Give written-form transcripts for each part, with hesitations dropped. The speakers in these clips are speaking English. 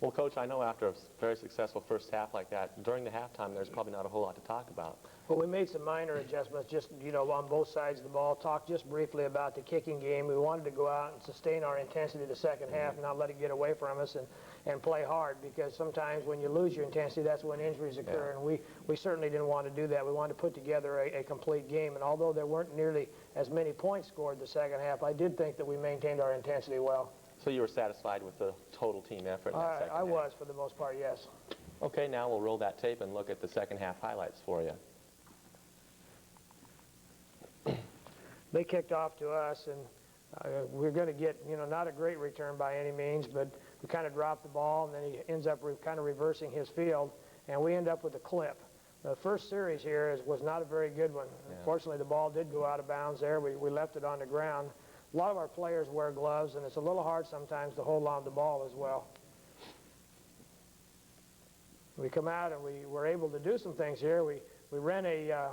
Well, Coach, I know after a very successful first half like that, during the halftime, there's probably not a whole lot to talk about. Well, we made some minor adjustments, just, on both sides of the ball. Talked just briefly about the kicking game. We wanted to go out and sustain our intensity the second half and not let it get away from us and play hard, because sometimes when you lose your intensity, that's when injuries occur. And we certainly didn't want to do that. We wanted to put together a complete game. And although there weren't nearly as many points scored the second half, I did think that we maintained our intensity well. So you were satisfied with the total team effort in that second half? I was, for the most part, yes. Okay, now we'll roll that tape and look at the second half highlights for you. They kicked off to us, and we're going to get, not a great return by any means, but we kind of dropped the ball, and then he ends up kind of reversing his field, and we end up with a clip. The first series here was not a very good one. Yeah. Unfortunately, the ball did go out of bounds there. We left it on the ground. A lot of our players wear gloves, and it's a little hard sometimes to hold on to the ball as well. We come out, and we were able to do some things here. We ran a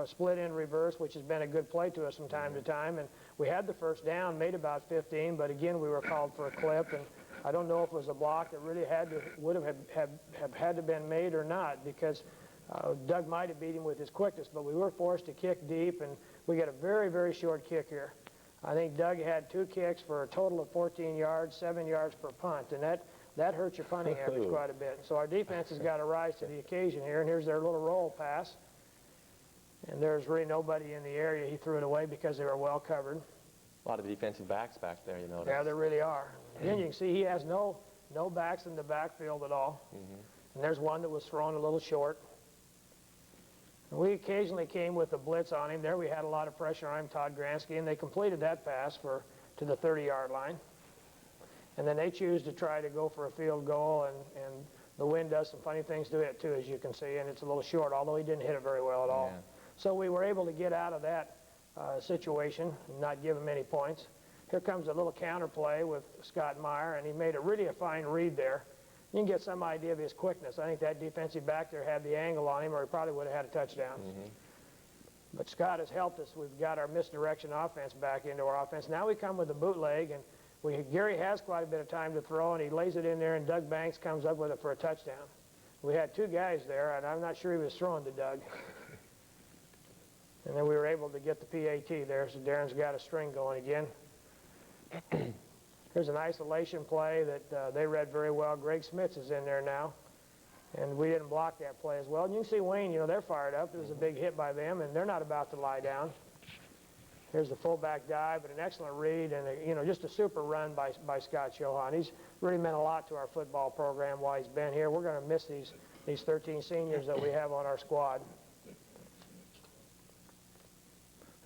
split-end reverse, which has been a good play to us from time to time, and we had the first down, made about 15, but again, we were called for a clip, and I don't know if it was a block that really would have had to been made or not, because Doug might have beat him with his quickness, but we were forced to kick deep, and we got a very, very short kick here. I think Doug had 2 kicks for a total of 14 yards, 7 yards per punt, and that hurts your punting average quite a bit. So our defense has got to rise to the occasion here, and here's their little roll pass. And there's really nobody in the area. He threw it away because they were well covered. A lot of defensive backs back there, you notice. Yeah, there really are. Again, you can see he has no backs in the backfield at all. And there's one that was thrown a little short. And we occasionally came with a blitz on him. There we had a lot of pressure on him, Todd Gransky, and they completed that pass to the 30-yard line. And then they choose to try to go for a field goal, and the wind does some funny things to it too, as you can see, and it's a little short, although he didn't hit it very well at all. Yeah. So we were able to get out of that situation and not give him any points. Here comes a little counter play with Scott Meyer, and he made a fine read there. You can get some idea of his quickness. I think that defensive back there had the angle on him, or he probably would have had a touchdown. But Scott has helped us. We've got our misdirection offense back into our offense. Now we come with a bootleg, and Gary has quite a bit of time to throw, and he lays it in there, and Doug Banks comes up with it for a touchdown. We had 2 guys there, and I'm not sure he was throwing to Doug. And then we were able to get the PAT there, so Darren's got a string going again. Here's an isolation play that they read very well. Greg Smits is in there now, and we didn't block that play as well. And you can see Wayne, they're fired up. It was a big hit by them, and they're not about to lie down. Here's the fullback dive, but an excellent read, and just a super run by Scott Shohan. He's really meant a lot to our football program while he's been here. We're going to miss these 13 seniors that we have on our squad.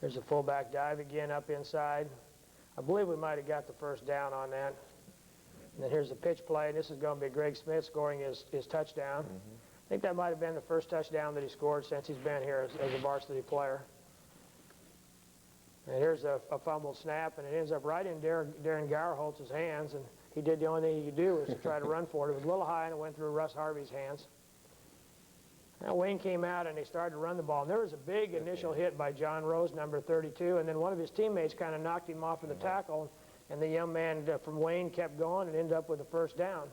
There's a fullback dive again up inside. I believe we might have got the first down on that. And then here's the pitch play, and this is going to be Greg Smith scoring his touchdown. I think that might have been the first touchdown that he scored since he's been here as a varsity player. And here's a fumbled snap, and it ends up right in Darren Garholtz's hands, and he did the only thing he could do was to try to run for it. It was a little high, and it went through Russ Harvey's hands. Now Wayne came out, and they started to run the ball. And there was a big initial hit by John Rose, number 32, and then one of his teammates kind of knocked him off of the tackle, and the young man from Wayne kept going and ended up with a first down.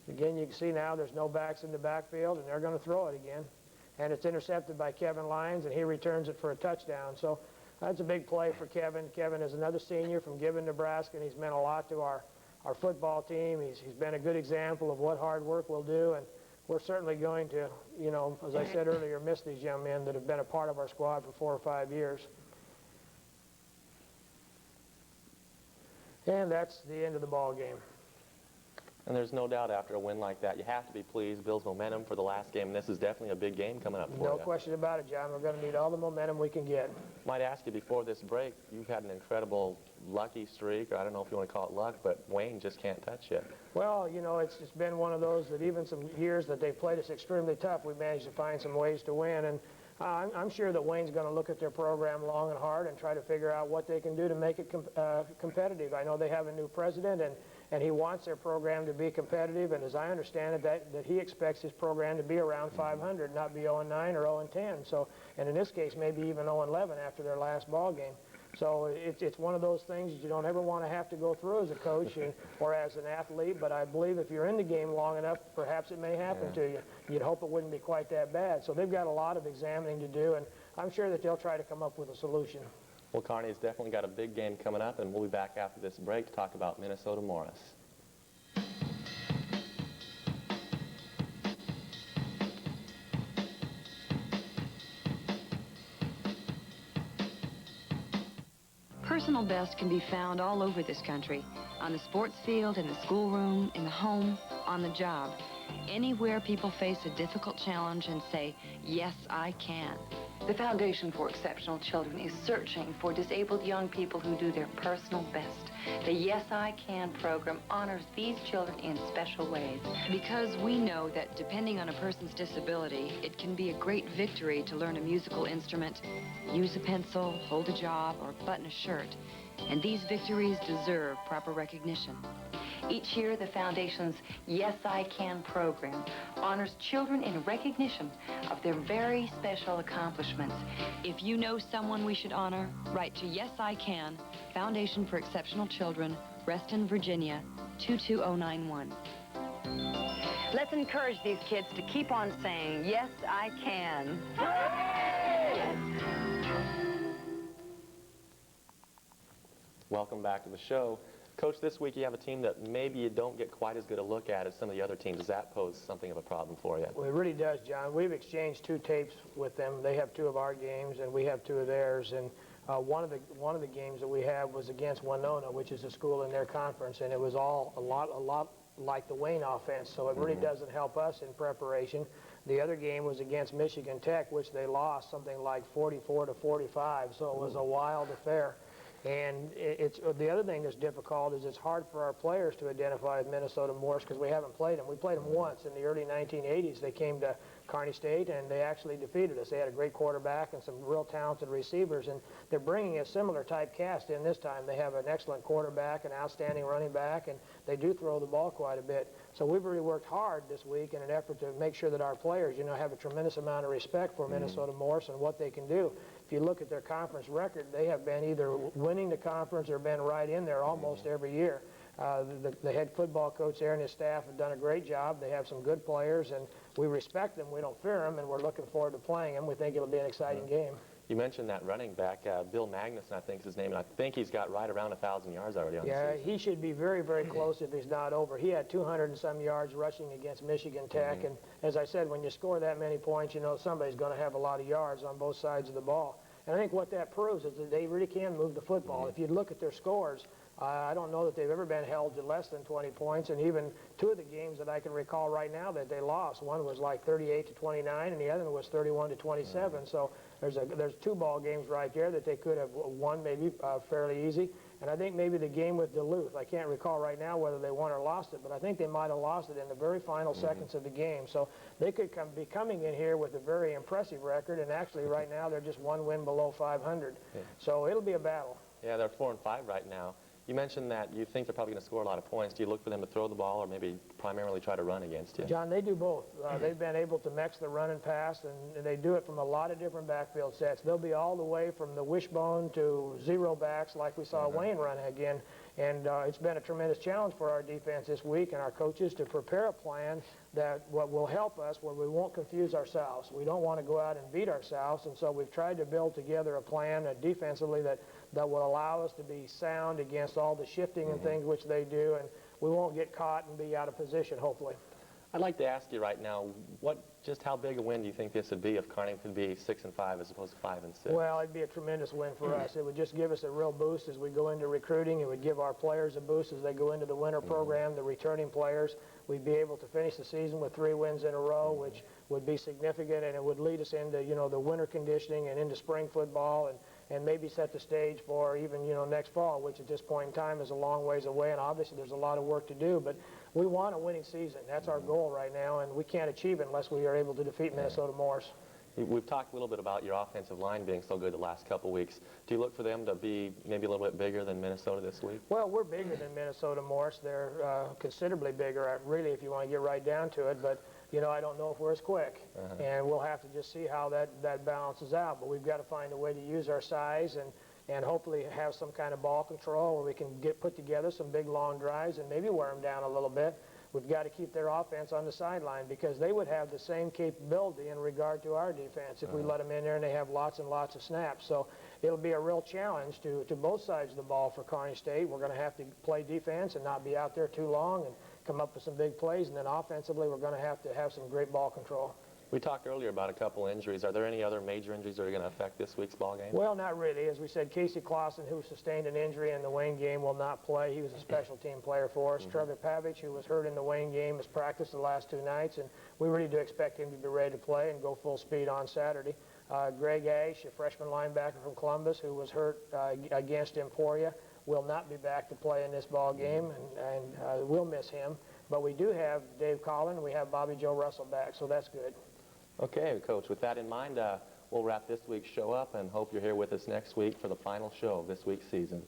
Again, you can see now there's no backs in the backfield, and they're going to throw it again. And it's intercepted by Kevin Lyons, and he returns it for a touchdown. So that's a big play for Kevin. Kevin is another senior from Gibbon, Nebraska, and he's meant a lot to our football team. He's been a good example of what hard work will do, and we're certainly going to, as I said earlier, miss these young men that have been a part of our squad for 4 or 5 years. And that's the end of the ball game. And there's no doubt after a win like that, you have to be pleased. Bill's momentum for the last game, and this is definitely a big game coming up for you. No question about it, John. We're going to need all the momentum we can get. Might ask you before this break, you've had an incredible lucky streak, or I don't know if you want to call it luck, but Wayne just can't touch you. Well, it's been one of those that even some years that they've played us extremely tough, we managed to find some ways to win. And I'm sure that Wayne's going to look at their program long and hard and try to figure out what they can do to make it competitive. I know they have a new president, and he wants their program to be competitive, and as I understand it, that he expects his program to be around 500, not be 0-9 or 0-10. So, and in this case, maybe even 0-11 after their last ball game. So it's one of those things that you don't ever want to have to go through as a coach or as an athlete, but I believe if you're in the game long enough, perhaps it may happen to you. You'd hope it wouldn't be quite that bad. So they've got a lot of examining to do, and I'm sure that they'll try to come up with a solution. Well, Kearney's definitely got a big game coming up, and we'll be back after this break to talk about Minnesota Morris. Personal best can be found all over this country, on the sports field, in the schoolroom, in the home, on the job. Anywhere people face a difficult challenge and say, yes, I can. The Foundation for Exceptional Children is searching for disabled young people who do their personal best. The Yes, I Can program honors these children in special ways. Because we know that depending on a person's disability, it can be a great victory to learn a musical instrument, use a pencil, hold a job, or button a shirt. And these victories deserve proper recognition. Each year, the Foundation's Yes, I Can program honors children in recognition of their very special accomplishments. If you know someone we should honor, write to Yes, I Can, Foundation for Exceptional Children, Reston, Virginia, 22091. Let's encourage these kids to keep on saying, yes, I can. Welcome back to the show. Coach, this week you have a team that maybe you don't get quite as good a look at as some of the other teams. Does that pose something of a problem for you? Well, it really does, John. We've exchanged 2 tapes with them. They have 2 of our games, and we have 2 of theirs. And one of the games that we have was against Winona, which is a school in their conference, and it was all a lot like the Wayne offense. So it really doesn't help us in preparation. The other game was against Michigan Tech, which they lost something like 44-45. So it was a wild affair. And the other thing that's difficult is it's hard for our players to identify with Minnesota Morris because we haven't played them. We played them once in the early 1980s. They came to Kearney State, and they actually defeated us. They had a great quarterback and some real talented receivers, and they're bringing a similar type cast in this time. They have an excellent quarterback, an outstanding running back, and they do throw the ball quite a bit. So we've really worked hard this week in an effort to make sure that our players, have a tremendous amount of respect for Minnesota Morris and what they can do. If you look at their conference record, they have been either winning the conference or been right in there almost every year. The head football coach there and his staff have done a great job. They have some good players, and we respect them. We don't fear them, and we're looking forward to playing them. We think it'll be an exciting game. You mentioned that running back, Bill Magnuson, I think is his name, and I think he's got right around 1,000 yards already on the season. Yeah, he should be very, very close if he's not over. He had 200 and some yards rushing against Michigan Tech, and as I said, when you score that many points, somebody's going to have a lot of yards on both sides of the ball. And I think what that proves is that they really can move the football. If you look at their scores, I don't know that they've ever been held to less than 20 points, and even 2 of the games that I can recall right now that they lost, one was like 38-29, and the other one was 31-27. So there's 2 ball games right there that they could have won maybe fairly easy. And I think maybe the game with Duluth, I can't recall right now whether they won or lost it, but I think they might have lost it in the very final seconds of the game. So they could be coming in here with a very impressive record, and actually right now they're just 1 win below 500. So it'll be a battle. Yeah, they're 4-5 right now. You mentioned that you think they're probably going to score a lot of points. Do you look for them to throw the ball or maybe primarily try to run against you? John, they do both. They've been able to mix the run and pass, and they do it from a lot of different backfield sets. They'll be all the way from the wishbone to 0 backs like we saw Wayne run again. And it's been a tremendous challenge for our defense this week and our coaches to prepare a plan that will help us where we won't confuse ourselves. We don't want to go out and beat ourselves, and so we've tried to build together a plan defensively that will allow us to be sound against all the shifting and things which they do, and we won't get caught and be out of position, hopefully. I'd like to ask you right now, just how big a win do you think this would be if Kearney could be 6-5 as opposed to 5-6? Well, it'd be a tremendous win for us. It would just give us a real boost as we go into recruiting. It would give our players a boost as they go into the winter program, the returning players. We'd be able to finish the season with 3 wins in a row, which would be significant, and it would lead us into, the winter conditioning and into spring football, and maybe set the stage for even, next fall, which at this point in time is a long ways away, and obviously there's a lot of work to do, but we want a winning season. That's our goal right now, and we can't achieve it unless we are able to defeat Minnesota Morris. We've talked a little bit about your offensive line being so good the last couple weeks. Do you look for them to be maybe a little bit bigger than Minnesota this week? Well, we're bigger than Minnesota Morris. They're considerably bigger, really, if you want to get right down to it, but I don't know if we're as quick, and we'll have to just see how that balances out. But we've got to find a way to use our size and and hopefully have some kind of ball control where we can put together some big long drives and maybe wear them down a little bit. We've got to keep their offense on the sideline because they would have the same capability in regard to our defense if we let them in there and they have lots and lots of snaps. So it'll be a real challenge to both sides of the ball for Kearney State. We're going to have to play defense and not be out there too long and come up with some big plays. And then offensively, we're going to have some great ball control. We talked earlier about a couple injuries. Are there any other major injuries that are going to affect this week's ball game? Well, not really. As we said, Casey Clausen, who sustained an injury in the Wayne game, will not play. He was a special team player for us. Trevor Pavich, who was hurt in the Wayne game, has practiced the last 2 nights, and we really do expect him to be ready to play and go full speed on Saturday. Greg Ash, a freshman linebacker from Columbus, who was hurt against Emporia, will not be back to play in this ball game, and we'll miss him. But we do have Dave Collin, and we have Bobby Joe Russell back, so that's good. Okay, Coach, with that in mind, we'll wrap this week's show up and hope you're here with us next week for the final show of this week's season.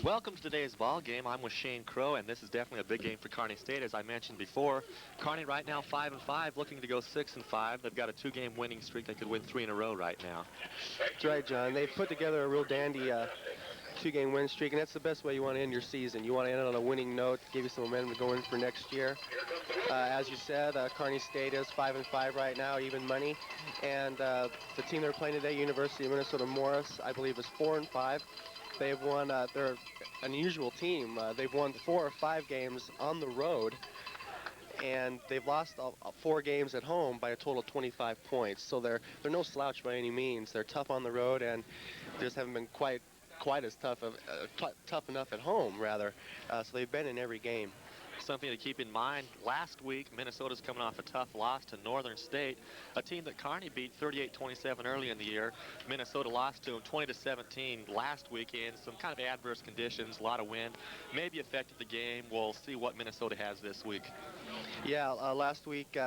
Welcome to today's ball game. I'm with Shane Crow, and this is definitely a big game for Kearney State, as I mentioned before. Kearney right now 5-5, looking to go 6-5. They've got a 2-game winning streak. They could win 3 in a row right now. That's right, John. They've put together a real dandy 2-game win streak, and that's the best way you want to end your season. You want to end it on a winning note, give you some momentum to go in for next year. As you said, Kearney State is 5-5 right now, even money, and the team they're playing today, University of Minnesota Morris, I believe is 4-5. They've won, they're an unusual team. They've won 4 or 5 games on the road, and they've lost 4 games at home by a total of 25 points. So they're no slouch by any means. They're tough on the road, and they just haven't been quite as tough enough at home, rather. So they've been in every game. Something to keep in mind, last week, Minnesota's coming off a tough loss to Northern State, a team that Kearney beat 38-27 early in the year. Minnesota lost to them 20-17 last weekend. Some kind of adverse conditions, a lot of wind, maybe affected the game. We'll see what Minnesota has this week. Yeah, last week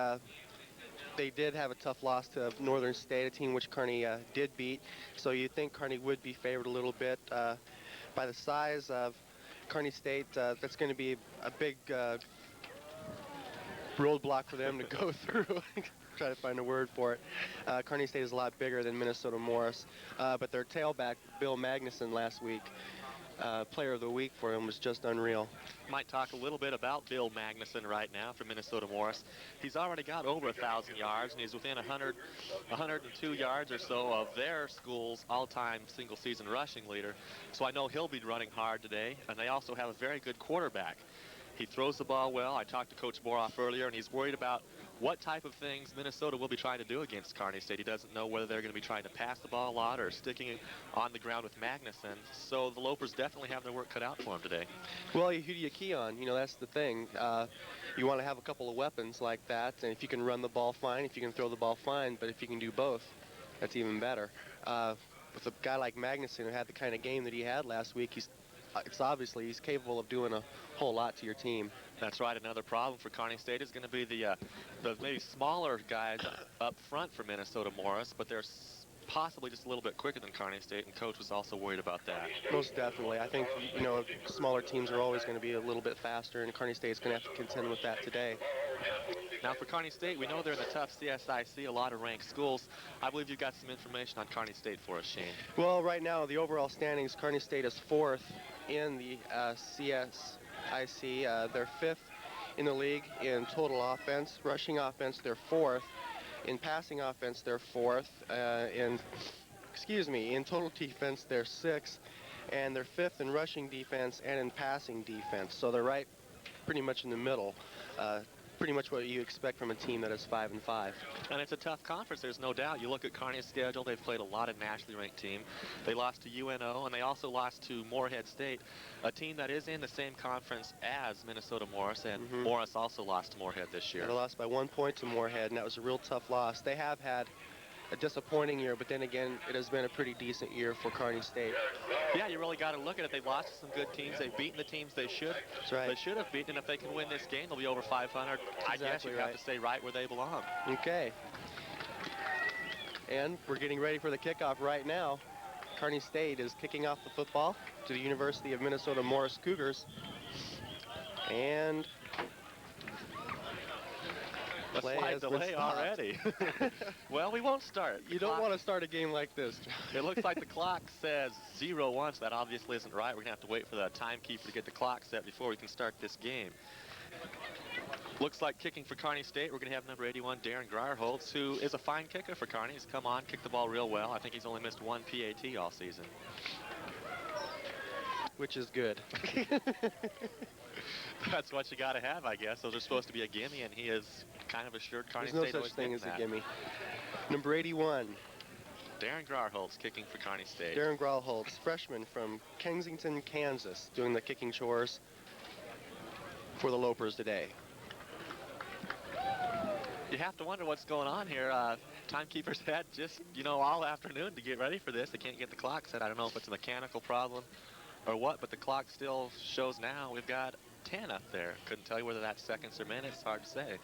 they did have a tough loss to Northern State, a team which Kearney did beat. So you'd think Kearney would be favored a little bit by the size of Kearney State. That's going to be a big roadblock for them to go through. Try to find a word for it. Kearney State is a lot bigger than Minnesota Morris, but their tailback, Bill Magnuson, last week, player of the week for him, was just unreal. Might talk a little bit about Bill Magnuson right now for Minnesota Morris. He's already got over 1,000 yards, and he's within 102 yards or so of their school's all-time single-season rushing leader. So I know he'll be running hard today, and they also have a very good quarterback. He throws the ball well. I talked to Coach Boroff earlier, and he's worried about what type of things Minnesota will be trying to do against Kearney State. He doesn't know whether they're going to be trying to pass the ball a lot or sticking it on the ground with Magnuson. So the Lopers definitely have their work cut out for him today. Well, who do you key on? You know, that's the thing. You want to have a couple of weapons like that, and if you can run the ball, fine. If you can throw the ball, fine. But if you can do both, that's even better. With a guy like Magnuson, who had the kind of game that he had last week, it's obviously he's capable of doing a whole lot to your team. That's right. Another problem for Kearney State is going to be the maybe smaller guys up front for Minnesota Morris, but they're possibly just a little bit quicker than Kearney State, and Coach was also worried about that. Most definitely. I think, you know, smaller teams are always going to be a little bit faster, and Kearney State's going to have to contend with that today. Now for Kearney State, we know they're in the tough CSIC, a lot of ranked schools. I believe you've got some information on Kearney State for us, Shane. Well, right now, the overall standings, Kearney State is 4th in the CSIC. They're 5th in the league in total offense. Rushing offense, they're 4th. In passing offense, they're 4th. In total defense, they're 6th. And they're 5th in rushing defense and in passing defense. So they're right pretty much in the middle. Pretty much what you expect from a team that is 5-5. And it's a tough conference, there's no doubt. You look at Kearney's schedule, they've played a lot of nationally ranked teams. They lost to UNO, and they also lost to Moorhead State, a team that is in the same conference as Minnesota Morris, and Morris also lost to Moorhead this year. They lost by 1 point to Moorhead, and that was a real tough loss. They have had a disappointing year, but then again, it has been a pretty decent year for Kearney State. Yeah, you really got to look at it. They've lost to some good teams. They've beaten the teams they should. That's right. They should have beaten, and if they can win this game, they'll be over 500. I guess you have to stay right where they belong. Okay. And we're getting ready for the kickoff right now. Kearney State is kicking off the football to the University of Minnesota Morris Cougars. And a slight delay already. Well, we won't start. You don't want to start a game like this. It looks like the clock says 0-1, so that obviously isn't right. We're going to have to wait for the timekeeper to get the clock set before we can start this game. Looks like kicking for Kearney State, we're going to have number 81, Darren Grierholtz, who is a fine kicker for Kearney. He's come on, kicked the ball real well. I think he's only missed 1 PAT all season. Which is good. That's what you got to have, I guess. Those are supposed to be a gimme, and he is kind of assured Kearney There's State no such thing as that. a gimme. Number 81. Darren Grierholtz kicking for Kearney State. Darren Grierholtz, freshman from Kensington, Kansas, doing the kicking chores for the Lopers today. You have to wonder what's going on here. Timekeepers had just, all afternoon to get ready for this. They can't get the clock set. I don't know if it's a mechanical problem or what, but the clock still shows now. We've got 10 up there. Couldn't tell you whether that's seconds or minutes. Hard to say.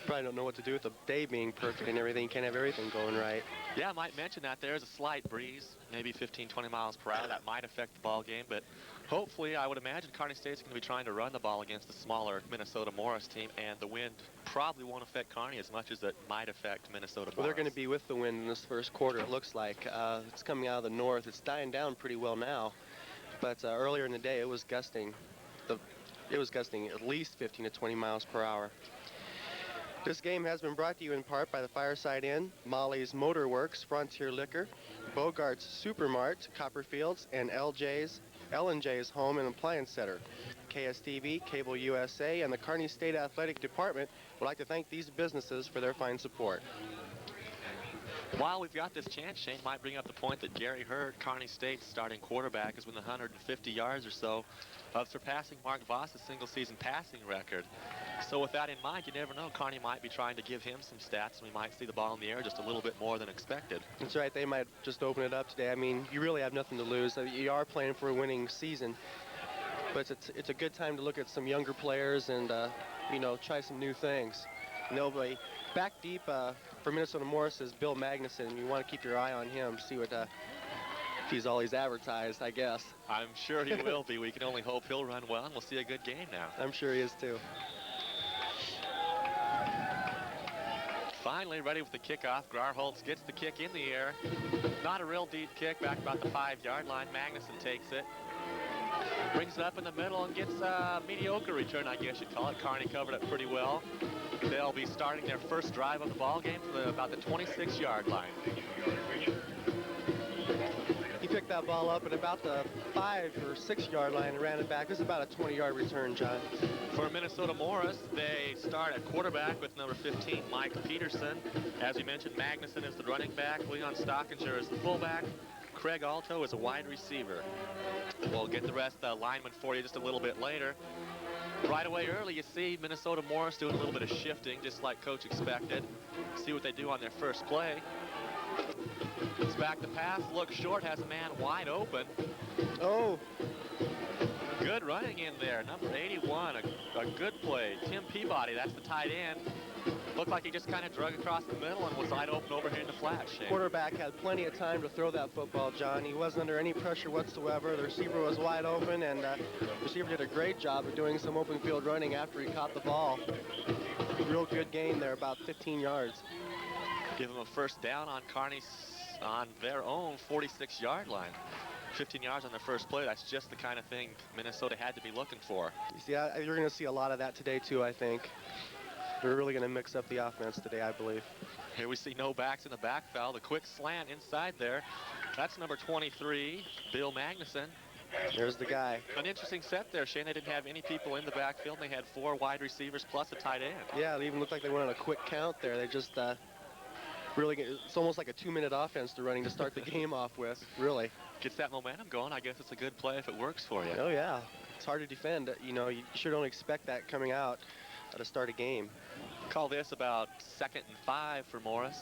Probably don't know what to do with the day being perfect and everything. Can't have everything going right. Yeah, I might mention that there's a slight breeze, maybe 15, 20 miles per hour. That might affect the ball game, but hopefully, I would imagine Kearney State's going to be trying to run the ball against the smaller Minnesota Morris team, and the wind probably won't affect Kearney as much as it might affect Minnesota Morris. Well, they're going to be with the wind in this first quarter, it looks like. It's coming out of the north. It's dying down pretty well now, but earlier in the day, it was gusting. It was gusting at least 15 to 20 miles per hour. This game has been brought to you in part by the Fireside Inn, Molly's Motor Works, Frontier Liquor, Bogart's Supermart, Copperfields, and L&J's Home and Appliance Center. KSTV, Cable USA, and the Kearney State Athletic Department would like to thank these businesses for their fine support. While we've got this chance, Shane might bring up the point that Gary Hurd, Kearney State's starting quarterback, is within 150 yards or so of surpassing Mark Voss's single-season passing record. So with that in mind, you never know. Kearney might be trying to give him some stats, and we might see the ball in the air just a little bit more than expected. That's right. They might just open it up today. I mean, you really have nothing to lose. You are playing for a winning season, but it's a good time to look at some younger players and, try some new things. And they'll be back deep for Minnesota Morris is Bill Magnuson. You want to keep your eye on him, see what if he's all he's advertised, I guess. I'm sure he will be. We can only hope he'll run well, and we'll see a good game now. I'm sure he is, too. Finally ready with the kickoff. Grierholtz gets the kick in the air. Not a real deep kick, back about the 5-yard line. Magnuson takes it. Brings it up in the middle and gets a mediocre return, I guess you'd call it. Kearney covered it pretty well. They'll be starting their first drive of the ball game for about the 26-yard line. He picked that ball up at about the 5 or 6-yard line and ran it back. This is about a 20-yard return, John. For Minnesota Morris, they start at quarterback with number 15, Mike Peterson. As we mentioned, Magnuson is the running back. Leon Stockinger is the fullback. Craig Alto is a wide receiver. We'll get the rest of the linemen for you just a little bit later. Right away early, you see Minnesota Morris doing a little bit of shifting, just like Coach expected. See what they do on their first play. It's back to pass, looks short, has a man wide open. Oh. Good running in there. Number 81, a good play. Tim Peabody, that's the tight end. Looked like he just kind of drug across the middle and was wide open over here in the flat. Shane. Quarterback had plenty of time to throw that football, John. He wasn't under any pressure whatsoever. The receiver was wide open, and the receiver did a great job of doing some open field running after he caught the ball. Real good gain there, about 15 yards. Give him a first down on Kearney's, on their own 46-yard line. 15 yards on their first play. That's just the kind of thing Minnesota had to be looking for. You see, you're going to see a lot of that today, too, I think. They're really going to mix up the offense today, I believe. Here we see no backs in the back foul. The quick slant inside there. That's number 23, Bill Magnuson. There's the guy. An interesting set there, Shane. They didn't have any people in the backfield. They had 4 wide receivers plus a tight end. Yeah, it even looked like they went on a quick count there. They just really, it's almost like a 2-minute offense they're running to start the game off with, really. Gets that momentum going. I guess it's a good play if it works for you. Oh, yeah. It's hard to defend. You know, you sure don't expect that coming out to start a game. Call this about 2nd and 5 for Morris.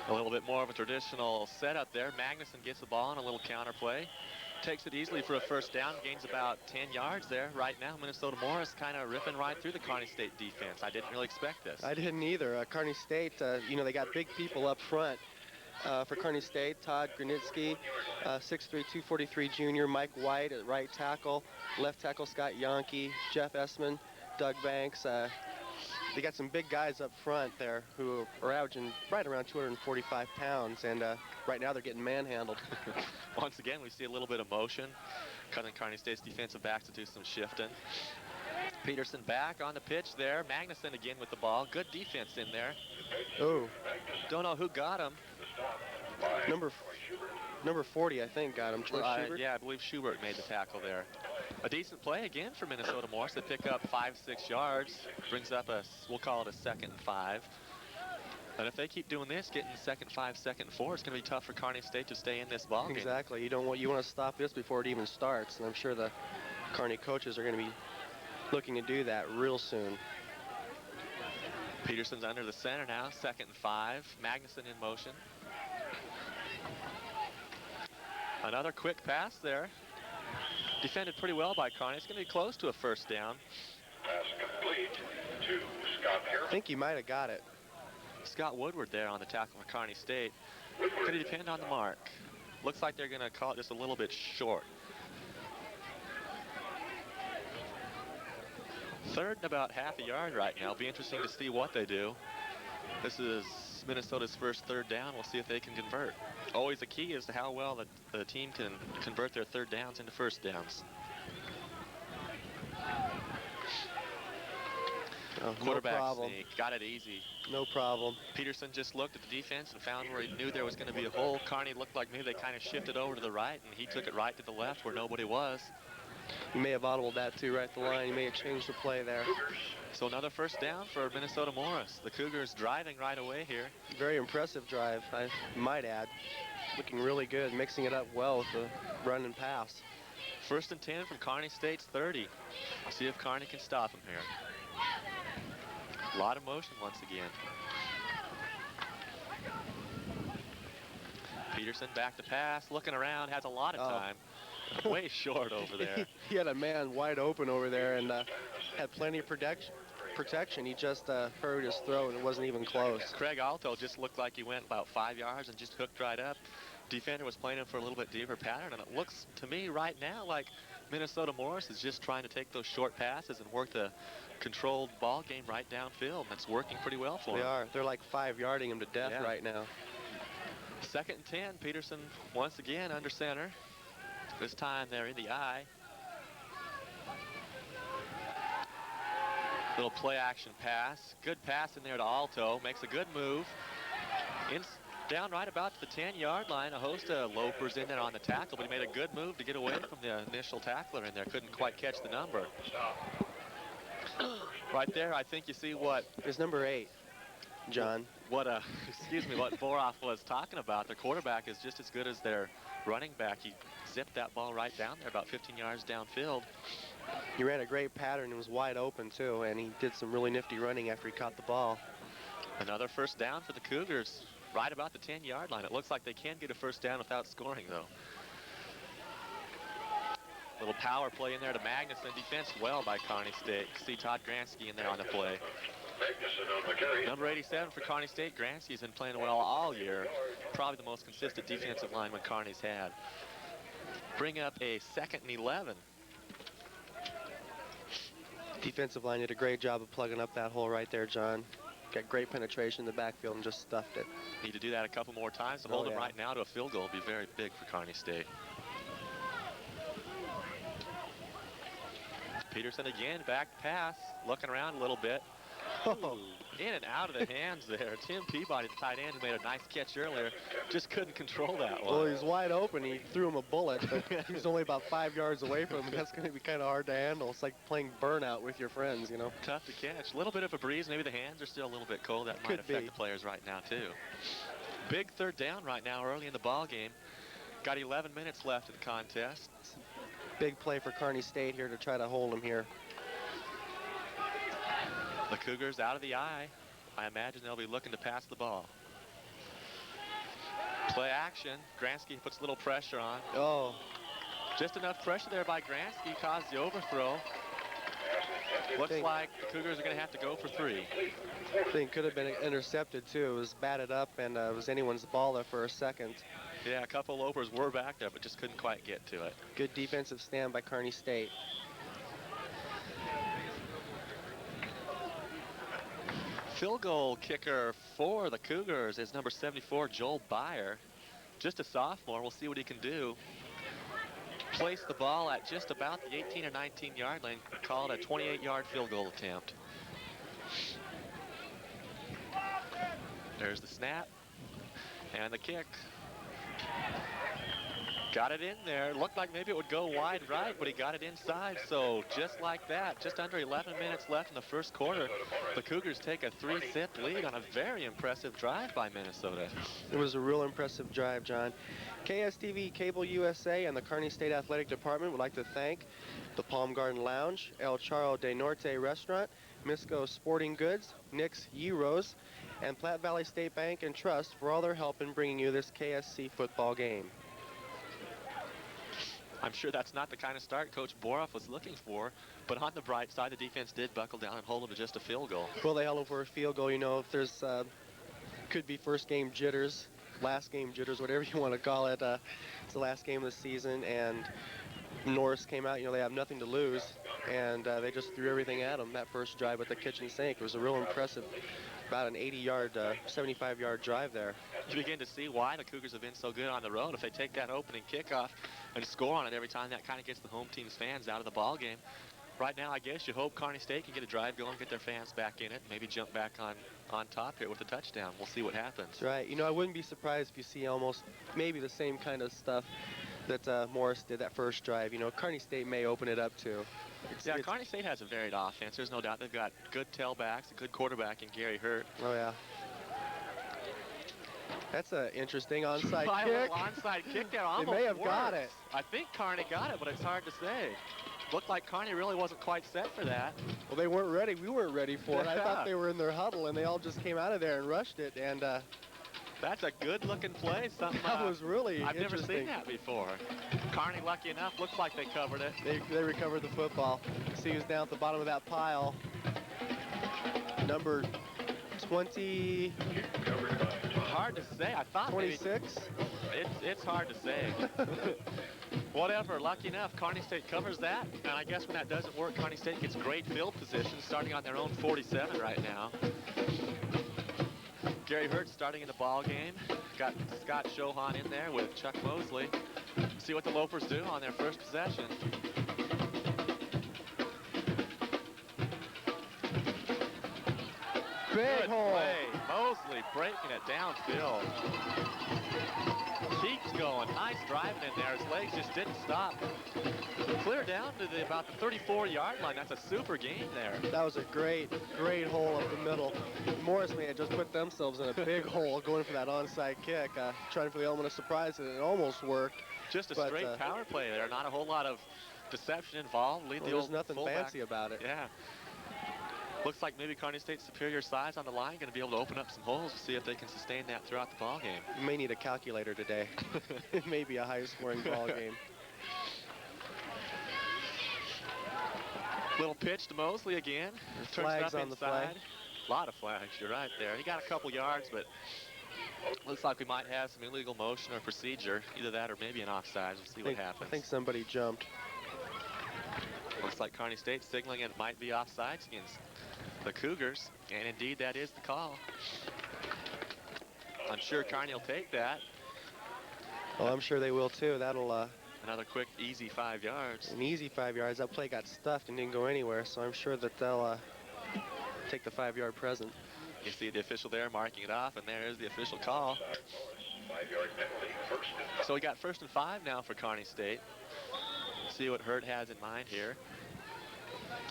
A little bit more of a traditional setup there. Magnuson gets the ball on a little counter play. Takes it easily for a first down, gains about 10 yards there. Right now, Minnesota Morris kind of ripping right through the Kearney State defense. I didn't really expect this. I didn't either. Kearney State, you know, they got big people up front. For Kearney State, Todd Granitsky, 6'3", 243 junior, Mike White at right tackle, left tackle Scott Yonke, Jeff Essman, Doug Banks. They got some big guys up front there who are averaging right around 245 pounds, and right now they're getting manhandled. Once again, we see a little bit of motion, causing Kearney State's defensive backs to do some shifting. Peterson back on the pitch there. Magnuson again with the ball. Good defense in there. Oh. Don't know who got him. Number 40, I think, got him. Troy Schubert? Yeah, I believe Schubert made the tackle there. A decent play again for Minnesota Morris. They pick up 5-6 yards. Brings up we'll call it a 2nd and 5. And if they keep doing this, getting 2nd and 5, 2nd and 4, it's going to be tough for Kearney State to stay in this ball game. Exactly. You want to stop this before it even starts, and I'm sure the Kearney coaches are going to be looking to do that real soon. Peterson's under the center now, 2nd and 5. Magnuson in motion. Another quick pass there. Defended pretty well by Kearney. It's going to be close to a first down. Pass complete to Scott Harris. I think he might have got it. Scott Woodward there on the tackle for Kearney State. Going to depend on the mark. Looks like they're going to call it just a little bit short. 3rd and about half a yard right now. It'll be interesting to see what they do. This is Minnesota's first 3rd down. We'll see if they can convert. Always a key as to how well the team can convert their 3rd downs into first downs. Oh, Quarterback no problem. sneak. Got it easy. No problem. Peterson just looked at the defense and found where he knew there was going to be a hole. Kearney looked like maybe they kind of shifted over to the right, and he took it right to the left where nobody was. You may have audibled that too, right at the line. You may have changed the play there. So another first down for Minnesota Morris. The Cougars driving right away here. Very impressive drive, I might add. Looking really good, mixing it up well with the run and pass. 1st and 10 from Kearney State's 30. See if Kearney can stop him here. A lot of motion once again. Peterson back to pass, looking around, has a lot of time. Way short over there. He had a man wide open over there and had plenty of protection. He just hurried his throw and it wasn't even close. Craig Alto just looked like he went about 5 yards and just hooked right up. Defender was playing him for a little bit deeper pattern, and it looks to me right now like Minnesota Morris is just trying to take those short passes and work the controlled ball game right downfield. That's working pretty well for them. They are. They're like 5-yarding him to death right now. 2nd and 10. Peterson once again under center. This time they're in the eye. Little play action pass. Good pass in there to Alto. Makes a good move. Down right about to the 10-yard line. A host of Lopers in there on the tackle, but he made a good move to get away from the initial tackler in there. Couldn't quite catch the number. Right there, I think you see what... It's number 8, John. What Boroff was talking about. Their quarterback is just as good as their running back. He zipped that ball right down there, about 15 yards downfield. He ran a great pattern and was wide open, too, and he did some really nifty running after he caught the ball. Another first down for the Cougars, right about the 10-yard line. It looks like they can get a first down without scoring, though. Little power play in there to Magnuson. Defense well by Kearney State. See Todd Gransky in there on the play. Number 87 for Kearney State. Gransky's been playing well all year. Probably the most consistent defensive lineman Kearney's had. Bring up a 2nd and 11. Defensive line did a great job of plugging up that hole right there, John. got great penetration in the backfield and just stuffed it. Need to do that a couple more times to Oh, hold them yeah. right now to a field goal. Would be very big for Kearney State. Peterson again, back pass, looking around a little bit. Oh, In and out of the hands there. Tim Peabody, the tight end, who made a nice catch earlier, just couldn't control that one. well, he's wide open. He threw him a bullet, but he was only about 5 yards away from him, and that's going to be kind of hard to handle. It's like playing burnout with your friends, you know. Tough to catch. A little bit of a breeze. Maybe the hands are still a little bit cold. That might Could affect be. the players right now, too. Big third down right now early in the ball game. Got 11 minutes left in the contest. Big play for Kearney State here to try to hold him here. The Cougars out of the eye. I imagine they'll be looking to pass the ball. Play action. Gransky puts a little pressure on. Oh, Just enough pressure there by Gransky caused the overthrow. Looks like the Cougars are going to have to go for 3. I think could have been intercepted too. It was batted up, and it was anyone's ball there for a second. Yeah, a couple Lopers were back there, but just couldn't quite get to it. Good defensive stand by Kearney State. Field goal kicker for the Cougars is number 74, Joel Byer. Just a sophomore. We'll see what he can do. Place the ball at just about the 18 or 19 yard line. Called a 28-yard field goal attempt. There's the snap and the kick. Got it in there. Looked like maybe it would go wide right, but he got it inside. So just like that, just under 11 minutes left in the first quarter, the Cougars take a 3-zip lead on a very impressive drive by Minnesota. It was a real impressive drive, John. KSTV Cable USA and the Kearney State Athletic Department would like to thank the Palm Garden Lounge, El Charro de Norte Restaurant, Misco Sporting Goods, Nick's Gyros, and Platte Valley State Bank and Trust for all their help in bringing you this KSC football game. I'm sure that's not the kind of start Coach Boroff was looking for, but on the bright side, the defense did buckle down and hold them to just a field goal. Well, they held him for a field goal. You know, if there's could be first game jitters, last game jitters, whatever you want to call it. It's the last game of the season, and Norris came out. You know, they have nothing to lose, and they just threw everything at them that first drive with the kitchen sink. It was a real impressive, about an 80-yard, 75-yard drive there. You begin to see why the Cougars have been so good on the road. If they take that opening kickoff and score on it every time, that kind of gets the home team's fans out of the ball game. Right now, I guess you hope Kearney State can get a drive going, get their fans back in it, maybe jump back on top here with a touchdown. We'll see what happens. That's right. You know, I wouldn't be surprised if you see almost maybe the same kind of stuff that Morris did that first drive. You know, Kearney State may open it up too. Yeah, Kearney State has a varied offense. There's no doubt they've got good tailbacks, a good quarterback in Gary Hurt. Oh, yeah. That's an interesting onside By a kick. little onside kick there, They almost may have got worked. it. I think Kearney got it, but it's hard to say. Looked like Kearney really wasn't quite set for that. Well, they weren't ready. We weren't ready for it. I thought they were in their huddle, and they all just came out of there and rushed it. And That's a good-looking play. Something that was really I've never interesting. seen that before. Kearney, lucky enough, looks like they covered it. They recovered the football. See who's down at the bottom of that pile. Number 20, Hard to say. I thought maybe 26. it's hard to say. Whatever, lucky enough, Kearney State covers that. And I guess when that doesn't work, Kearney State gets great field position, starting on their own 47 right now. Gary Hurt starting in the ball game. Got Scott Shohan in there with Chuck Mosley. See what the Lopers do on their first possession. Big Good hole. play. Mosley breaking it downfield. Keeps going. Nice driving in there. His legs just didn't stop. Clear down to about the 34-yard line. That's a super game there. That was a great hole up the middle. Morris may have just put themselves in a big hole going for that onside kick, trying for the element of surprise, and it almost worked. Just a But, straight power play there. Not a whole lot of deception involved. Lead Well, the there's old nothing fullback. fancy about it. Yeah. Looks like maybe Kearney State's superior size on the line going to be able to open up some holes to see if they can sustain that throughout the ball game. You may need a calculator today. It may be a high-scoring ball game. Little pitch to Mosley again. Turns flags it up on the inside. flag. A lot of flags. You're right there. He got a couple yards, but looks like we might have some illegal motion or procedure. Either that or maybe an offside. We'll see what happens. I think somebody jumped. Looks like Kearney State signaling it might be offsides against the Cougars, and indeed that is the call. I'm sure Kearney will take that. Well, I'm sure they will too. That'll Another quick, easy 5 yards. an easy 5 yards. That play got stuffed and didn't go anywhere, so I'm sure that they'll take the 5-yard present. You see the official there marking it off, and there is the official call. 5-yard penalty, first and 5. So we got 1st and 5 now for Kearney State. See what Hurt has in mind here.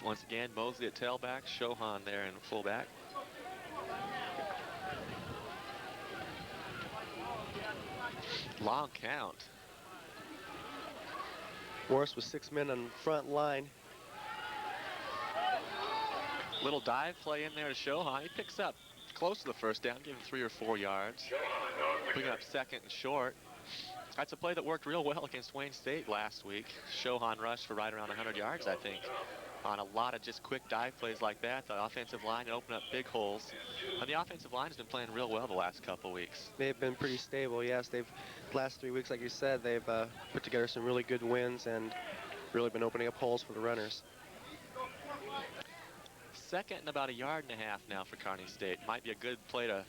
Once again, Mosley at tailback, Shohan there in fullback. Long count. Morris with 6 men on the front line. Little dive play in there to Shohan. He picks up close to the first down, giving 3 or 4 yards. Picking up 2nd and short. That's a play that worked real well against Wayne State last week. Shohan rushed for right around 100 yards, I think. On a lot of just quick dive plays like that, the offensive line opened up big holes. And the offensive line has been playing real well the last couple weeks. They've been pretty stable, yes. Last 3 weeks, like you said, they've put together some really good wins and really been opening up holes for the runners. 2nd and about 1.5 yards now for Kearney State. Might be a good play to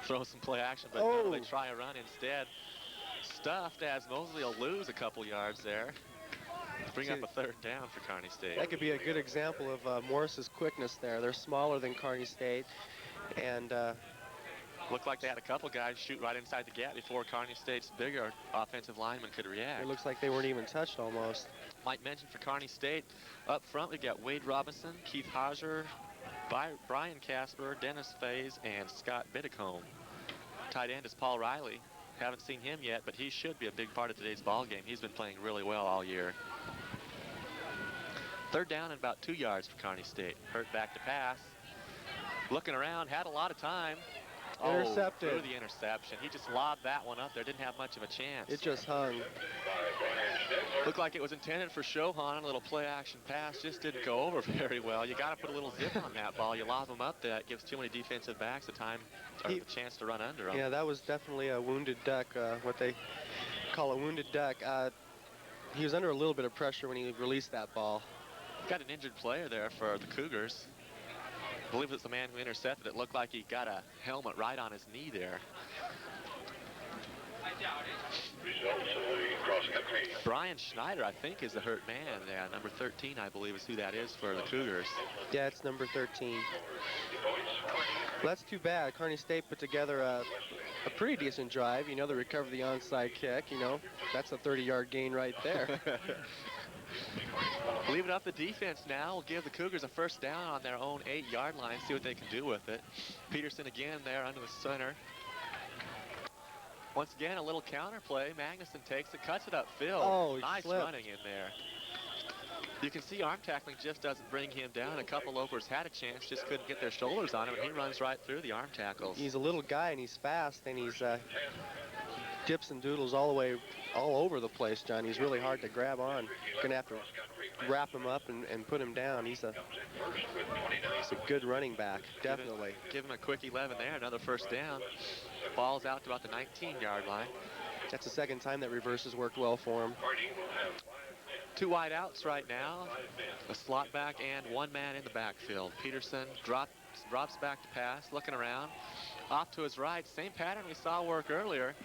throw some play action, but no, they try a run instead. Stuffed as Mosley will lose a couple yards there. Bring up a 3rd down for Kearney State. That could be a good example of Morris's quickness there. They're smaller than Kearney State, and Looked like they had a couple guys shoot right inside the gap before Kearney State's bigger offensive lineman could react. it looks like they weren't even touched almost. Might mention for Kearney State, up front we got Wade Robinson, Keith Hodger, Brian Casper, Dennis Faze, and Scott Biddicombe. Tight end is Paul Riley. Haven't seen him yet, but he should be a big part of today's ball game. He's been playing really well all year. 3rd down and about 2 yards for Kearney State. Hurt back to pass. Looking around, had a lot of time. Intercepted. Threw the interception. He just lobbed that one up there. Didn't have much of a chance. It just hung. Looked like it was intended for Shohan. A little play action pass just didn't go over very well. You got to put a little zip on that ball. You lob them up there. It gives too many defensive backs the time or the chance to run under them. Yeah, that was definitely a wounded duck, what they call a wounded duck. He was under a little bit of pressure when he released that ball. Got an injured player there for the Cougars. I believe it's the man who intercepted it. Looked like he got a helmet right on his knee there. Results of the cross-country. Brian Schneider, I think, is the hurt man. Yeah, number 13, I believe, is who that is for the Cougars. Yeah, it's number 13. Well, that's too bad. Kearney State put together a pretty decent drive. You know, they recovered the onside kick. You know, that's a 30-yard gain right there. Leaving up the defense now will give the Cougars a 1st down on their own 8-yard line. See what they can do with it. Peterson again there under the center. Once again, a little counter play. Magnuson takes it, cuts it upfield. Oh, he nice slipped. running in there. You can see arm tackling just doesn't bring him down. A couple Lopers had a chance, just couldn't get their shoulders on him, and he runs right through the arm tackles. He's a little guy, and he's fast, and he's dips and doodles all over the place, John. He's really hard to grab on. Gonna have to wrap him up and put him down. He's a good running back, definitely. Give him a quick 11 there, another 1st down. Ball's out to about the 19-yard line. That's the 2nd time that reverse has worked well for him. 2 wide outs right now. A slot back and 1 man in the backfield. Peterson drops back to pass, looking around. Off to his right, same pattern we saw work earlier.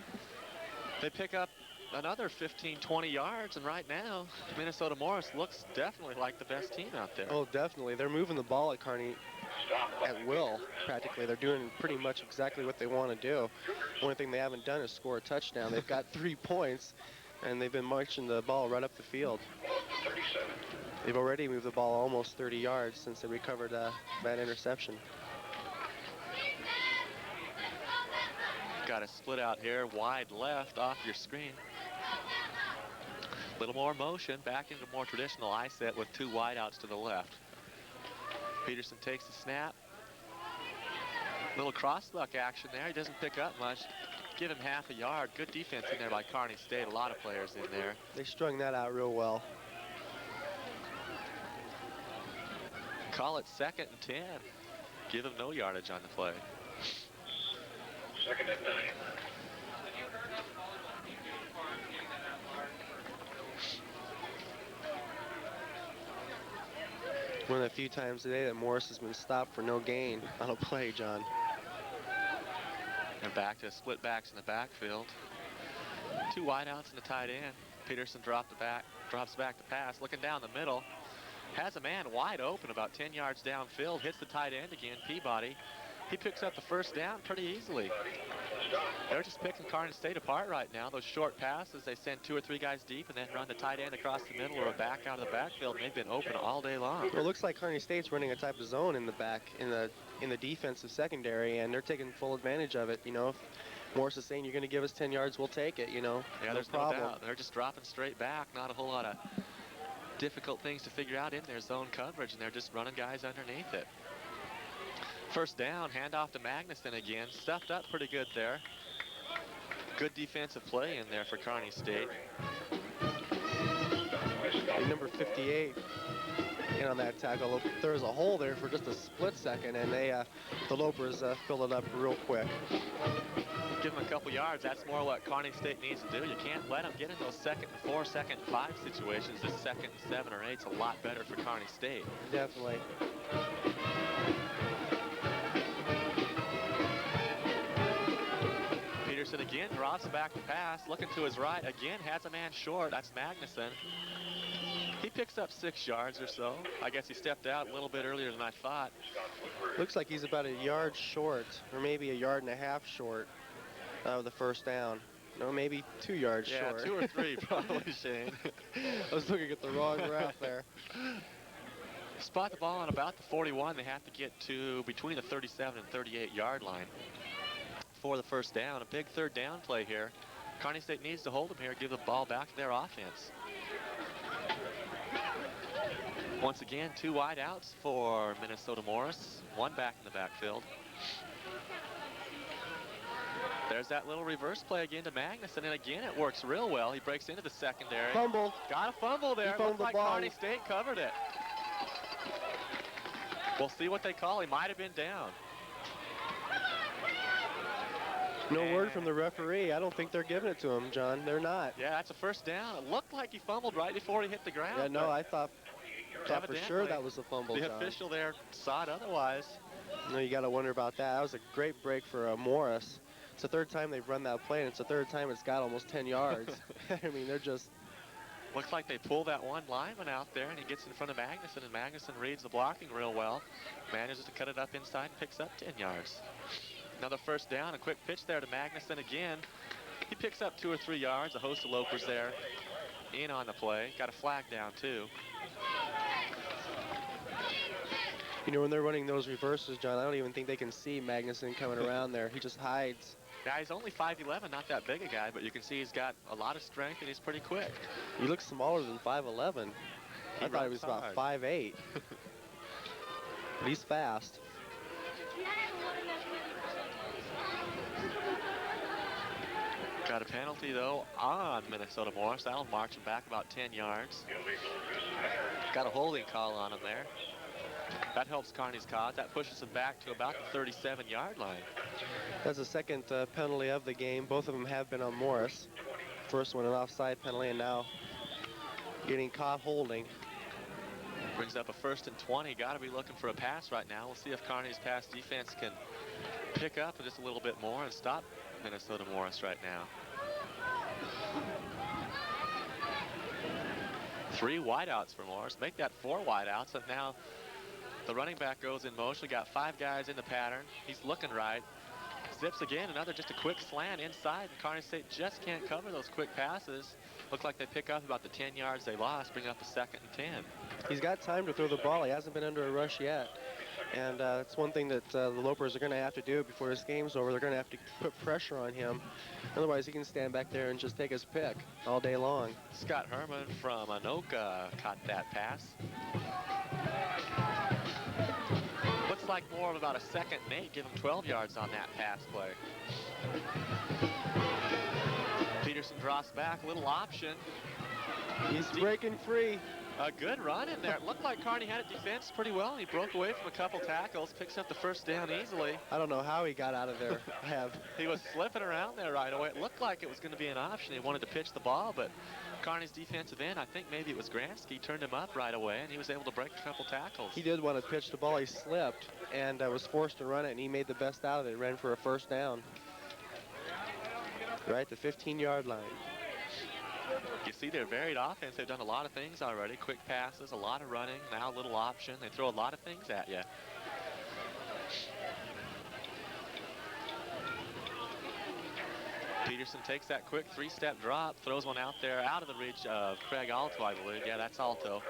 They pick up another 15, 20 yards, and right now, Minnesota Morris looks definitely like the best team out there. Oh, definitely. They're moving the ball at Kearney at will, practically. They're doing pretty much exactly what they want to do. Only thing they haven't done is score a touchdown. They've got 3 points, and they've been marching the ball right up the field. They've already moved the ball almost 30 yards since they recovered that interception. Got a split out here, wide left off your screen. A little more motion, back into more traditional I set with 2 wideouts to the left. Peterson takes the snap. Little crossbuck action there. He doesn't pick up much. Give him half a yard. Good defense in there by Kearney State. A lot of players in there. They strung that out real well. Call it 2nd and 10. Give him no yardage on the play. 2nd and 9. One of the few times today that Morris has been stopped for no gain on a play, John. And back to split backs in the backfield. 2 wideouts and a tight end. Peterson drops back to pass, looking down the middle. Has a man wide open about 10 yards downfield, hits the tight end again, Peabody. He picks up the first down pretty easily. They're just picking Kearney State apart right now. Those short passes, they send 2 or 3 guys deep and then run the tight end across the middle or a back out of the backfield, and they've been open all day long. Well, it looks like Kearney State's running a type of zone in the back, in the defensive secondary, and they're taking full advantage of it. You know, if Morris is saying you're going to give us 10 yards, we'll take it, you know. Yeah, no there's problem. no doubt. They're just dropping straight back. Not a whole lot of difficult things to figure out in their zone coverage, and they're just running guys underneath it. First down, handoff to Magnuson again. Stuffed up pretty good there. Good defensive play in there for Kearney State. And number 58 in on that tackle. There was a hole there for just a split second, and the Lopers filled it up real quick. Give them a couple yards. That's more what Kearney State needs to do. You can't let them get in those 2nd and 4, 2nd and 5 situations. This 2nd and 7 or 8 is a lot better for Kearney State. Definitely. Peterson again drops back to pass, looking to his right. Again, has a man short. That's Magnuson. He picks up 6 yards or so. I guess he stepped out a little bit earlier than I thought. Looks like he's about a yard short, or maybe a yard and a half short of the first down. No, maybe 2 yards short. Yeah, 2 or 3 probably, Shane. I was looking at the wrong graph there. Spot the ball on about the 41. They have to get to between the 37 and 38 yard line for the first down. A big 3rd down play here. Kearney State needs to hold them here, give the ball back to their offense. Once again, 2 wide outs for Minnesota Morris. 1 back in the backfield. There's that little reverse play again to Magnuson, and again it works real well. He breaks into the secondary. Fumble. Got a fumble there. He fumbled Looks like the ball. Kearney State covered it. We'll see what they call. He might have been down. No word from the referee. I don't think they're giving it to him, John. They're not. Yeah, that's a first down. It looked like he fumbled right before he hit the ground. Yeah, no, I thought for sure evidently that was a fumble, the John. official there saw it otherwise. No, you got to wonder about that. That was a great break for Morris. It's the 3rd time they've run that play, and it's the 3rd time it's got almost 10 yards. I mean, they're just... Looks like they pull that one lineman out there, and he gets in front of Magnuson, and Magnuson reads the blocking real well. Manages to cut it up inside and picks up 10 yards. Another first down, a quick pitch there to Magnuson again. He picks up 2 or 3 yards. A host of Lopers there in on the play. Got a flag down, too. You know, when they're running those reverses, John, I don't even think they can see Magnuson coming around there. He just hides. Yeah, he's only 5'11", not that big a guy, but you can see he's got a lot of strength and he's pretty quick. He looks smaller than 5'11". I thought he was about 5'8". But he's fast. Got a penalty, though, on Minnesota Morris. That'll march him back about 10 yards. Got a holding call on him there. That helps Kearney's cause. That pushes him back to about the 37-yard line. That's the 2nd penalty of the game. Both of them have been on Morris. First one an offside penalty, and now getting caught holding. Brings up a 1st and 20. Got to be looking for a pass right now. We'll see if Kearney's pass defense can pick up just a little bit more and stop Minnesota Morris right now. 3 wideouts for Morris. Make that 4 wideouts, and now the running back goes in motion. Got 5 guys in the pattern. He's looking right. Zips again, another just a quick slant inside, and Kearney State just can't cover those quick passes. Look like they pick up about the 10 yards they lost, bring up a 2nd and 10. He's got time to throw the ball. He hasn't been under a rush yet. And it's one thing that the Lopers are going to have to do before this game's over. They're going to have to put pressure on him. Otherwise, he can stand back there and just take his pick all day long. Scott Herman from Anoka caught that pass. Looks like more of about a 2nd and 8. Give him 12 yards on that pass play. Peterson drops back, a little option. He's breaking free. A good run in there. It looked like Kearney had it defensed pretty well. He broke away from a couple tackles, picks up the first down easily. I don't know how he got out of there. He was slipping around there right away. It looked like it was going to be an option. He wanted to pitch the ball, but Kearney's defensive end, I think maybe it was Gransky, turned him up right away, and he was able to break a couple tackles. He did want to pitch the ball. He slipped and was forced to run it, and he made the best out of it. Ran for a first down. Right, the 15-yard line. You see their varied offense. They've done a lot of things already. Quick passes, a lot of running, now a little option. They throw a lot of things at you. Peterson takes that quick three-step drop, throws one out there out of the reach of Craig Alto, I believe. Yeah, that's Alto.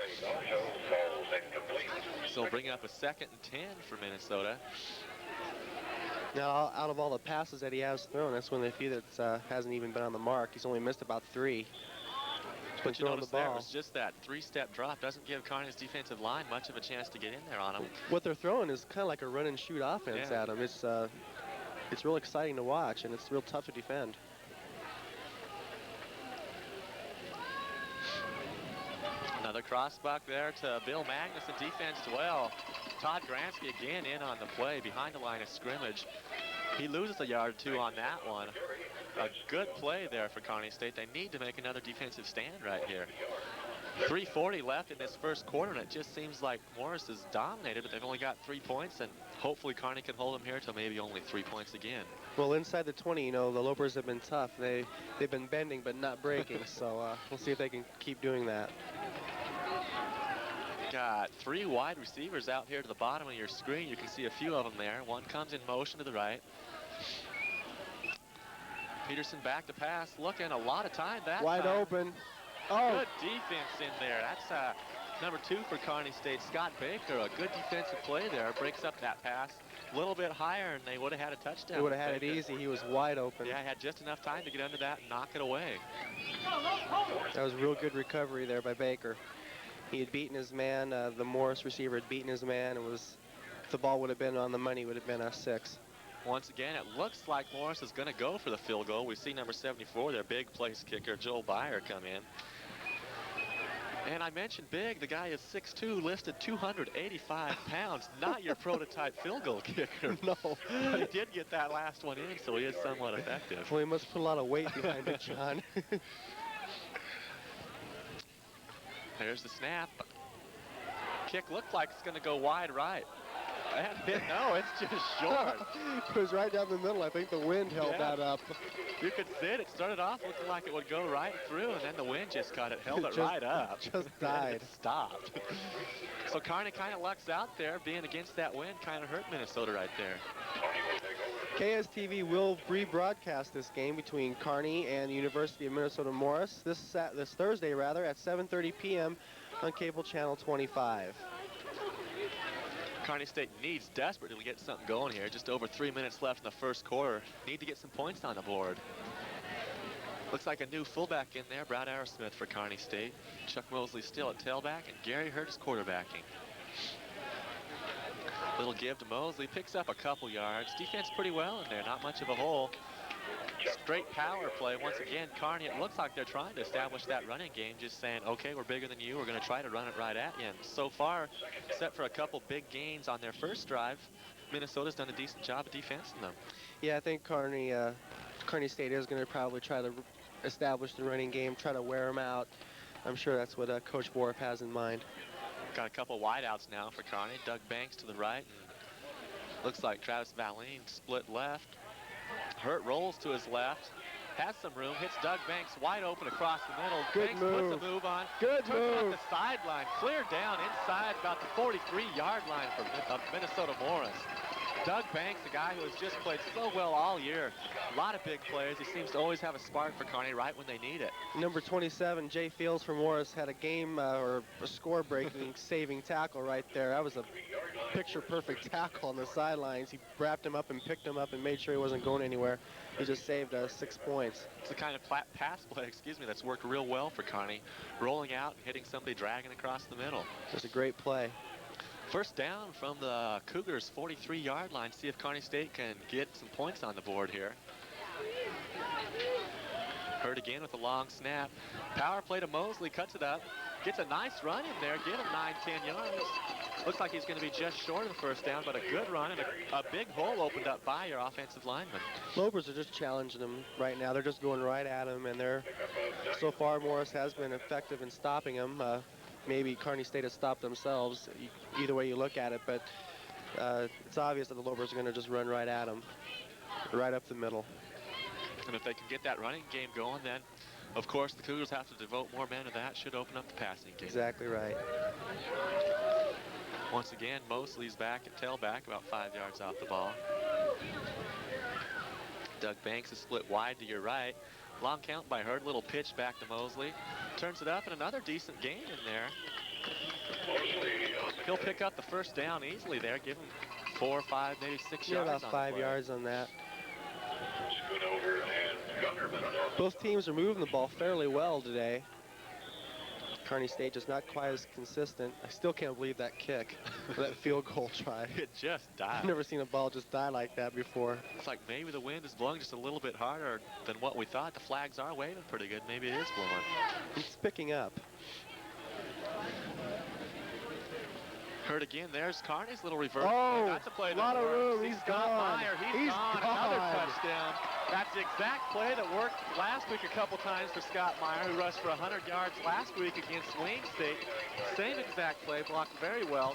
So bring up a 2nd and 10 for Minnesota. Now, out of all the passes that he has thrown, that's one of the few that hasn't even been on the mark. He's only missed about 3. But you notice there was just that three-step drop. Doesn't give Kearney's defensive line much of a chance to get in there on him. What they're throwing is kind of like a run-and-shoot offense at him. It's real exciting to watch, and it's real tough to defend. Another crossbuck there to Bill Magnuson, defense well. Todd Gransky again in on the play behind the line of scrimmage. He loses a yard or 2 on that one. A good play there for Kearney State. They need to make another defensive stand right here. 3:40 left in this first quarter, and it just seems like Morris is dominated, but they've only got 3 points, and hopefully Kearney can hold them here till maybe only 3 points again. Well, inside the 20, you know, the Lopers have been tough. They've been bending but not breaking, so we'll see if they can keep doing that. Got 3 wide receivers out here to the bottom of your screen. You can see a few of them there. One comes in motion to the right. Peterson back to pass, looking a lot of time that wide time. Open. Oh, good defense in there. That's number 2 for Kearney State, Scott Baker. A good defensive play there. Breaks up that pass a little bit higher, and they would have had a touchdown. They would have had it easy. He was wide open. Yeah, he had just enough time to get under that and knock it away. That was a real good recovery there by Baker. He had beaten his man. The Morris receiver had beaten his man. If the ball would have been on the money, it would have been a 6. Once again, it looks like Morris is going to go for the field goal. We see number 74, their big place kicker, Joel Byer, come in. And I mentioned big. The guy is 6'2", listed 285 pounds. Not your prototype field goal kicker. No. But he did get that last one in, so he is somewhat effective. Well, he must put a lot of weight behind it, John. There's the snap. Kick looked like it's going to go wide right. No, it's just short. It was right down the middle. I think the wind held that up. You could see it. It started off looking like it would go right through, and then the wind just got it, held it right up. Just died. It stopped. So Kearney kind of lucks out there. Being against that wind kind of hurt Minnesota right there. KSTV will rebroadcast this game between Kearney and the University of Minnesota Morris this Thursday, at 7:30 p.m. on cable channel 25. Kearney State needs desperately to get something going here. Just over 3 minutes left in the first quarter. Need to get some points on the board. Looks like a new fullback in there, Brad Arrowsmith for Kearney State. Chuck Mosley still at tailback, and Gary Hurt is quarterbacking. Little give to Mosley, picks up a couple yards. Defense pretty well in there, not much of a hole. Straight power play. Once again, Kearney, it looks like they're trying to establish that running game, just saying, okay, we're bigger than you. We're going to try to run it right at you. And so far, except for a couple big gains on their first drive, Minnesota's done a decent job of defensing them. Yeah, I think Kearney State is going to probably try to establish the running game, try to wear them out. I'm sure that's what Coach Borf has in mind. Got a couple wideouts now for Kearney. Doug Banks to the right. And looks like Travis Valine split left. Hurt rolls to his left. Has some room. Hits Doug Banks wide open across the middle. Good Banks move. puts a move on. Good Took move. it up the sideline. Cleared down inside about the 43-yard line for Minnesota Morris. Doug Banks, the guy who has just played so well all year. A lot of big plays. He seems to always have a spark for Kearney right when they need it. Number 27, Jay Fields from Morris, had a game or a score-breaking saving tackle right there. That was a picture-perfect tackle on the sidelines. He wrapped him up and picked him up and made sure he wasn't going anywhere. He just saved 6 points. It's the kind of pass play, that's worked real well for Kearney. Rolling out and hitting somebody dragging across the middle. Just a great play. First down from the Cougars' 43-yard line. See if Kearney State can get some points on the board here. Hurt again with a long snap. Power play to Mosley, cuts it up. Gets a nice run in there, get him 9-10 yards. Looks like he's going to be just short of the first down, but a good run and a big hole opened up by your offensive lineman. Lopers are just challenging him right now. They're just going right at him, and so far Morris has been effective in stopping him. Maybe Kearney State has stopped themselves, either way you look at it, but it's obvious that the Lopers are going to just run right at him, right up the middle. And if they can get that running game going, then of course the Cougars have to devote more men to that. Should open up the passing game. Exactly right. Once again, Mosley's back at tailback, about 5 yards off the ball. Doug Banks is split wide to your right. Long count by Hurd, little pitch back to Mosley. Turns it up, and another decent gain in there. He'll pick up the first down easily there, give him 4 or 5, maybe 6 yards about on 5 the play. yards on that. Scoot over and Gunnerman. Both teams are moving the ball fairly well today. Kearney State just not quite as consistent. I still can't believe that kick, that field goal try. It just died. I've never seen a ball just die like that before. It's like maybe the wind is blowing just a little bit harder than what we thought. The flags are waving pretty good. Maybe it is blowing. It's picking up. Hurt again. There's Kearney's little reverse. Oh, That's a play that lot of works. room. He's Scott gone. Meyer, He's gone. Another gone. touchdown. That's the exact play that worked last week a couple times for Scott Meyer, who rushed for 100 yards last week against Wayne State. Same exact play, blocked very well.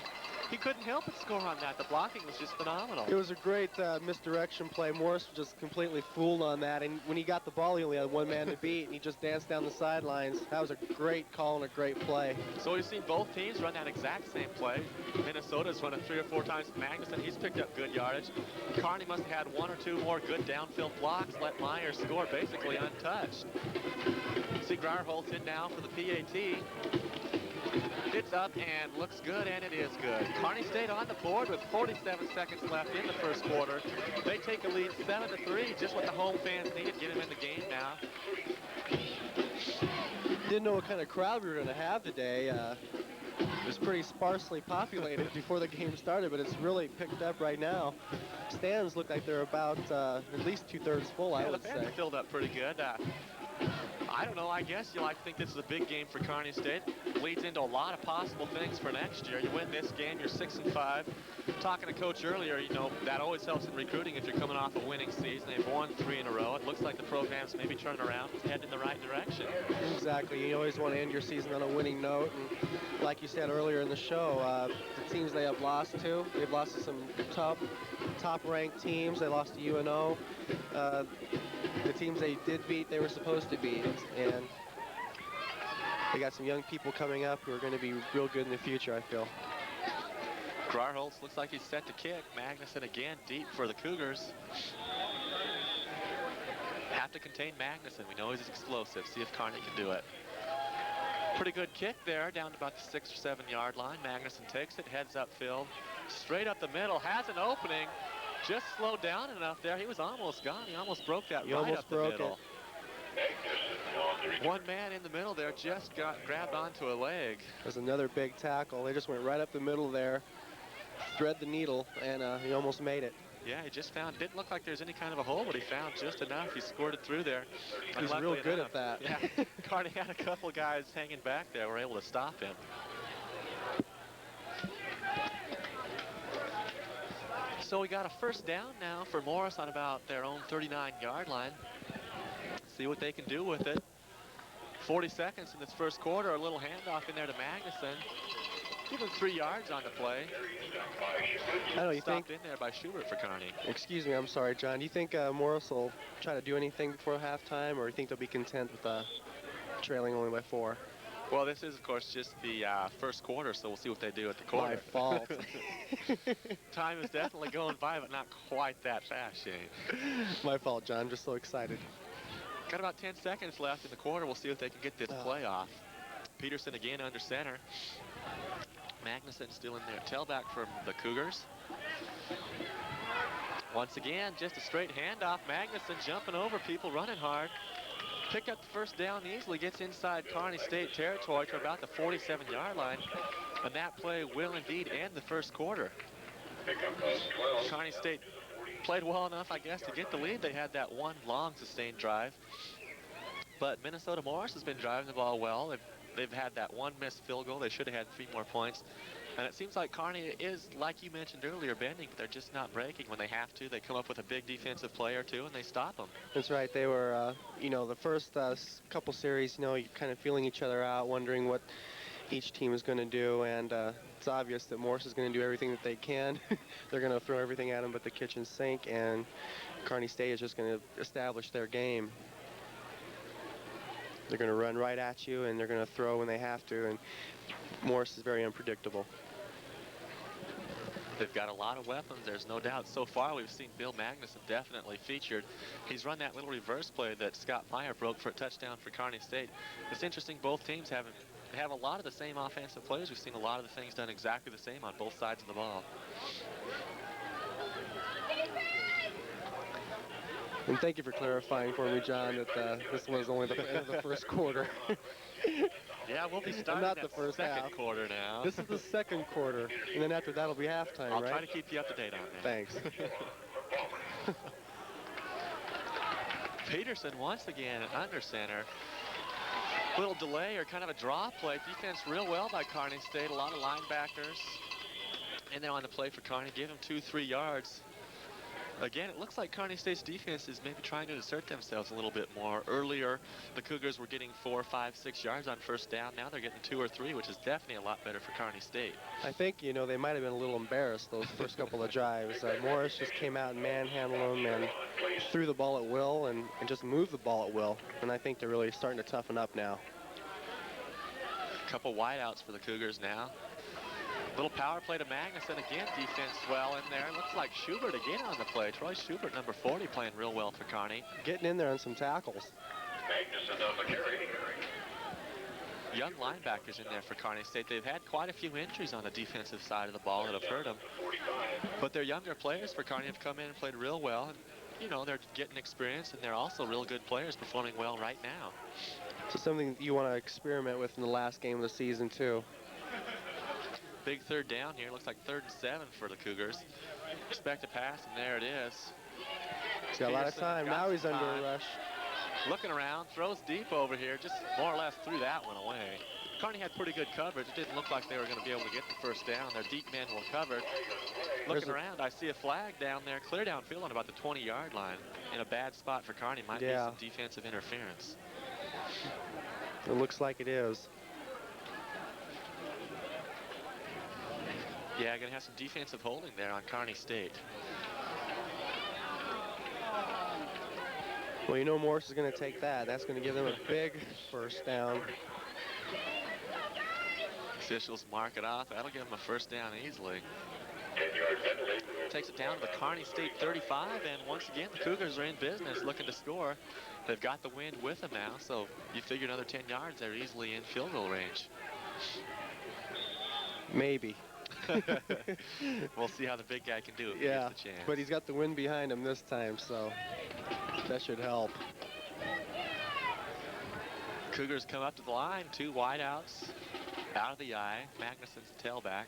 He couldn't help but score on that. The blocking was just phenomenal. It was a great misdirection play. Morris was just completely fooled on that, and when he got the ball, he only had one man to beat, and he just danced down the sidelines. That was a great call and a great play. So we've seen both teams run that exact same play. Minnesota's run it 3 or 4 times. Magnuson, he's picked up good yardage. Kearney must have had 1 or 2 more good downfield blocks, let Meyer score basically untouched. See Grierholtz in now for the PAT. It's up and looks good, and it is good. Kearney State on the board with 47 seconds left in the first quarter. They take a lead 7-3, just what the home fans needed. Get them in the game now. Didn't know what kind of crowd we were going to have today. It was pretty sparsely populated before the game started, but it's really picked up right now. Stands look like they're about at least 2/3 full, I would The fans say. are filled up pretty good. I don't know, I guess you like to think this is a big game for Kearney State. Leads into a lot of possible things for next year. You win this game, you're 6-5. Talking to Coach earlier, you know, that always helps in recruiting if you're coming off a winning season. They've won 3 in a row. It looks like the program's maybe turning around, heading in the right direction. Exactly. You always want to end your season on a winning note. And like you said earlier in the show, the teams they have lost to, they've lost to some top-ranked teams. They lost to UNO. The teams they did beat, they were supposed to beat. And they got some young people coming up who are going to be real good in the future, I feel. Grierholtz looks like he's set to kick. Magnuson again deep for the Cougars. Have to contain Magnuson. We know he's explosive. See if Kearney can do it. Pretty good kick there, down to about the 6 or 7 yard line. Magnuson takes it, heads upfield, straight up the middle, has an opening. Just slowed down enough there. He was almost gone. He almost broke that right up the middle. One man in the middle there just got grabbed onto a leg. There's another big tackle. They just went right up the middle there, thread the needle, and he almost made it. Yeah, he just found, didn't look like there's any kind of a hole, but he found just enough. He scored it through there. He's real good at that. Yeah, Kearney had a couple guys hanging back there, were able to stop him. So we got a first down now for Morris on about their own 39-yard line. See what they can do with it. 40 seconds in this first quarter, a little handoff in there to Magnuson. Give him 3 yards on the play. I don't know, you think? Stopped in there by Schubert for Kearney. Excuse me, I'm sorry, John. Do you think Morris will try to do anything before halftime, or do you think they'll be content with trailing only by 4? Well, this is, of course, just the first quarter, so we'll see what they do at the quarter. My fault. Time is definitely going by, but not quite that fast, Shane. My fault, John. I'm just so excited. Got about 10 seconds left in the quarter. We'll see if they can get this play off. Peterson again under center. Magnuson still in there. Tailback from the Cougars. Once again, just a straight handoff. Magnuson jumping over people, running hard. Picked up the first down easily, gets inside Kearney State territory to about the 47-yard line. And that play will indeed end the first quarter. Kearney State played well enough, I guess, to get the lead. They had that one long sustained drive. But Minnesota Morris has been driving the ball well. They've had that one missed field goal. They should have had 3 more points. And it seems like Kearney is, like you mentioned earlier, bending, but they're just not breaking when they have to. They come up with a big defensive play or two, and they stop them. That's right. They were, you know, the first couple series, you know, you're kind of feeling each other out, wondering what each team is going to do, and it's obvious that Morse is going to do everything that they can. They're going to throw everything at them but the kitchen sink, and Kearney State is just going to establish their game. They're going to run right at you, and they're going to throw when they have to, and Morse is very unpredictable. They've got a lot of weapons, there's no doubt. So far, we've seen Bill Magnuson definitely featured. He's run that little reverse play that Scott Meyer broke for a touchdown for Kearney State. It's interesting, both teams have a lot of the same offensive plays. We've seen a lot of the things done exactly the same on both sides of the ball. And thank you for clarifying for me, John, that this was only the end of the first quarter. Yeah, we'll be starting not that the first second half. quarter now. This is the second quarter, and then after that will be halftime, I'll right? try to keep you up to date on that. Thanks. Peterson once again under center. Little delay or kind of a draw play. Defense real well by Kearney State. A lot of linebackers. And then on the play for Kearney, give him 2-3 yards. Again, it looks like Kearney State's defense is maybe trying to assert themselves a little bit more. Earlier, the Cougars were getting 4, 5, 6 yards on first down. Now they're getting 2 or 3, which is definitely a lot better for Kearney State. I think, you know, they might have been a little embarrassed those first couple of drives. Morris just came out and manhandled them and threw the ball at will and just moved the ball at will. And I think they're really starting to toughen up now. Couple wideouts for the Cougars now. Little power play to Magnuson again. Defense well in there. Looks like Schubert again on the play. Troy Schubert, number 40, playing real well for Kearney. Getting in there on some tackles. Magnuson on the carry. Young linebackers in there for Kearney State. They've had quite a few injuries on the defensive side of the ball that have hurt them. But their younger players for Kearney have come in and played real well. And, you know, they're getting experience, and they're also real good players performing well right now. So something you want to experiment with in the last game of the season, too. Big third down here. Looks like 3rd and 7 for the Cougars. Expect a pass, and there it is. He's got a lot of time. Now he's under a rush. Looking around, throws deep over here, just more or less threw that one away. Kearney had pretty good coverage. It didn't look like they were going to be able to get the first down. Their deep men were covered. Looking around, I see a flag down there, clear downfield on about the 20-yard line. In a bad spot for Kearney. Might be some defensive interference. It looks like it is. Yeah, going to have some defensive holding there on Kearney State. Well, you know Morse is going to take that. That's going to give them a big first down. Officials mark it off. That'll give them a first down easily. 10-yard penalty. Takes it down to the Kearney State 35, and once again, the Cougars are in business looking to score. They've got the wind with them now, so you figure another 10 yards, they're easily in field goal range. Maybe. We'll see how the big guy can do it. Yeah, He gets the chance. but he's got the wind behind him this time, so that should help. Cougars come up to the line, 2 wideouts, out of the eye. Magnuson's the tailback.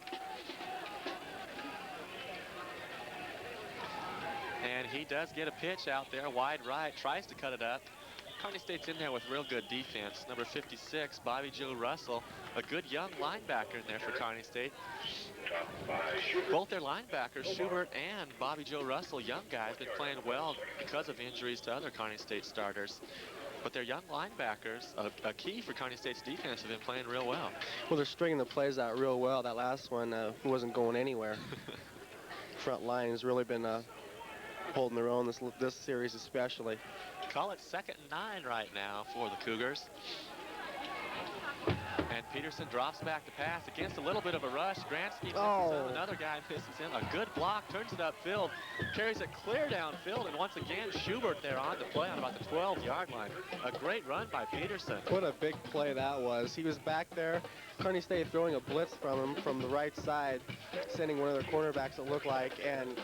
And he does get a pitch out there, wide right, tries to cut it up. Kearney State's in there with real good defense. Number 56, Bobby Joe Russell, a good young linebacker in there for Kearney State. Both their linebackers, Schubert and Bobby Joe Russell, young guys, been playing well because of injuries to other Kearney State starters. But their young linebackers, a key for Kearney State's defense, have been playing real well. Well, they're stringing the plays out real well. That last one wasn't going anywhere. Front line has really been holding their own this series especially. Call it 2nd and 9 right now for the Cougars. And Peterson drops back to pass against a little bit of a rush. Gransky misses him. Another guy misses him. A good block, turns it upfield, carries it clear downfield, and once again, Schubert there on the play on about the 12-yard line. A great run by Peterson. What a big play that was. He was back there. Kearney State throwing a blitz from him from the right side, sending one of their cornerbacks, it looked like, and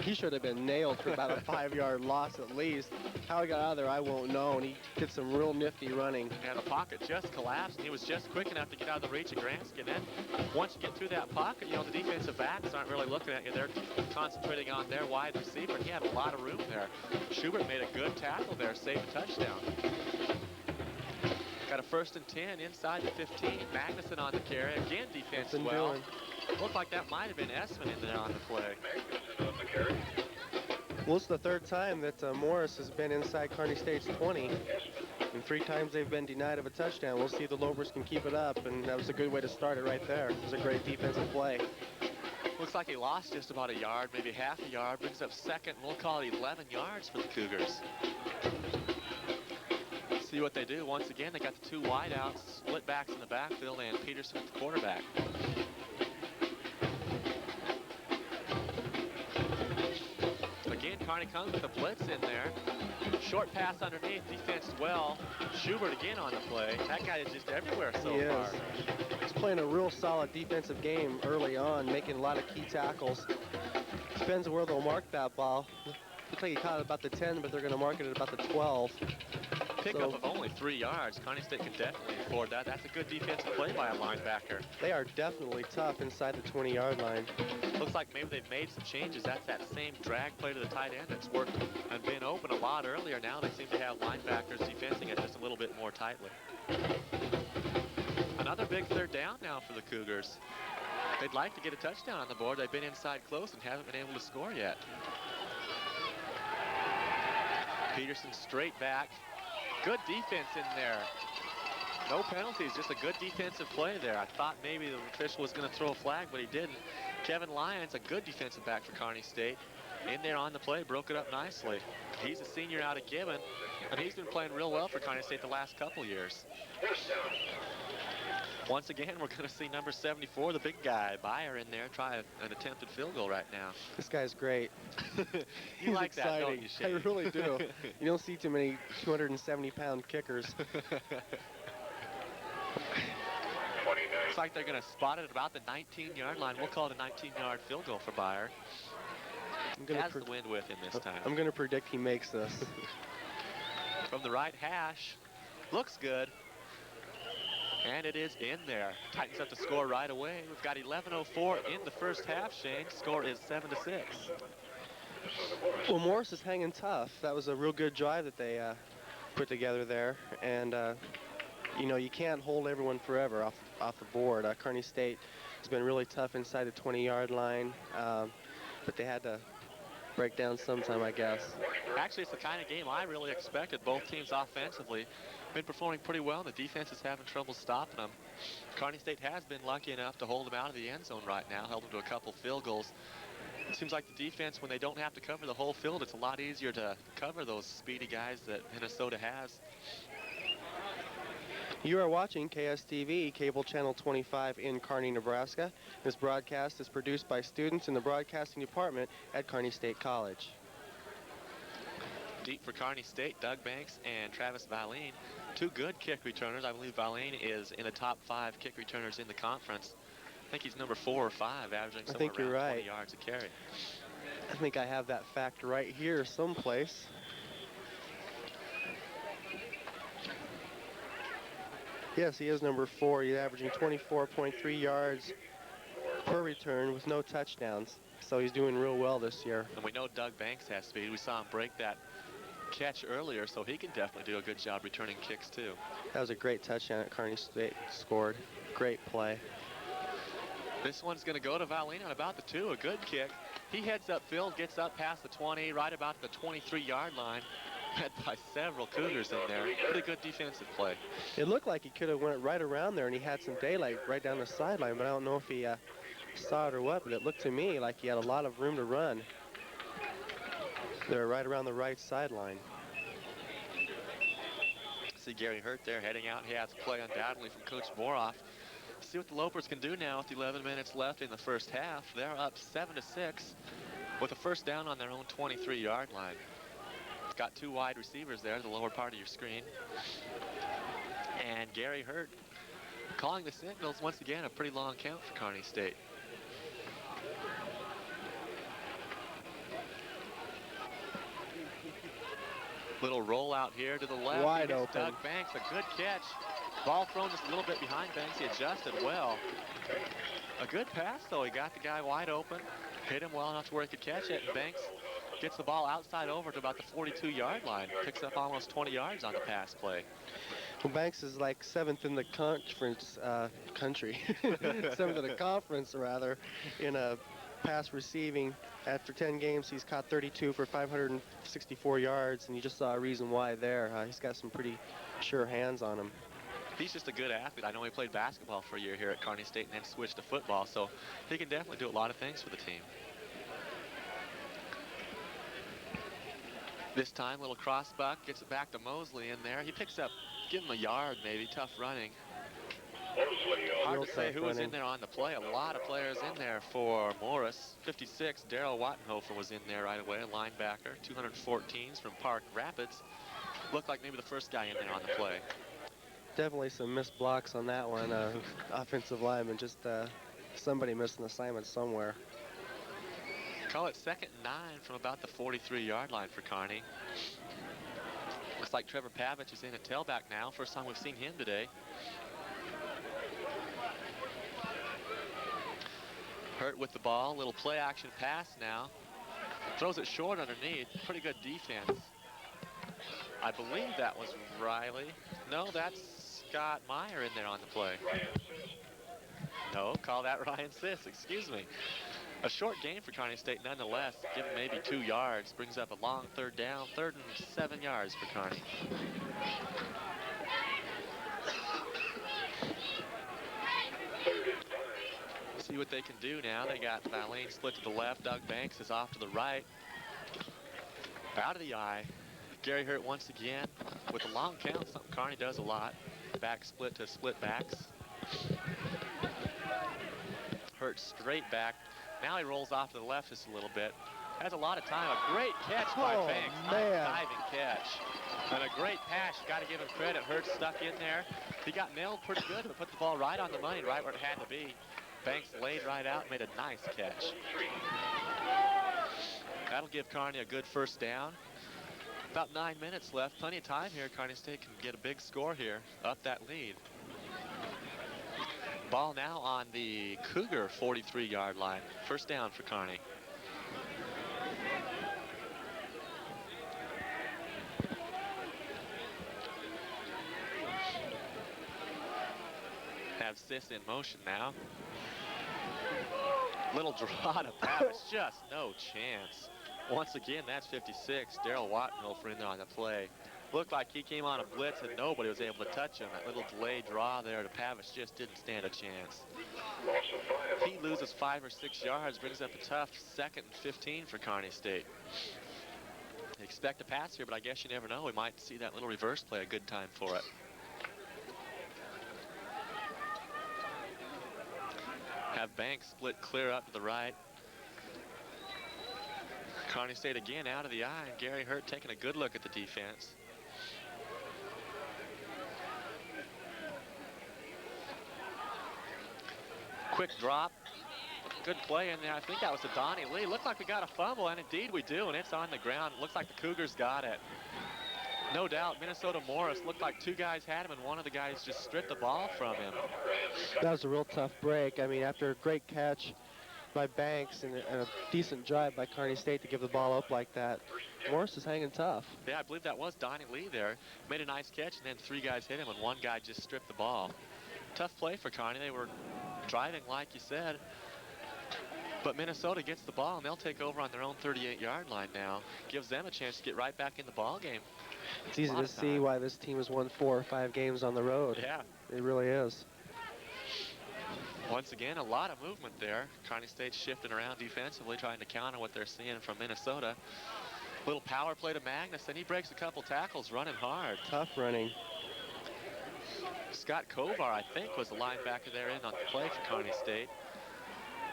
he should have been nailed for about a 5-yard loss at least. How he got out of there, I won't know, and he did some real nifty running. And the pocket just collapsed, and he was just quick enough to get out of the reach of Gransky. And then once you get through that pocket, you know, the defensive backs aren't really looking at you. They're concentrating on their wide receiver, and he had a lot of room there. Schubert made a good tackle there, saved a touchdown. Got Got a 1st and 10 inside the 15. Magnuson on the carry. Again, defense Been well. doing. Looked like that might have been Esman in there on the play. Magnuson on the carry. Well, it's the 3rd time that Morris has been inside Kearney State's 20. And 3 times they've been denied of a touchdown. We'll see if the Lopers can keep it up, and that was a good way to start it right there. It was a great defensive play. Looks like he lost just about a yard, maybe half a yard. Brings up 2nd, we'll call it 11 yards for the Cougars. See what they do. Once again, they got the 2 wideouts, split backs in the backfield, and Peterson at the quarterback. Again, Kearney comes with a blitz in there. Short pass underneath, defense well. Schubert again on the play. That guy is just everywhere so He far. is. He's playing a real solid defensive game early on, making a lot of key tackles. Depends on where they'll mark that ball. Looks like he caught it about the 10, but they're going to mark it at about the 12. Pickup of only 3 yards. Kearney State can definitely afford that. That's a good defensive play by a linebacker. They are definitely tough inside the 20-yard line. Looks like maybe they've made some changes. That's that same drag play to the tight end that's worked and been open a lot earlier. Now they seem to have linebackers defending it just a little bit more tightly. Another big 3rd down now for the Cougars. They'd like to get a touchdown on the board. They've been inside close and haven't been able to score yet. Peterson straight back. Good defense in there. No penalties, just a good defensive play there. I thought maybe the official was going to throw a flag, but he didn't. Kevin Lyons, a good defensive back for Kearney State. In there on the play, broke it up nicely. He's a senior out of Gibbon, and he's been playing real well for Kearney State the last couple years. Once again, we're going to see number 74, the big guy, Byer, in there, try an attempted field goal right now. This guy's great. You like exciting. that, don't you, Shane? I really do. You don't see too many 270-pound kickers. Looks like they're going to spot it at about the 19-yard line. We'll call it a 19-yard field goal for Byer. Has the wind with him this time. I'm going to predict he makes this. From the right hash. Looks good. And it is in there. Tightens up the score right away. We've got 11:04 in the first half, Shane. Score is 7-6. Well, Morris is hanging tough. That was a real good drive that they put together there. And, you know, you can't hold everyone forever off the board. Kearney State has been really tough inside the 20-yard line. But they had to break down sometime, I guess. Actually, it's the kind of game I really expected. Both teams offensively been performing pretty well, and the defense is having trouble stopping them. Kearney State has been lucky enough to hold them out of the end zone right now, held them to a couple field goals. It seems like the defense, when they don't have to cover the whole field, it's a lot easier to cover those speedy guys that Minnesota has. You are watching KSTV, cable channel 25 in Kearney, Nebraska. This broadcast is produced by students in the broadcasting department at Kearney State College. Deep for Kearney State, Doug Banks and Travis Valine. 2 good kick returners. I believe Valine is in the top 5 kick returners in the conference. I think he's number 4 or 5, averaging somewhere around 20 yards a carry. I think I have that fact right here someplace. Yes, he is number 4. He's averaging 24.3 yards per return with no touchdowns. So he's doing real well this year. And we know Doug Banks has speed. We saw him break that catch earlier, so he can definitely do a good job returning kicks too. That was a great touchdown that Kearney State scored. Great play. This one's going to go to Valine on about the 2, a good kick. He heads upfield, gets up past the 20, right about the 23-yard line. Met by several Cougars in there. Pretty good defensive play. It looked like he could have went right around there, and he had some daylight right down the sideline, but I don't know if he saw it or what, but it looked to me like he had a lot of room to run. They're right around the right sideline. See Gary Hurt there heading out. He has a play undoubtedly from Coach Boroff. See what the Lopers can do now with 11 minutes left in the first half. They're up 7-6 with a first down on their own 23-yard line. It's got 2 wide receivers there, the lower part of your screen. And Gary Hurt calling the signals. Once again, a pretty long count for Kearney State. Little rollout here to the left. Wide open. Doug Banks, a good catch. Ball thrown just a little bit behind Banks. He adjusted well. A good pass, though. He got the guy wide open, hit him well enough to where he could catch it, and Banks gets the ball outside over to about the 42-yard line. Picks up almost 20 yards on the pass play. Well, Banks is like 7th in the country, 7th in the conference rather, in a pass receiving. After 10 games, he's caught 32 for 564 yards, and you just saw a reason why there. He's got some pretty sure hands on him. He's just a good athlete. I know he played basketball for a year here at Kearney State and then switched to football, so he can definitely do a lot of things for the team. This time, little cross buck, gets it back to Mosley in there. He picks up, give him a yard maybe, tough running. Hard to say who was in there on the play. A lot of players in there for Morris. 56, Daryl Wattenhofer was in there right away, a linebacker. 214s from Park Rapids. Looked like maybe the first guy in there on the play. Definitely some missed blocks on that one. Offensive lineman, just somebody missed an assignment somewhere. Call it 2nd and 9 from about the 43-yard line for Kearney. Looks like Trevor Pavich is in at tailback now. First time we've seen him today. Hurt with the ball, little play action pass now. Throws it short underneath, pretty good defense. I believe that was Riley. No, that's Scott Meyer in there on the play. No, call that Ryan Siss, excuse me. A short gain for Kearney State nonetheless, given maybe 2 yards, brings up a long 3rd down, 3rd and 7 yards for Kearney. See what they can do now. They got Lane split to the left. Doug Banks is off to the right. Out of the eye. Gary Hurt once again with a long count, something Kearney does a lot. Back split to split backs. Hurt straight back. Now he rolls off to the left just a little bit. Has a lot of time. A great catch by Banks. Man. Nice diving catch. And a great pass. Got to give him credit. Hurt stuck in there. He got nailed pretty good, but put the ball right on the money, right where it had to be. Banks laid right out and made a nice catch. That'll give Kearney a good 1st down. About 9 minutes left. Plenty of time here. Kearney State can get a big score here. Up that lead. Ball now on the Cougar 43-yard line. 1st down for Kearney. Have Siss in motion now. Little draw to Pavich, just no chance. Once again, that's 56, Daryl Wattenhofer in there on the play. Looked like he came on a blitz and nobody was able to touch him. That little delayed draw there to Pavich just didn't stand a chance. He loses 5 or 6 yards, brings up a tough 2nd and 15 for Kearney State. Expect a pass here, but I guess you never know. We might see that little reverse play, a good time for it. Have Banks split clear up to the right. Kearney State again out of the eye. Gary Hurt taking a good look at the defense. Quick drop. Good play in there. I think that was to Donnie Lee. Looked like we got a fumble, and indeed we do, and it's on the ground. Looks like the Cougars got it. No doubt, Minnesota Morris looked like 2 guys had him, and one of the guys just stripped the ball from him. That was a real tough break. I mean, after a great catch by Banks and a decent drive by Kearney State to give the ball up like that, Morris is hanging tough. Yeah, I believe that was Donnie Lee there. Made a nice catch, and then 3 guys hit him, and 1 guy just stripped the ball. Tough play for Kearney. They were driving, like you said. But Minnesota gets the ball, and they'll take over on their own 38-yard line now. Gives them a chance to get right back in the ball game. It's easy to see why this team has won 4 or 5 games on the road. Yeah. It really is. Once again, a lot of movement there. Kearney State shifting around defensively, trying to counter what they're seeing from Minnesota. Little power play to Magnus, and he breaks a couple tackles running hard. Tough running. Scott Kovar, I think, was the linebacker there in on the play for Kearney State.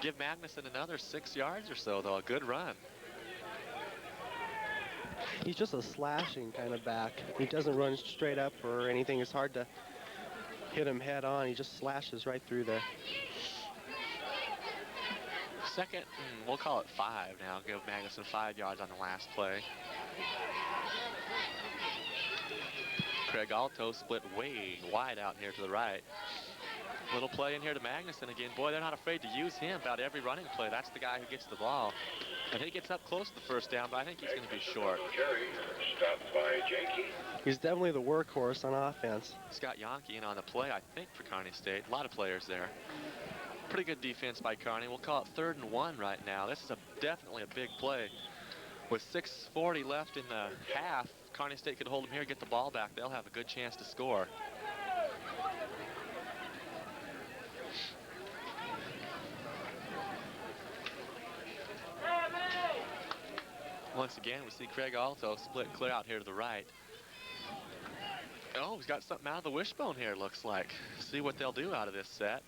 Give Magnuson another 6 yards or so, though. A good run. He's just a slashing kind of back. He doesn't run straight up or anything. It's hard to hit him head on. He just slashes right through there. 2nd, we'll call it 5 now. Give Magnuson 5 yards on the last play. Craig Alto split way wide out here to the right. Little play in here to Magnuson again. Boy, they're not afraid to use him about every running play. That's the guy who gets the ball. And he gets up close to the first down, but I think he's going to be short. Jerry, stopped by Janky. He's definitely the workhorse on offense. Scott Yonke in on the play, I think, for Kearney State. A lot of players there. Pretty good defense by Kearney. We'll call it 3rd and 1 right now. This is definitely a big play. With 6:40 left in the half, Kearney State could hold them here, get the ball back. They'll have a good chance to score. Once again, we see Craig Alto split clear out here to the right. Oh, he's got something out of the wishbone here, looks like. See what they'll do out of this set.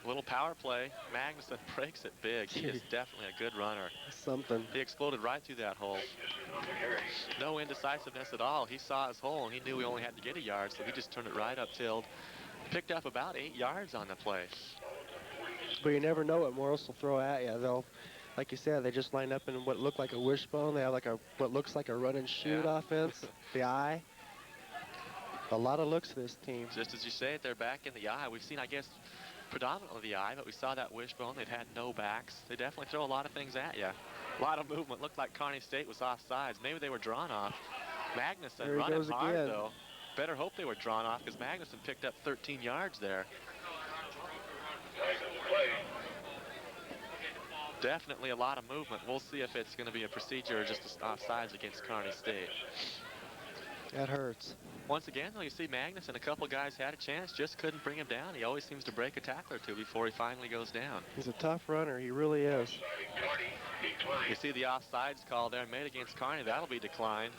A little power play. Magnuson breaks it big. He is definitely a good runner. Something. He exploded right through that hole. No indecisiveness at all. He saw his hole, and he knew he only had to get a yard, so he just turned it right up tilled. Picked up about 8 yards on the play. But you never know what Morris will throw at you. They'll, like you said, they just line up in what looked like a wishbone. They have like what looks like a run and shoot offense. The eye. A lot of looks to this team. Just as you say it, they're back in the eye. We've seen, I guess, predominantly the eye, but we saw that wishbone. They'd had no backs. They definitely throw a lot of things at you. A lot of movement. Looked like Kearney State was off sides. Maybe they were drawn off. Magnuson running hard, though. Better hope they were drawn off, because Magnuson picked up 13 yards there. Definitely a lot of movement. We'll see if it's going to be a procedure or just offsides against Kearney State. That hurts. Once again, though, you see Magnuson, a couple guys had a chance, just couldn't bring him down. He always seems to break a tackle or two before he finally goes down. He's a tough runner. He really is. You see the offsides call there made against Kearney. That'll be declined.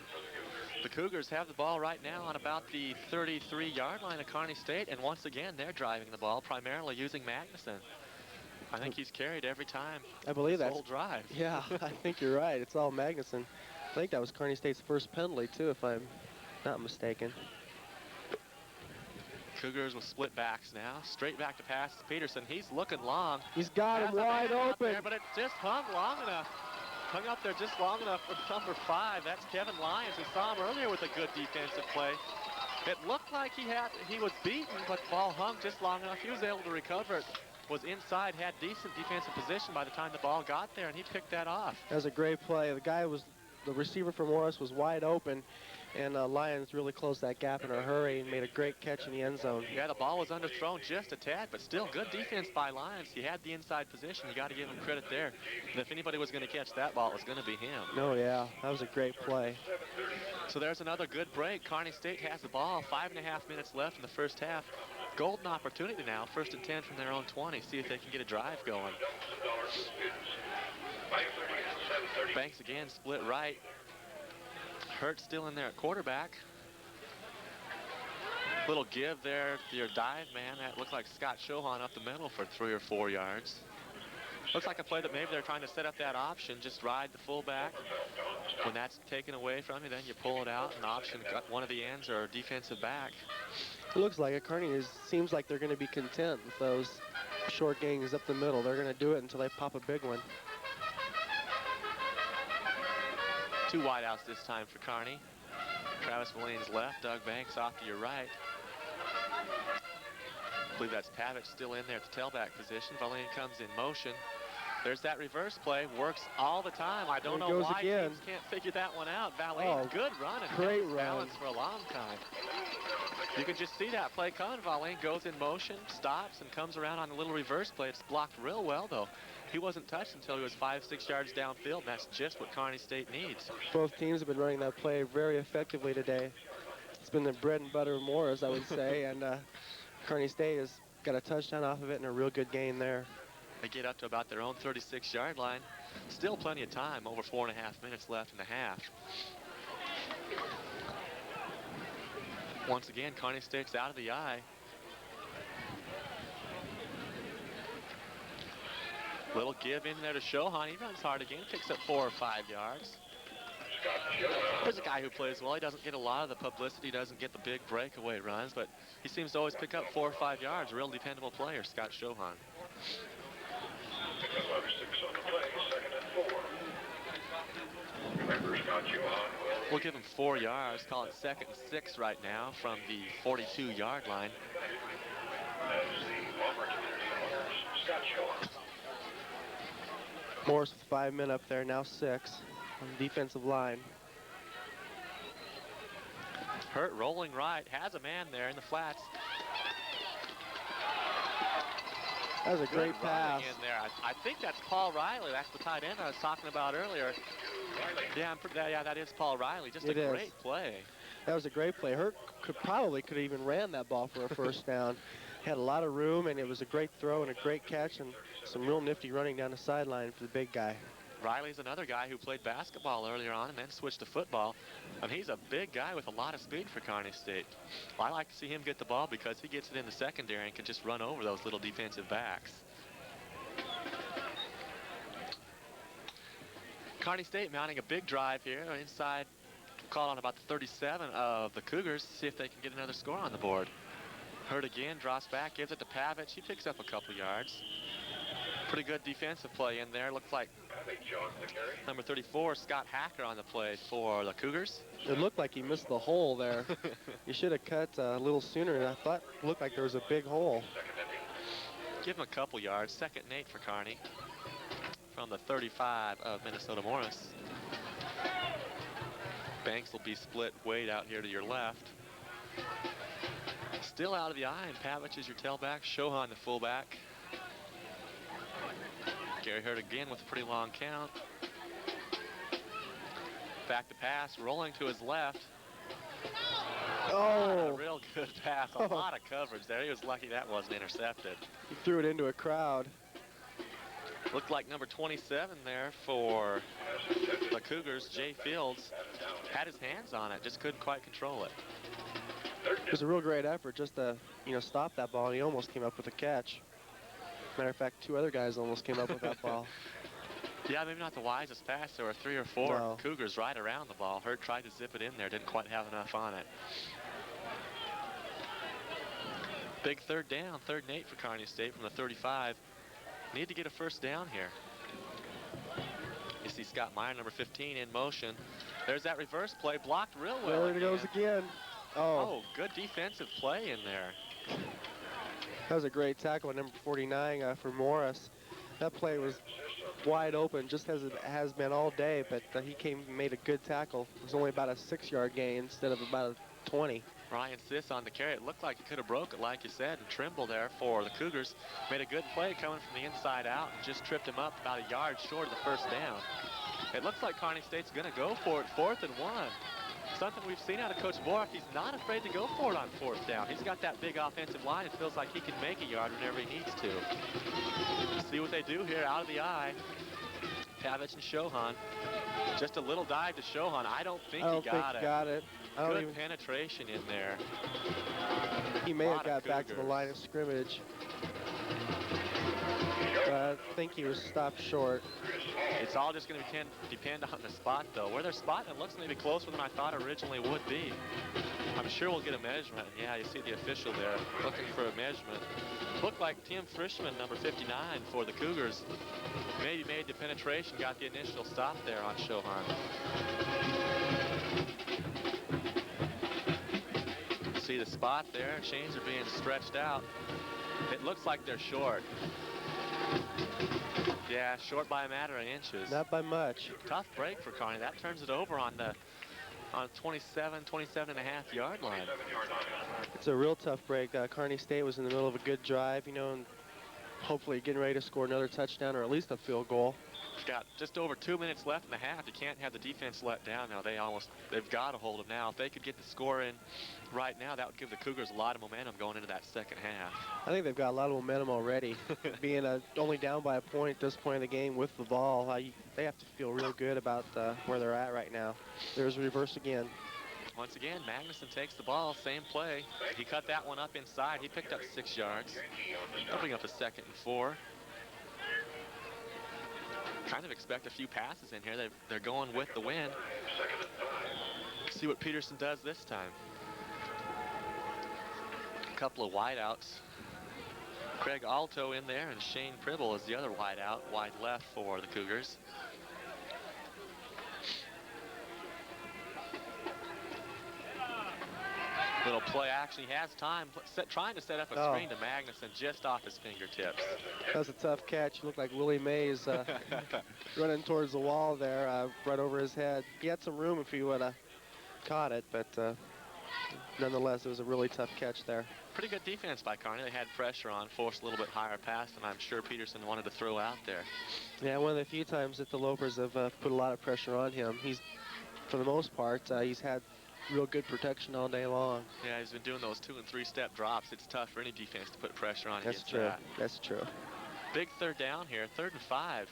The Cougars have the ball right now on about the 33-yard line of Kearney State, and once again, they're driving the ball, primarily using Magnuson. I think he's carried every time. I believe that whole drive. Yeah, I think you're right. It's all Magnuson. I think that was Kearney State's first penalty, too, if I'm not mistaken. Cougars with split backs now. Straight back to pass to Peterson. He's looking long. He's got him wide open. There, but it just hung long enough. Hung up there just long enough for number 5. That's Kevin Lyons. We saw him earlier with a good defensive play. It looked like he was beaten, but the ball hung just long enough. He was able to recover it. Was inside, had decent defensive position by the time the ball got there, and he picked that off. That was a great play. The receiver for Morris was wide open, and Lyons really closed that gap in a hurry and made a great catch in the end zone. Yeah, the ball was underthrown just a tad, but still good defense by Lyons. He had the inside position. You got to give him credit there. And if anybody was going to catch that ball, it was going to be him. Oh, yeah. That was a great play. So there's another good break. Kearney State has the ball. 5.5 minutes left in the first half. Golden opportunity now. 1st and 10 from their own 20. See if they can get a drive going. Banks again, split right. Hurt still in there at quarterback. Little give there to your dive man. That looked like Scott Shohan up the middle for 3 or 4 yards. Looks like a play that maybe they're trying to set up that option. Just ride the fullback. When that's taken away from you, then you pull it out. An option, got one of the ends or defensive back. It looks like it. Kearney seems like they're going to be content with those short gains up the middle. They're going to do it until they pop a big one. 2 wideouts this time for Kearney. Travis Mullane's left, Doug Banks off to your right. I believe that's Pavic still in there at the tailback position. Mullane comes in motion. There's that reverse play, works all the time. I don't know why teams can't figure that one out. Valane, good run and great held his balance for a long time. You can just see that play coming. Valane goes in motion, stops, and comes around on a little reverse play. It's blocked real well, though. He wasn't touched until he was 5-6 yards downfield. That's just what Kearney State needs. Both teams have been running that play very effectively today. It's been the bread and butter of Morris, I would say, and Kearney State has got a touchdown off of it and a real good gain there. They get up to about their own 36-yard line. Still plenty of time, over 4.5 minutes left in the half. Once again, Kearney State's out of the eye. Little give in there to Shohan. He runs hard again, picks up 4 or 5 yards. There's a guy who plays well. He doesn't get a lot of the publicity, doesn't get the big breakaway runs, but he seems to always pick up 4 or 5 yards. A real dependable player, Scott Shohan. Number 6 on the play, 2nd and 4. Remember, Scott Johan will We'll give him 4 yards, call it 2nd and 6 right now from the 42-yard line. Morris with 5 men up there, now 6 on the defensive line. Hurt rolling right, has a man there in the flats. That was a great Good pass. running in there. I think that's Paul Riley. That's the tight end I was talking about earlier. Yeah, that is Paul Riley. Just a great play. That was a great play. Hurt could have even ran that ball for a first down. Had a lot of room, and it was a great throw and a great catch, and some real nifty running down the sideline for the big guy. Riley's another guy who played basketball earlier on and then switched to football. And he's a big guy with a lot of speed for Kearney State. I like to see him get the ball because he gets it in the secondary and can just run over those little defensive backs. Kearney State mounting a big drive here inside, call on about the 37 of the Cougars, see if they can get another score on the board. Hurt again, drops back, gives it to Pavich. He picks up a couple yards. Pretty good defensive play in there. Looks like number 34, Scott Hacker, on the play for the Cougars. It looked like he missed the hole there. He should have cut a little sooner, and I thought it looked like there was a big hole. Give him a couple yards. 2nd and 8 for Kearney from the 35 of Minnesota Morris. Banks will be split Wade out here to your left. Still out of the eye, and Pavich is your tailback. Shohan the fullback. Gary Hurt again with a pretty long count. Back to pass, rolling to his left. Oh! A real good pass, a lot of coverage there. He was lucky that wasn't intercepted. He threw it into a crowd. Looked like number 27 there for the Cougars, Jay Fields, had his hands on it, just couldn't quite control it. It was a real great effort just to, stop that ball, and he almost came up with a catch. Matter of fact, 2 other guys almost came up with that ball. Yeah, maybe not the wisest pass. There were 3 or 4 No. Cougars right around the ball. Hurt tried to zip it in there, didn't quite have enough on it. Big 3rd down, 3rd and 8 for Kearney State from the 35. Need to get a first down here. You see Scott Meyer, number 15, in motion. There's that reverse play, blocked real well. There it goes again. Oh, good defensive play in there. That was a great tackle, number 49 for Morris. That play was wide open, just as it has been all day, but he came and made a good tackle. It was only about a 6-yard gain instead of about a 20. Ryan Siss on the carry. It looked like he could have broke it, like you said, and Trimble there for the Cougars made a good play coming from the inside out and just tripped him up about a yard short of the first down. It looks like Kearney State's going to go for it, 4th and 1. Something we've seen out of Coach Bork, he's not afraid to go for it on 4th down. He's got that big offensive line. It feels like he can make a yard whenever he needs to. See what they do here out of the eye. Pavich and Shohan. Just a little dive to Shohan. I don't think he got it. Good penetration in there. He may have got back to the line of scrimmage. But I think he was stopped short. It's all just going to depend on the spot, though. Where they're spotting, it looks maybe closer than I thought originally would be. I'm sure we'll get a measurement. Yeah, you see the official there looking for a measurement. Looked like Tim Frischman, number 59 for the Cougars, maybe made the penetration, got the initial stop there on Shohan. See the spot there. Chains are being stretched out. It looks like they're short. Yeah, short by a matter of inches. Not by much. Tough break for Kearney. That turns it over on the 27 and a half yard line. It's a real tough break. Kearney State was in the middle of a good drive, and hopefully getting ready to score another touchdown or at least a field goal. We've got just over 2 minutes left in the half. You can't have the defense let down now. They've got to hold them now. If they could get the score in right now, that would give the Cougars a lot of momentum going into that second half. I think they've got a lot of momentum already. Being only down by a point at this point in the game with the ball, they have to feel real good about where they're at right now. There's a reverse again. Once again, Magnuson takes the ball, same play. He cut that one up inside. He picked up 6 yards. They'll bring up a 2nd and 4. Kind of expect a few passes in here. They're going with the wind. See what Peterson does this time. A couple of wideouts. Craig Alto in there, and Shane Pribble is the other wideout, wide left for the Cougars. Little play action. He has time, trying to set up a screen to Magnuson just off his fingertips. That was a tough catch. It looked like Willie Mays running towards the wall there, right over his head. He had some room if he would have caught it, but nonetheless, it was a really tough catch there. Pretty good defense by Kearney. They had pressure on, forced a little bit higher pass than I'm sure Peterson wanted to throw out there. Yeah, one of the few times that the Lopers have put a lot of pressure on him. He's, for the most part, he's had real good protection all day long. Yeah, he's been doing those 2- and 3-step drops. It's tough for any defense to put pressure on. That's true. That's true. Big third down here, 3rd and 5.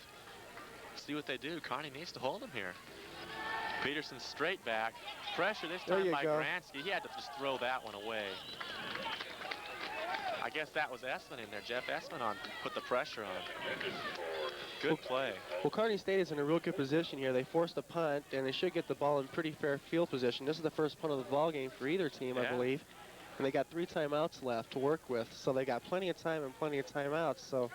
See what they do. Kearney needs to hold him here. Peterson straight back. Pressure this time by Gransky. He had to just throw that one away. I guess that was Essman in there. Jeff Essman put the pressure on. Good play. Well, Kearney State is in a real good position here. They forced a punt, and they should get the ball in pretty fair field position. This is the first punt of the ball game for either team, I believe. And they got 3 timeouts left to work with, so they got plenty of time and plenty of timeouts, so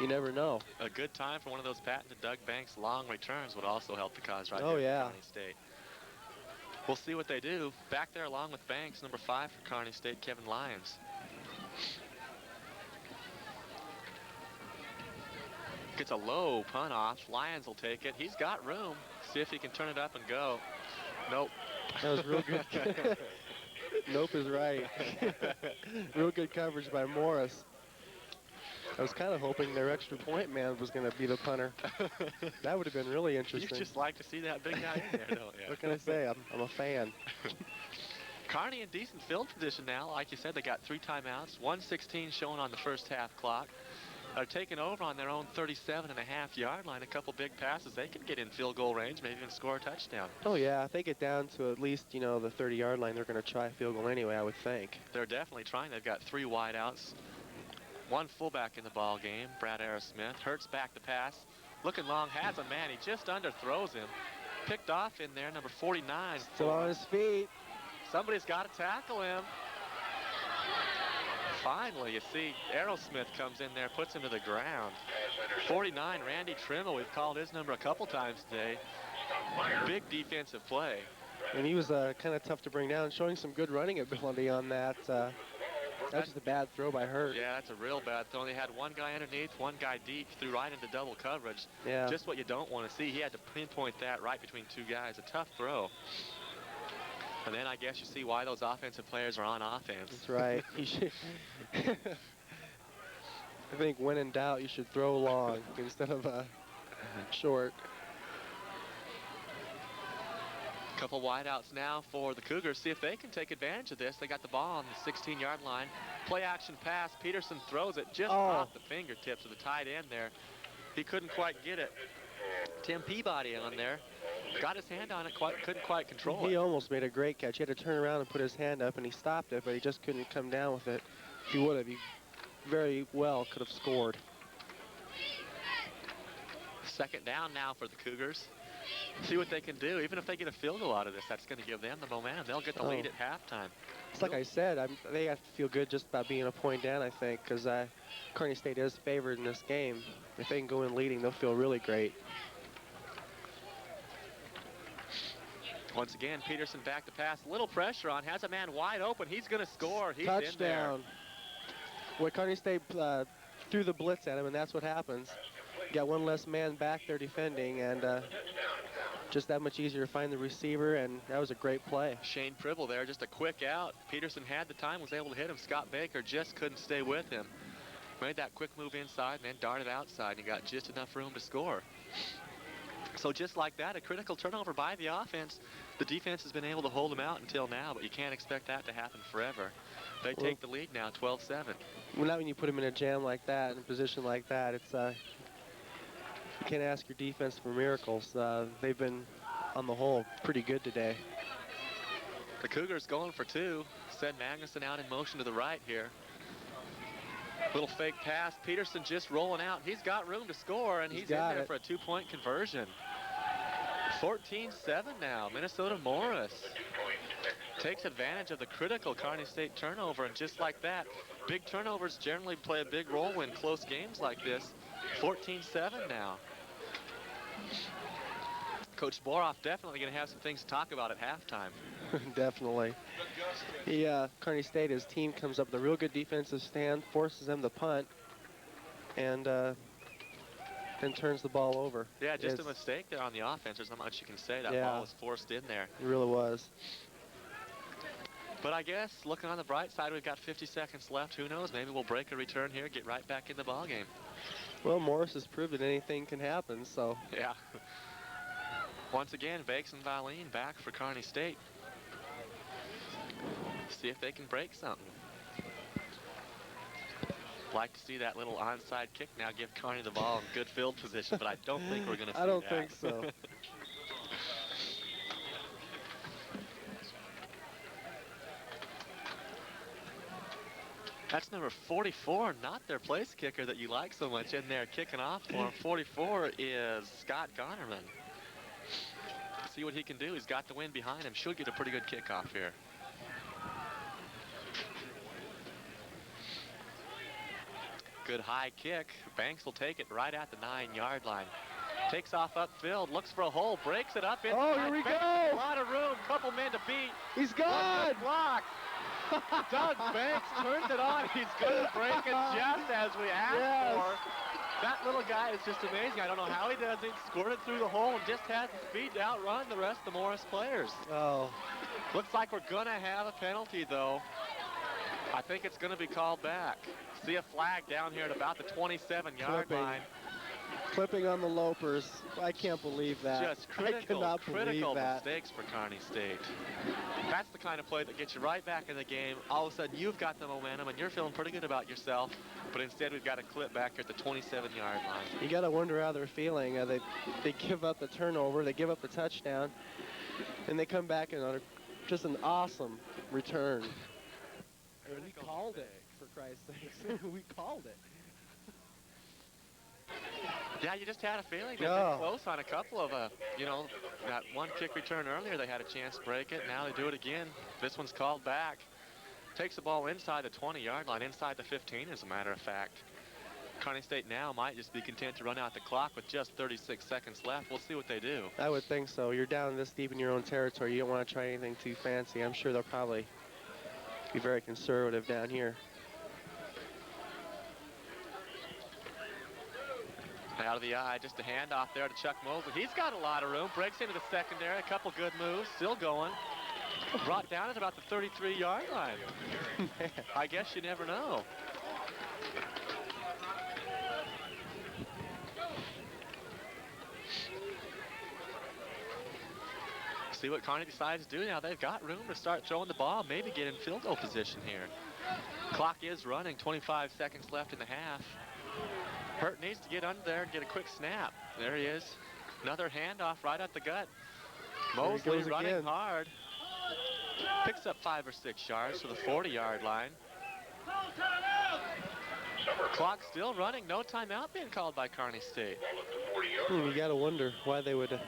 you never know. A good time for one of those patented Doug Banks long returns would also help the cause right there for Kearney State. We'll see what they do. Back there along with Banks, number 5 for Kearney State, Kevin Lyons. Gets a low punt off. Lyons will take it. He's got room. See if he can turn it up and go. Nope. That was real good. Nope is right. Real good coverage by Morris. I was kind of hoping their extra point man was going to be the punter. That would have been really interesting. You just like to see that big guy in there, don't you? What can I say? I'm a fan. Kearney in decent field position now. Like you said, they got 3 timeouts. 1:16 showing on the first half clock. They're taking over on their own 37.5-yard line. A couple big passes. They can get in field goal range, maybe even score a touchdown. Oh, yeah. If they get down to at least, the 30-yard line, they're going to try a field goal anyway, I would think. They're definitely trying. They've got 3 wideouts. 1 fullback in the ball game, Brad Arrowsmith. Hurts back to pass. Looking long, has a man. He just underthrows him. Picked off in there, number 49. Still on his feet. Somebody's got to tackle him. Finally, you see, Arrowsmith comes in there, puts him to the ground. 49, Randy Trimmel. We've called his number a couple times today. Big defensive play. And he was kind of tough to bring down, showing some good running ability on that. That's just a bad throw by Hurt. Yeah, that's a real bad throw. They had one guy underneath, one guy deep, threw right into double coverage. Yeah. Just what you don't want to see. He had to pinpoint that right between 2 guys. A tough throw. And then I guess you see why those offensive players are on offense. That's right. He should. I think when in doubt, you should throw long instead of short. Couple wideouts now for the Cougars. See if they can take advantage of this. They got the ball on the 16-yard line. Play action pass. Peterson throws it just off the fingertips of the tight end there. He couldn't quite get it. Tim Peabody on there. Got his hand on it, couldn't quite control it. He almost made a great catch. He had to turn around and put his hand up, and he stopped it, but he just couldn't come down with it. If he would have, he very well could have scored. 2nd down now for the Cougars. See what they can do. Even if they get a field goal out of this, that's going to give them the momentum. They'll get the lead at halftime. It's like I said, they have to feel good just about being a point down, I think, because Kearney State is favored in this game. If they can go in leading, they'll feel really great. Once again, Peterson back to pass. Little pressure on. Has a man wide open. He's going to score. He's touchdown. In there. Well, Kearney State threw the blitz at him, and that's what happens. Got one less man back there defending, and just that much easier to find the receiver, and that was a great play. Shane Pribble there, just a quick out. Peterson had the time, was able to hit him. Scott Baker just couldn't stay with him. Made that quick move inside and then darted outside, and he got just enough room to score. So just like that, a critical turnover by the offense. The defense has been able to hold them out until now, but you can't expect that to happen forever. They take the lead now, 12-7. Well, not when you put them in a jam like that, in a position like that. It's you can't ask your defense for miracles. They've been, on the whole, pretty good today. The Cougars going for 2. Send Magnuson out in motion to the right here. Little fake pass. Peterson just rolling out. He's got room to score, and he's in there for a 2-point conversion. 14-7 now. Minnesota Morris takes advantage of the critical Kearney State turnover, and just like that, big turnovers generally play a big role in close games like this. 14-7 now. Coach Boroff definitely going to have some things to talk about at halftime. Definitely. Kearney State, his team comes up with a real good defensive stand, forces them to punt, and then turns the ball over. Yeah, just a mistake there on the offense. There's not much you can say. That Yeah. ball was forced in there. It really was. But I guess, looking on the bright side, we've got 50 seconds left. Who knows? Maybe we'll break a return here, get right back in the ball game. Well, Morris has proved that anything can happen, so. Yeah. Once again, Bakes and Valine back for Kearney State. See if they can break something. Like to see that little onside kick now give Kearney the ball in good field position, but I don't think we're going to see that. I don't think so. That's number 44, not their place kicker that you like so much in there kicking off for him. 44 is Scott Gonerman. See what he can do. He's got the wind behind him. Should get a pretty good kickoff here. Good high kick. Banks will take it right at the 9-yard line. Takes off upfield, looks for a hole, breaks it up inside. Oh, here we go! A lot of room, couple men to beat. He's gone! Good block. Doug Banks turns it on. He's going to break it just as we asked for. That little guy is just amazing. I don't know how he does it. Squirted through the hole and just has the speed to outrun the rest of the Morris players. Oh. Looks like we're going to have a penalty, though. I think it's going to be called back. See a flag down here at about the 27-yard line. Clipping on the Lopers. I can't believe that. Just critical believe that. mistakes for Kearney State. That's the kind of play that gets you right back in the game. All of a sudden, you've got the momentum, and you're feeling pretty good about yourself. But instead, we've got a clip back here at the 27-yard line. You got to wonder how they're feeling. They give up the turnover, they give up the touchdown, and they come back and on just an awesome return. We called it, for Christ's sakes. We called it. Yeah, you just had a feeling they've been close on a couple of, that one kick return earlier, they had a chance to break it. Now they do it again. This one's called back. Takes the ball inside the 20-yard line, inside the 15, as a matter of fact. Kearney State now might just be content to run out the clock with just 36 seconds left. We'll see what they do. I would think so. You're down this deep in your own territory. You don't want to try anything too fancy. I'm sure they'll probably be very conservative down here. Out of the eye, just a handoff there to Chuck Mosley. He's got a lot of room. Breaks into the secondary. A couple good moves. Still going. Brought down at about the 33-yard line. I guess you never know. See what Kearney decides to do now. They've got room to start throwing the ball, maybe get in field goal position here. Clock is running, 25 seconds left in the half. Hurt needs to get under there and get a quick snap. There he is. Another handoff right at the gut. Mosley running hard. Picks up 5 or 6 yards to the 40-yard line. Clock still running. No timeout being called by Kearney State. You got to wonder why they would.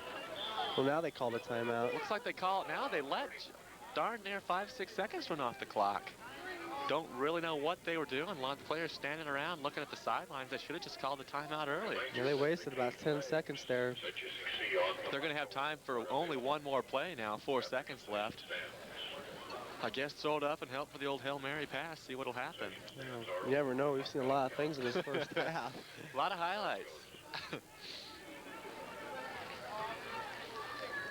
Well, now they call the timeout. Looks like they call it now. They let darn near 5-6 seconds run off the clock. Don't really know what they were doing. A lot of players standing around looking at the sidelines. They should have just called the timeout early. Yeah, they wasted about 10 seconds there. They're going to have time for only one more play now. 4 seconds left. I guess throw it up and help for the old Hail Mary pass. See what'll happen. You never know. We've seen a lot of things in this first half. A lot of highlights.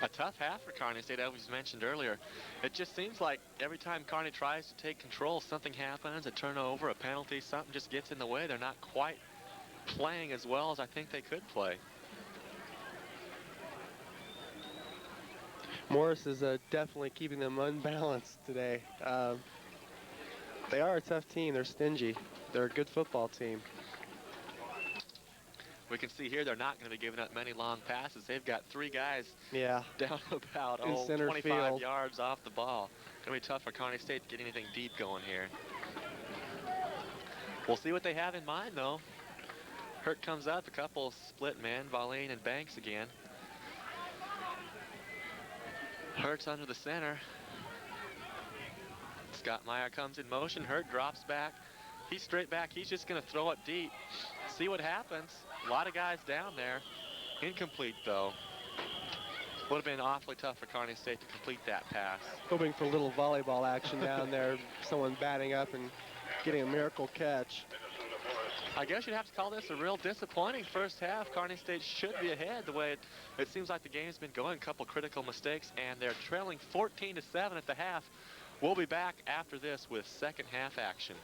A tough half for Kearney State, as we mentioned earlier. It just seems like every time Kearney tries to take control, something happens, a turnover, a penalty, something just gets in the way. They're not quite playing as well as I think they could play. Morris is definitely keeping them unbalanced today. They are a tough team. They're stingy. They're a good football team. We can see here they're not going to be giving up many long passes. They've got 3 guys down about 25 field. yards off the ball. Going to be tough for Kearney State to get anything deep going here. We'll see what they have in mind, though. Hurt comes up, a couple split men, Valine and Banks again. Hurt's under the center. Scott Meyer comes in motion. Hurt drops back. He's straight back. He's just going to throw it deep. See what happens. A lot of guys down there. Incomplete, though. Would have been awfully tough for Kearney State to complete that pass. Hoping for a little volleyball action down there. Someone batting up and getting a miracle catch. I guess you'd have to call this a real disappointing first half. Kearney State should be ahead the way it seems like the game's been going. A couple critical mistakes, and they're trailing 14-7 at the half. We'll be back after this with second half action.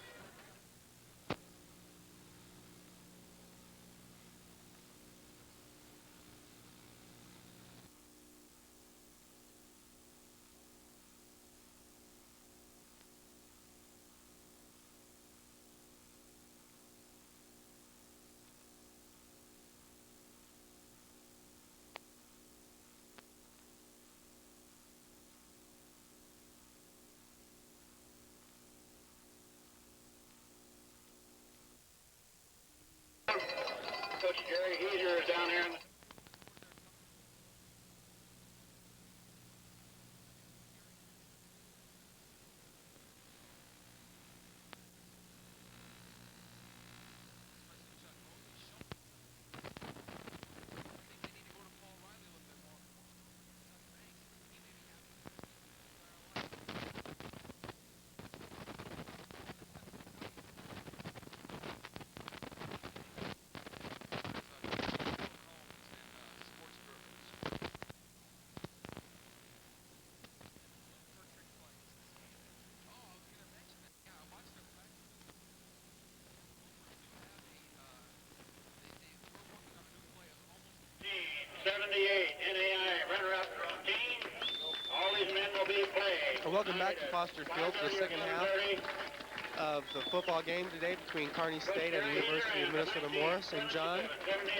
Coach Jerry Heater is down here in the Welcome back to Foster Field for the second half of the football game today between Kearney State and the University of Minnesota Morris. And John,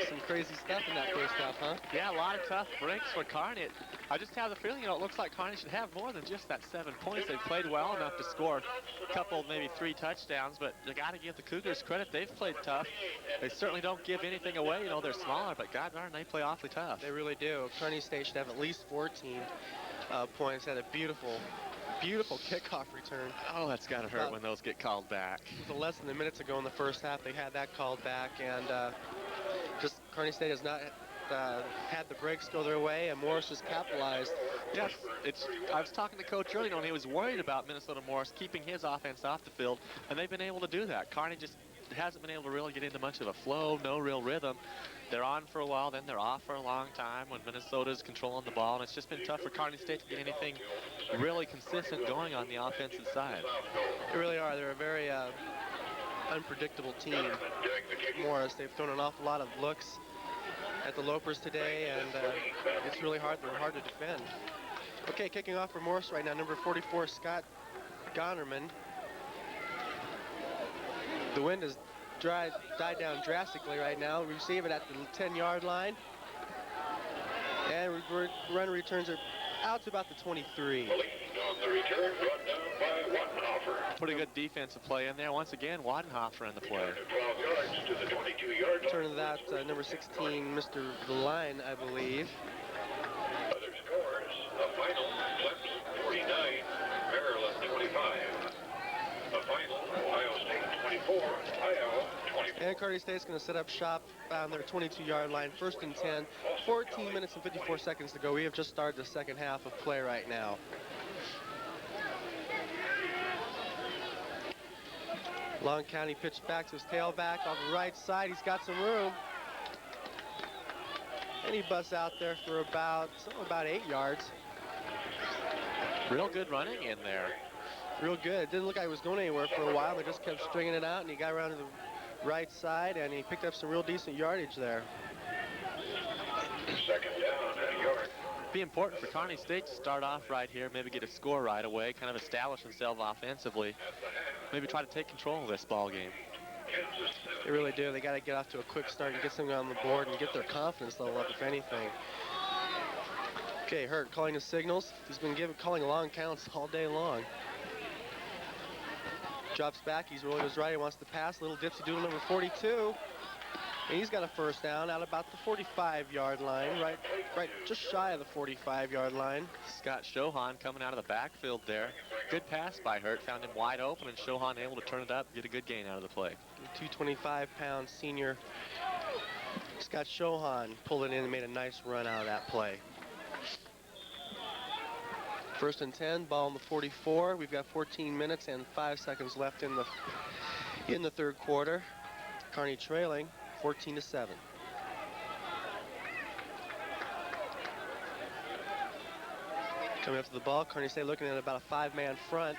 some crazy stuff in that first half, huh? Yeah, a lot of tough breaks for Kearney. I just have the feeling, it looks like Kearney should have more than just that 7 points. They played well enough to score a couple, maybe 3 touchdowns, but you got to give the Cougars credit. They've played tough. They certainly don't give anything away. You know, they're smaller, but God darn, they play awfully tough. They really do. Kearney State should have at least 14 points. Had a beautiful kickoff return. Oh, that's got to hurt when those get called back. It was less than a minute ago in the first half. They had that called back, and just Kearney State has not had the breaks go their way, and Morris has capitalized. Yes, I was talking to Coach earlier, and he was worried about Minnesota Morris keeping his offense off the field, and they've been able to do that. Kearney just hasn't been able to really get into much of a flow, no real rhythm. They're on for a while, then they're off for a long time when Minnesota's controlling the ball, and it's just been tough for Kearney State to get anything really consistent going on the offensive side. They really are. They're a very unpredictable team. Morris, they've thrown an awful lot of looks at the Lopers today, and it's really hard. They're hard to defend. Okay, kicking off for Morris right now, number 44, Scott Gonnerman. The wind has died down drastically right now. Receive it at the 10-yard line. And run returns are out to about the 23. Pretty good defensive play in there. Once again, Wadenhofer in the play. Turn to that number 16, Mr. Line, I believe. Other scores, the final, Clemson 49, Maryland 25. The final, Ohio State 24, Iowa 24. And Kearney State's going to set up shop on their 22-yard line, 1st and 10. 14 minutes and 54 seconds to go. We have just started the second half of play right now. Long County pitched back to his tailback on the right side. He's got some room. And he busts out there for about 8 yards. Real good running in there. Real good. It didn't look like it was going anywhere for a while. They just kept stringing it out, and he got around to the right side, and he picked up some real decent yardage there. Second down at a yard. Be important for Kearney State to start off right here, maybe get a score right away, kind of establish themselves offensively, maybe try to take control of this ball game. They really do. They got to get off to a quick start and get something on the board and get their confidence level up, if anything. Okay, Hurt calling the signals. He's been calling long counts all day long. Drops back. He's rolling his right. He wants to pass. Little dipsy doodle number 42. And he's got a first down out about the 45-yard line, right just shy of the 45-yard line. Scott Shohan coming out of the backfield there. Good pass by Hurt. Found him wide open, and Shohan able to turn it up, get a good gain out of the play. 225-pound senior Scott Shohan pulled it in and made a nice run out of that play. First and 10, ball on the 44. We've got 14 minutes and 5 seconds left in the third quarter. Kearney trailing 14-7. Coming up to the ball, Kearney State looking at about a 5-man front.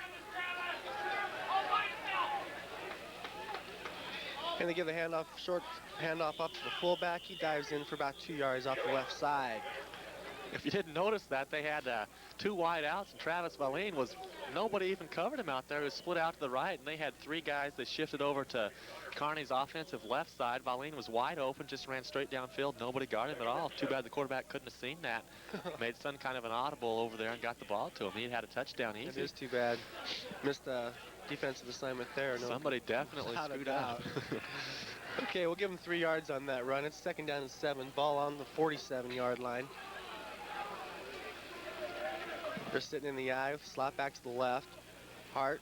And they give a short handoff up to the fullback. He dives in for about 2 yards off the left side. If you didn't notice that, they had 2 wide outs, and Travis Valine nobody even covered him out there. He was split out to the right, and they had 3 guys that shifted over to Kearney's offensive left side. Valine was wide open, just ran straight downfield. Nobody guarded him at all. Too bad the quarterback couldn't have seen that. Made some kind of an audible over there and got the ball to him. He had a touchdown easy. It is too bad. Missed a defensive assignment there. No, Somebody definitely screwed up. Okay, we'll give him 3 yards on that run. It's second down and 7. Ball on the 47-yard line. They're sitting in the eye, slot back to the left. Hart,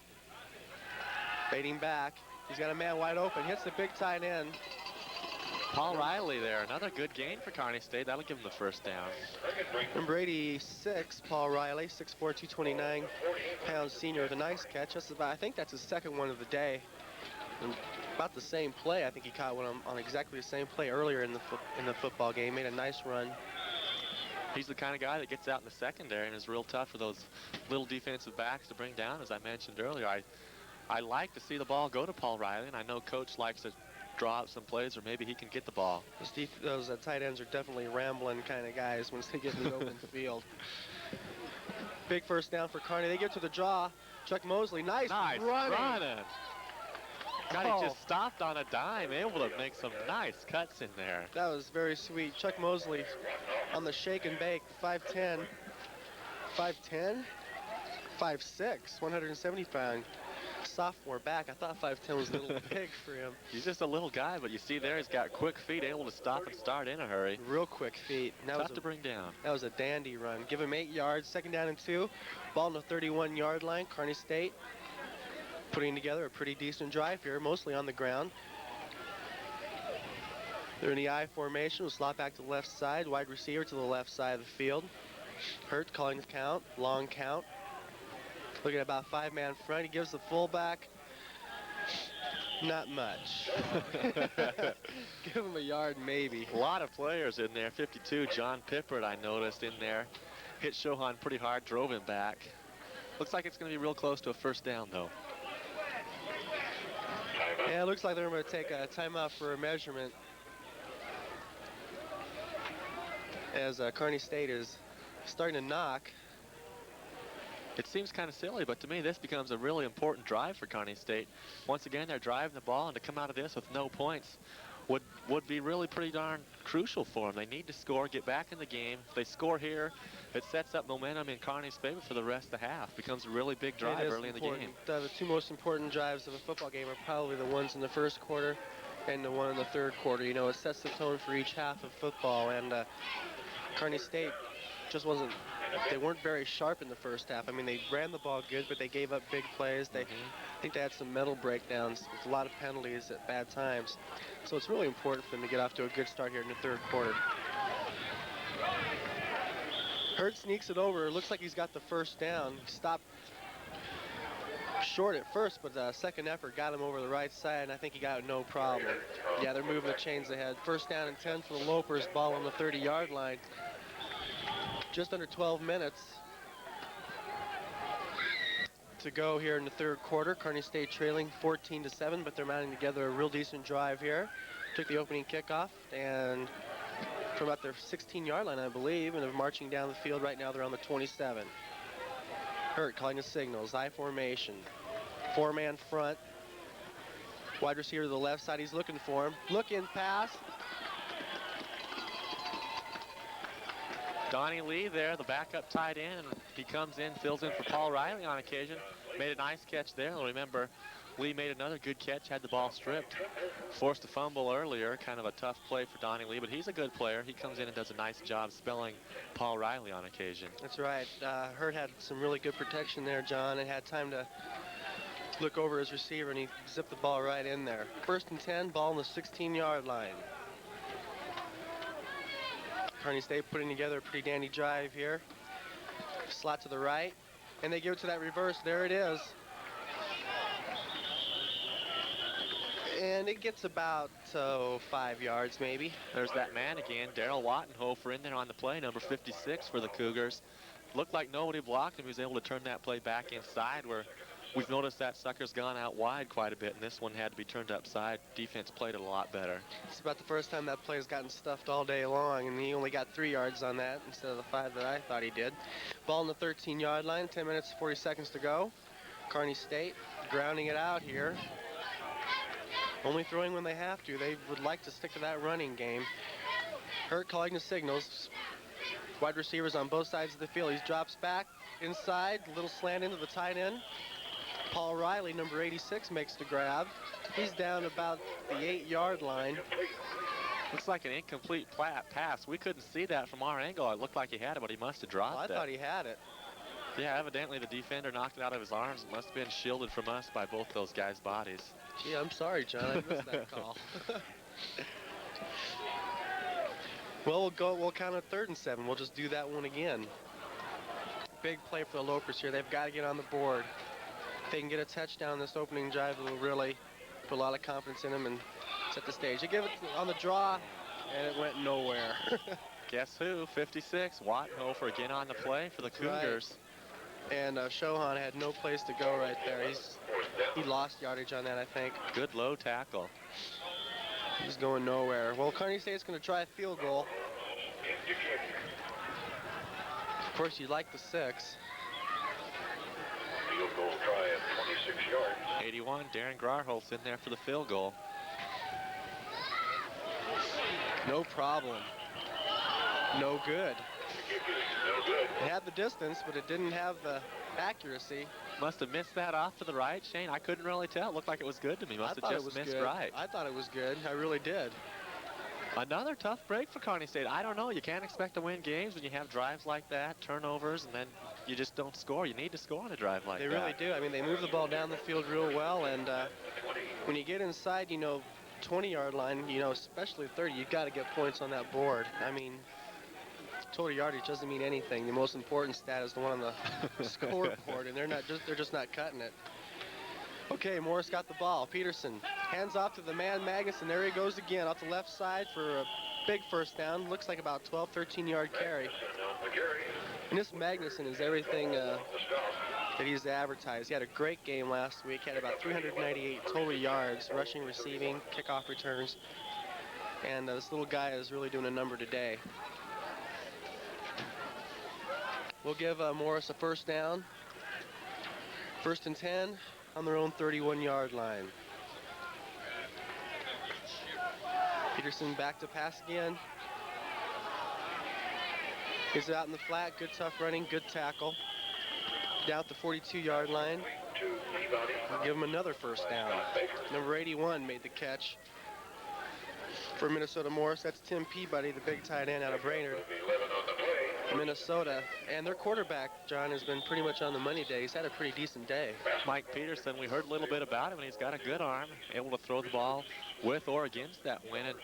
fading back. He's got a man wide open, hits the big tight end. Paul Riley there, another good gain for Kearney State. That'll give him the first down. Number 86, Paul Riley, 6'4", 229-pound senior with a nice catch. I think that's his second one of the day. And about the same play. I think he caught one on exactly the same play earlier in the football game. Made a nice run. He's the kind of guy that gets out in the secondary and is real tough for those little defensive backs to bring down, as I mentioned earlier. I like to see the ball go to Paul Riley, and I know Coach likes to draw up some plays, or maybe he can get the ball. Those tight ends are definitely rambling kind of guys once they get in the open field. Big first down for Kearney. They get to the draw. Chuck Mosley, nice running. God, he just stopped on a dime, able to make some nice cuts in there. That was very sweet. Chuck Mosley on the shake and bake, 5'10", 5'6", 170-pound sophomore back. I thought 5'10" was a little big for him. He's just a little guy, but you see there, he's got quick feet, able to stop and start in a hurry. Real quick feet. Tough to bring down. That was a dandy run. Give him 8 yards, second down and 2. Ball on the 31-yard line, Kearney State putting together a pretty decent drive here, mostly on the ground. They're in the I formation. We'll slot back to the left side, wide receiver to the left side of the field. Hurt calling the count, long count. Looking at about 5-man front. He gives the fullback not much. Give him a yard maybe. A lot of players in there. 52, John Pippert, I noticed in there. Hit Shohan pretty hard, drove him back. Looks like it's going to be real close to a first down, though. Yeah, it looks like they're going to take a timeout for a measurement, as Kearney State is starting to knock. It seems kind of silly, but to me this becomes a really important drive for Kearney State. Once again, they're driving the ball, and to come out of this with no points would be really pretty darn crucial for them. They need to score, get back in the game. If they score here, it sets up momentum in Kearney's favor for the rest of the half. Becomes a really big drive early in the game. The 2 most important drives of a football game are probably the ones in the first quarter and the one in the third quarter. You know, it sets the tone for each half of football, and Kearney State just they weren't very sharp in the first half. I mean, they ran the ball good, but they gave up big plays. I think they had some mental breakdowns with a lot of penalties at bad times. So it's really important for them to get off to a good start here in the third quarter. Hurd sneaks it over. Looks like he's got the first down. Stopped short at first, but the second effort got him over the right side, and I think he got it no problem. Yeah, they're moving the chains ahead. First down and 10 for the Lopers. Ball on the 30-yard line. Just under 12 minutes to go here in the third quarter. Kearney State trailing 14-7, but they're mounting together a real decent drive here. Took the opening kickoff and from about their 16-yard line, I believe, and they're marching down the field. Right now they're on the 27. Hurt calling the signals. I formation. 4-man front. Wide receiver to the left side. He's looking for him. Look in pass. Donnie Lee there, the backup tight end. He comes in, fills in for Paul Riley on occasion. Made a nice catch there. Remember, Lee made another good catch, had the ball stripped. Forced a fumble earlier, kind of a tough play for Donnie Lee, but he's a good player. He comes in and does a nice job spelling Paul Riley on occasion. That's right. Hurt had some really good protection there, John, and had time to look over his receiver, and he zipped the ball right in there. First and 10, ball on the 16-yard line. Kearney State putting together a pretty dandy drive here. Slot to the right. And they give it to that reverse. There it is. And it gets about 5 yards maybe. There's that man again, Daryl Wattenhofer in there on the play, number 56 for the Cougars. Looked like nobody blocked him. He was able to turn that play back inside where we've noticed that sucker's gone out wide quite a bit, and this one had to be turned upside. Defense played it a lot better. It's about the first time that play's gotten stuffed all day long, and he only got 3 yards on that instead of the 5 that I thought he did. Ball on the 13-yard line, 10 minutes, 40 seconds to go. Kearney State grounding it out here. Only throwing when they have to. They would like to stick to that running game. Hurt calling the signals. Wide receivers on both sides of the field. He drops back inside, little slant into the tight end. Paul Riley, number 86, makes the grab. He's down about the 8-yard line. Looks like an incomplete pass. We couldn't see that from our angle. It looked like he had it, but he must have dropped it. I thought he had it. Yeah, evidently the defender knocked it out of his arms. It must have been shielded from us by both those guys' bodies. Gee, I'm sorry, John. I missed that call. Well, we'll count it 3rd and 7. We'll just do that one again. Big play for the Lopers here. They've got to get on the board. If they can get a touchdown this opening drive, it will really put a lot of confidence in them and set the stage. They give it on the draw, and it went nowhere. Guess who? 56, Wattenhofer again on the play for the Cougars. Right. And Shohan had no place to go right there. He lost yardage on that, I think. Good low tackle. He's going nowhere. Well, Kearney State's going to try a field goal. Of course, you'd like the 6. Field goal try at 26 yards. 81, Darren Grarholt's in there for the field goal. No problem. No good. No good. It had the distance, but it didn't have the accuracy. Must have missed that off to the right, Shane. I couldn't really tell. It looked like it was good to me. Must have just missed good. right. I thought it was good. I really did. Another tough break for Kearney State. I don't know. You can't expect to win games when you have drives like that, turnovers, and then you just don't score. You need to score on a drive like that. They really do. I mean, they move the ball down the field real well, and when you get inside, 20-yard line, especially 30, you've got to get points on that board. I mean, total yardage doesn't mean anything. The most important stat is the one on the scoreboard, and they're just not cutting it. Okay, Morris got the ball. Peterson hands off to the man Magnuson. There he goes again off the left side for a big first down. Looks like about 12, 13-yard carry. And this Magnuson is everything that he's advertised. He had a great game last week. Had about 398 total yards, rushing, receiving, kickoff returns. And this little guy is really doing a number today. We'll give Morris a first down. 1st and 10 on their own 31-yard line. Peterson back to pass again. He's out in the flat. Good tough running, good tackle. Down at the 42-yard line. We'll give him another first down. Number 81 made the catch for Minnesota Morris. That's Tim Peabody, the big tight end out of Brainerd, Minnesota. And their quarterback, John, has been pretty much on the money day. He's had a pretty decent day. Mike Peterson, we heard a little bit about him, and he's got a good arm, able to throw the ball with or against that wind. And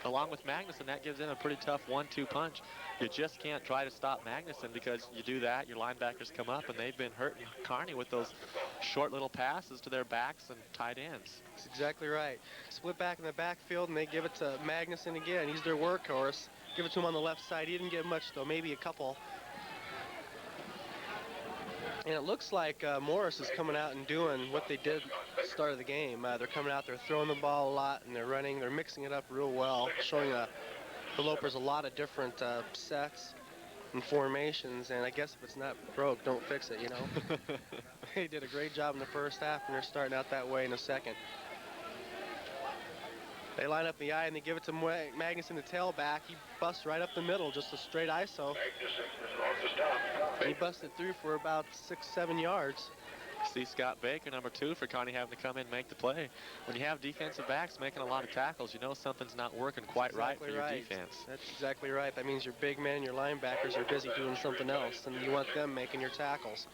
along with Magnuson, that gives him a pretty tough 1-2 punch. You just can't try to stop Magnuson, because you do that, your linebackers come up, and they've been hurting Kearney with those short little passes to their backs and tight ends. That's exactly right. Split back in the backfield, and they give it to Magnuson again. He's their workhorse. Give it to him on the left side. He didn't get much, though, maybe a couple. And it looks like Morris is coming out and doing what they did at the start of the game. They're coming out, they're throwing the ball a lot, and they're running. They're mixing it up real well, showing the Lopers a lot of different sets and formations. And I guess if it's not broke, don't fix it, They did a great job in the first half, and they're starting out that way in the second. They line up the eye, and they give it to Magnuson, the tailback. He busts right up the middle, just a straight ISO. And he busted through for about 6-7 yards. See Scott Baker, number 2 for Kearney, having to come in and make the play. When you have defensive backs making a lot of tackles, you know something's not working quite right for your defense. That's exactly right. That means your big men and your linebackers are busy doing something else, and you want them making your tackles.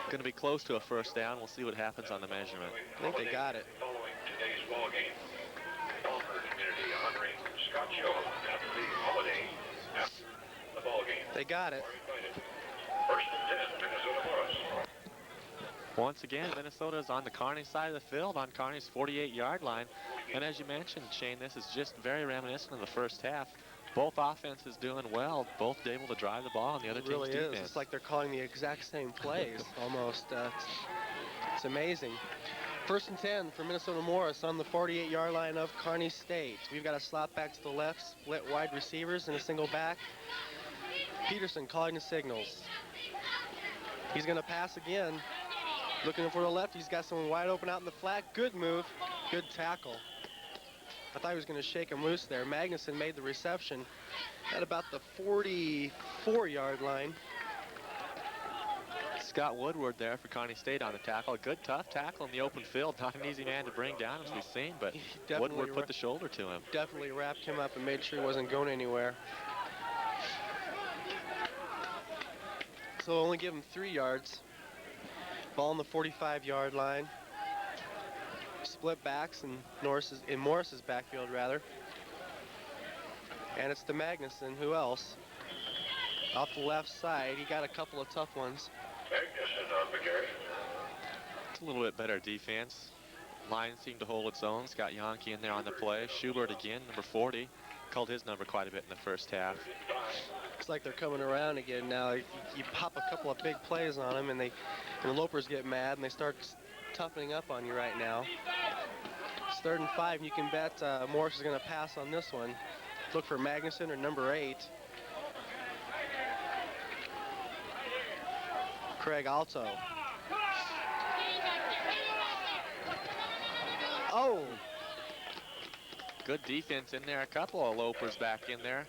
Going to be close to a first down. We'll see what happens on the measurement. I think they got it. Following today's ball game, Loper community honoring Scott Show after the holiday after the ball game. They got it. First and 10, Minnesota Morris. Once again, Minnesota is on the Kearney side of the field, on Kearney's 48-yard line. And as you mentioned, Shane, this is just very reminiscent of the first half. Both offenses doing well, both able to drive the ball on the other It team's really defense. is. It's like they're calling the exact same plays, almost. It's amazing. First and 10 for Minnesota Morris on the 48-yard line of Kearney State. We've got a slot back to the left, split wide receivers, and a single back. Peterson calling the signals. He's going to pass again. Looking for the left. He's got someone wide open out in the flat. Good move. Good tackle. I thought he was going to shake him loose there. Magnuson made the reception at about the 44-yard line. Scott Woodward there for Kearney State on the tackle. A good, tough tackle in the open field. Not an easy man to bring down, as we've seen, but Woodward put the shoulder to him. Definitely wrapped him up and made sure he wasn't going anywhere. So only give him 3 yards. Ball on the 45-yard line. Split backs in Morris's backfield, rather. And it's to Magnuson. Who else? Off the left side, he got a couple of tough ones. Magnuson on the carry. It's a little bit better defense. Line seemed to hold its own. Scott Yonke in there on the play. Schubert again, number 40. Called his number quite a bit in the first half. Looks like they're coming around again now. You pop a couple of big plays on them, and the Lopers get mad, and they start toughening up on you right now. It's 3rd and 5, and you can bet Morris is going to pass on this one. Look for Magnuson or number 8. Craig Alto. Oh! Good defense in there. A couple of Lopers back in there.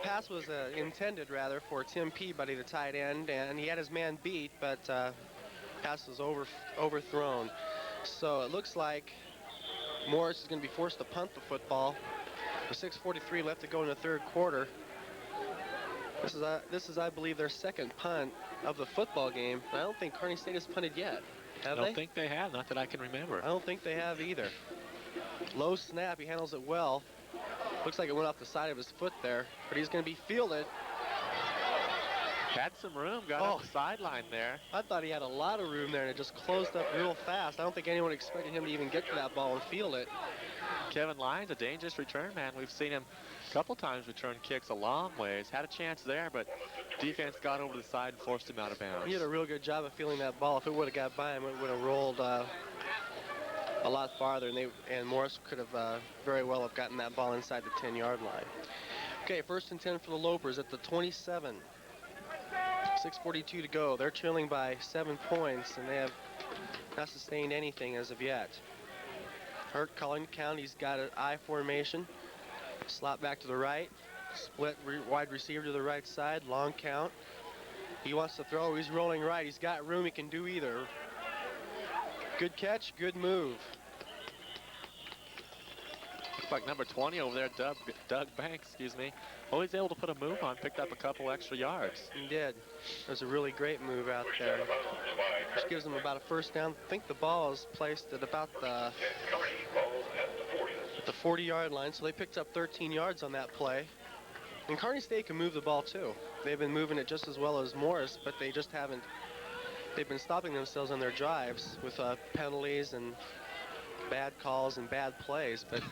Pass was intended, rather, for Tim Peabody, the tight end, and he had his man beat, but pass was overthrown. So it looks like Morris is going to be forced to punt the football. With 6:43 left to go in the 3rd quarter. This is, I believe, their 2nd punt of the football game. I don't think Kearney State has punted yet. Have they? I don't think they have, not that I can remember. I don't think they have either. Low snap, he handles it well. Looks like it went off the side of his foot there, but he's going to be fielded. Had some room, got off the sideline there. I thought he had a lot of room there, and it just closed up real fast. I don't think anyone expected him to even get to that ball and field it. Kevin Lyons, a dangerous return man. We've seen him a couple times return kicks a long ways. Had a chance there, but defense got over the side and forced him out of bounds. He did a real good job of fielding that ball. If it would have got by him, it would have rolled a lot farther, and Morris could have very well have gotten that ball inside the 10-yard line. Okay, 1st and 10 for the Lopers at the 27. 6:42 to go. They're trailing by 7 points, and they have not sustained anything as of yet. Hurt calling the count. He's got an I formation. Slot back to the right. Split wide receiver to the right side. Long count. He wants to throw. He's rolling right. He's got room. He can do either. Good catch. Good move. Looks like number 20 over there, Doug Banks, always able to put a move on, picked up a couple extra yards. He did. It was a really great move out there. Which gives them about a 1st down. I think the ball is placed at about the 40-yard line, so they picked up 13 yards on that play. And Kearney State can move the ball too. They've been moving it just as well as Morris, but they just haven't. They've been stopping themselves on their drives with penalties and bad calls and bad plays, but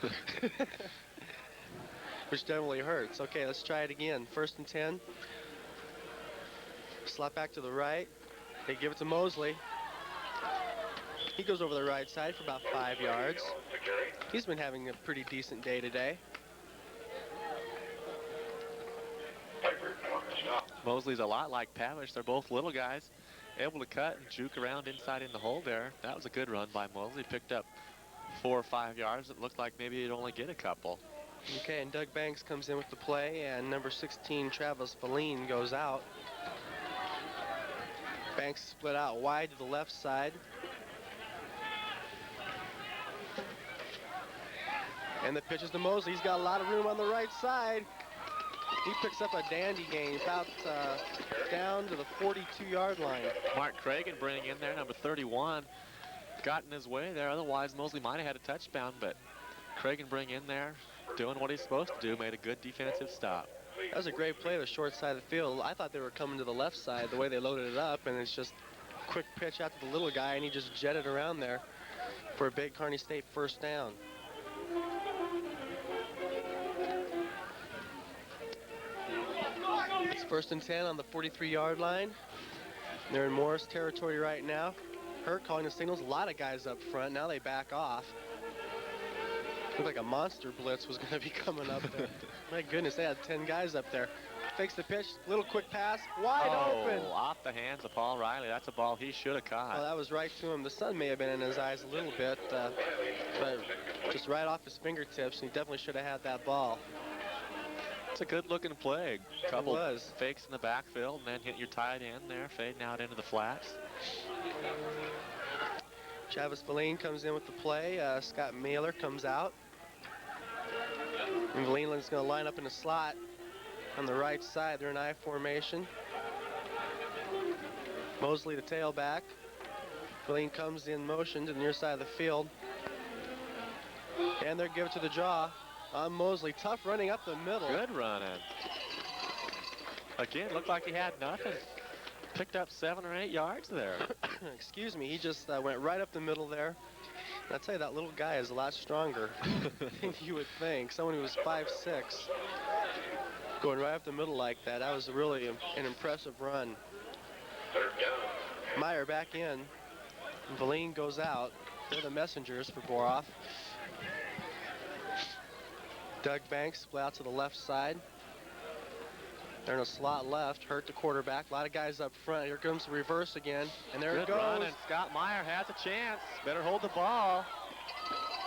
which definitely hurts. Okay, let's try it again. 1st and 10. Slot back to the right. They give it to Mosley. He goes over the right side for about 5 yards. He's been having a pretty decent day today. Mosley's a lot like Pavish. They're both little guys, able to cut and juke around inside in the hole there. That was a good run by Mosley. Picked up 4 or 5 yards. It looked like maybe he'd only get a couple. Okay, and Doug Banks comes in with the play, and number 16, Travis Valine, goes out. Banks split out wide to the left side. And the pitch is to Mosley. He's got a lot of room on the right side. He picks up a dandy gain, about down to the 42-yard line. Mark Cragen bringing in there, number 31. Got in his way there. Otherwise, Mosley might have had a touchdown, but Cragen bring in there, doing what he's supposed to do, made a good defensive stop. That was a great play to the short side of the field. I thought they were coming to the left side the way they loaded it up, and it's just a quick pitch out to the little guy, and he just jetted around there for a big Kearney State first down. It's 1st and 10 on the 43-yard line. They're in Morris territory right now. Hurt calling the signals. A lot of guys up front. Now they back off. Looked like a monster blitz was going to be coming up there. My goodness, they had 10 guys up there. Fakes the pitch, little quick pass, wide open. Off the hands of Paul Riley. That's a ball he should have caught. Well, that was right to him. The sun may have been in his eyes a little bit, but just right off his fingertips, and he definitely should have had that ball. It's a good-looking play. Couple was. fakes in the backfield, and then hit your tight end there, fading out into the flats. Travis Valine comes in with the play. Scott Mailer comes out. And Valine's going to line up in the slot on the right side. They're in I formation. Mosley, the tailback. Valine comes in motion to the near side of the field. And they're give it to the jaw on Mosley. Tough running up the middle. Good running. Again, looked like he had nothing. Picked up 7 or 8 yards there. Excuse me, he just went right up the middle there. And I'll tell you, that little guy is a lot stronger than you would think. Someone who was 5'6", going right up the middle like that. That was really an impressive run. Meyer back in. Valine goes out. They're the messengers for Boroff. Doug Banks split out to the left side. They're in a slot left. Hurt the quarterback. A lot of guys up front. Here comes the reverse again. And there it goes. Good run, and Scott Meyer has a chance. Better hold the ball.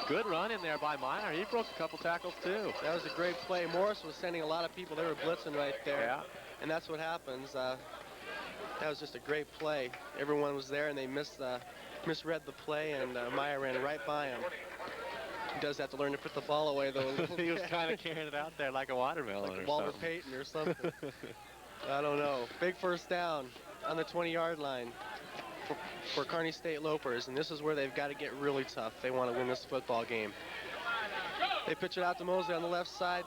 Good run in there by Meyer. He broke a couple tackles, too. That was a great play. Morris was sending a lot of people. They were blitzing right there. Yeah. And that's what happens. That was just a great play. Everyone was there, and they misread the play, and Meyer ran right by him. He does have to learn to put the ball away, though. He was kind of carrying it out there like a watermelon like or Walter something. Payton or something. I don't know. Big first down on the 20-yard line for Kearney State Lopers, and this is where they've got to get really tough. They want to win this football game. They pitch it out to Mosley on the left side.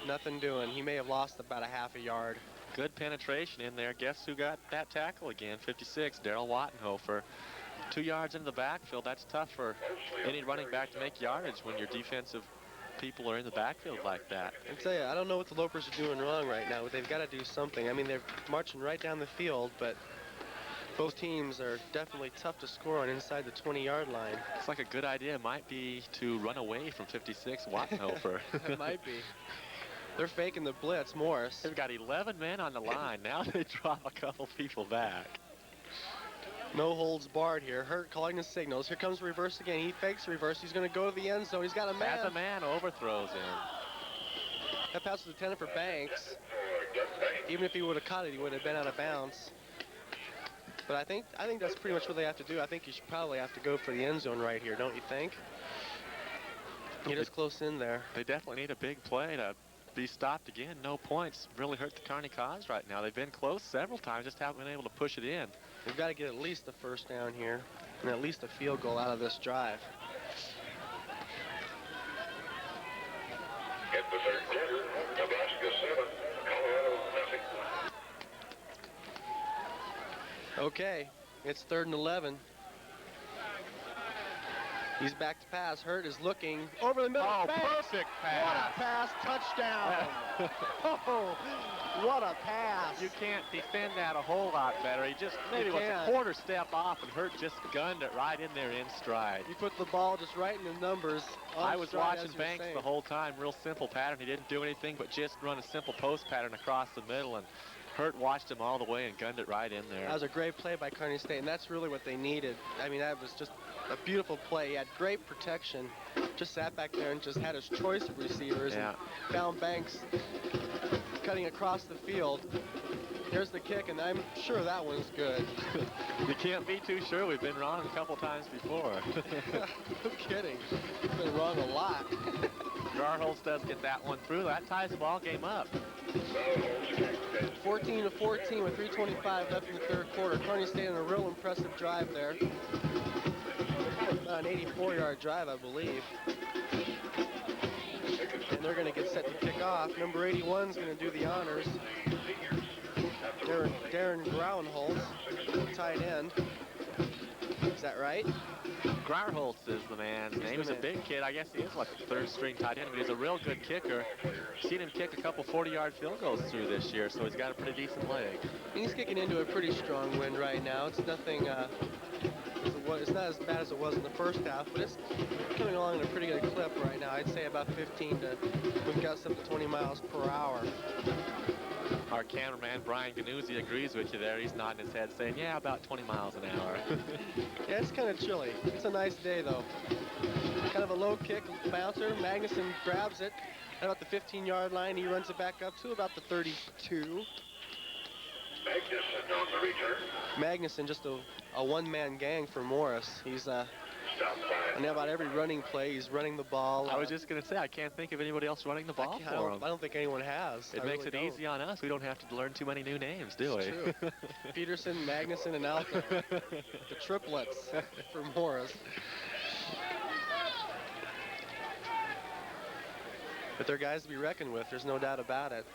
Nothing doing. He may have lost about a half a yard. Good penetration in there. Guess who got that tackle again? 56, Darrell Wattenhofer. 2 yards into the backfield. That's tough for any running back to make yardage when your defensive people are in the backfield like that. I tell you, I don't know what the Lopers are doing wrong right now, but they've got to do something. I mean, they're marching right down the field, but both teams are definitely tough to score on inside the 20-yard line. It's like a good idea might be to run away from 56 Wattenhofer. It might be. They're faking the blitz, Morris. They've got 11 men on the line. Now they drop a couple people back. No holds barred here. Hurt calling the signals. Here comes reverse again. He fakes reverse. He's going to go to the end zone. He's got a man. Has a man, overthrows him. That pass was intended for Banks. Even if he would have caught it, he would have been out of bounds. But I think that's pretty much what they have to do. I think you should probably have to go for the end zone right here, don't you think? Get us close in there. They definitely need a big play to be stopped again. No points. Really hurt the Kearney cause right now. They've been close several times, just haven't been able to push it in. We've got to get at least a first down here and at least a field goal out of this drive. At the third quarter, Nebraska 7, Colorado nothing. Okay, it's 3rd and 11. He's back to pass. Hurt is looking over the middle. Oh, Banks. perfect pass. What a pass. Touchdown. Oh, what a pass. You can't defend that a whole lot better. He just maybe was a quarter step off, and Hurt just gunned it right in there in stride. He put the ball just right in the numbers. I was watching Banks the whole time. Real simple pattern. He didn't do anything but just run a simple post pattern across the middle, and Hurt watched him all the way and gunned it right in there. That was a great play by Kearney State, and that's really what they needed. I mean, that was just a beautiful play. He had great protection. Just sat back there and just had his choice of receivers and found Banks cutting across the field. Here's the kick, and I'm sure that one's good. You can't be too sure. We've been wrong a couple times before. No kidding. We've been wrong a lot. Garholz does get that one through. That ties the ball game up. 14-14 with 3:25 left in the third quarter. Kearney State on a real impressive drive there. An 84-yard drive, I believe. And and they're going to get set to kick off. Number 81 is going to do the honors. Darren Grauenholtz, tight end. Is that right? Grauenholtz is the man's name. He's a big kid. I guess he is like a third-string tight end, but he's a real good kicker. Seen him kick a couple 40-yard field goals through this year, so he's got a pretty decent leg. He's kicking into a pretty strong wind right now. It's nothing. It's not as bad as it was in the first half, but it's coming along at a pretty good clip right now. I'd say about 15 to, we've got up to 20 miles per hour. Our cameraman, Brian Ganuzzi, agrees with you there. He's nodding his head saying, yeah, about 20 miles an hour. Yeah, it's kind of chilly. It's a nice day, though. Kind of a low kick bouncer. Magnuson grabs it at about the 15-yard line. He runs it back up to about the 32. Magnuson on the return. Magnuson, just a one-man gang for Morris. He's on about every running play, he's running the ball. I was just going to say, I can't think of anybody else running the ball for him. I don't think anyone has. It makes it easy on us. We don't have to learn too many new names, do we? True. Peterson, Magnuson, and Alton. The triplets for Morris. But they're guys to be reckoned with. There's no doubt about it.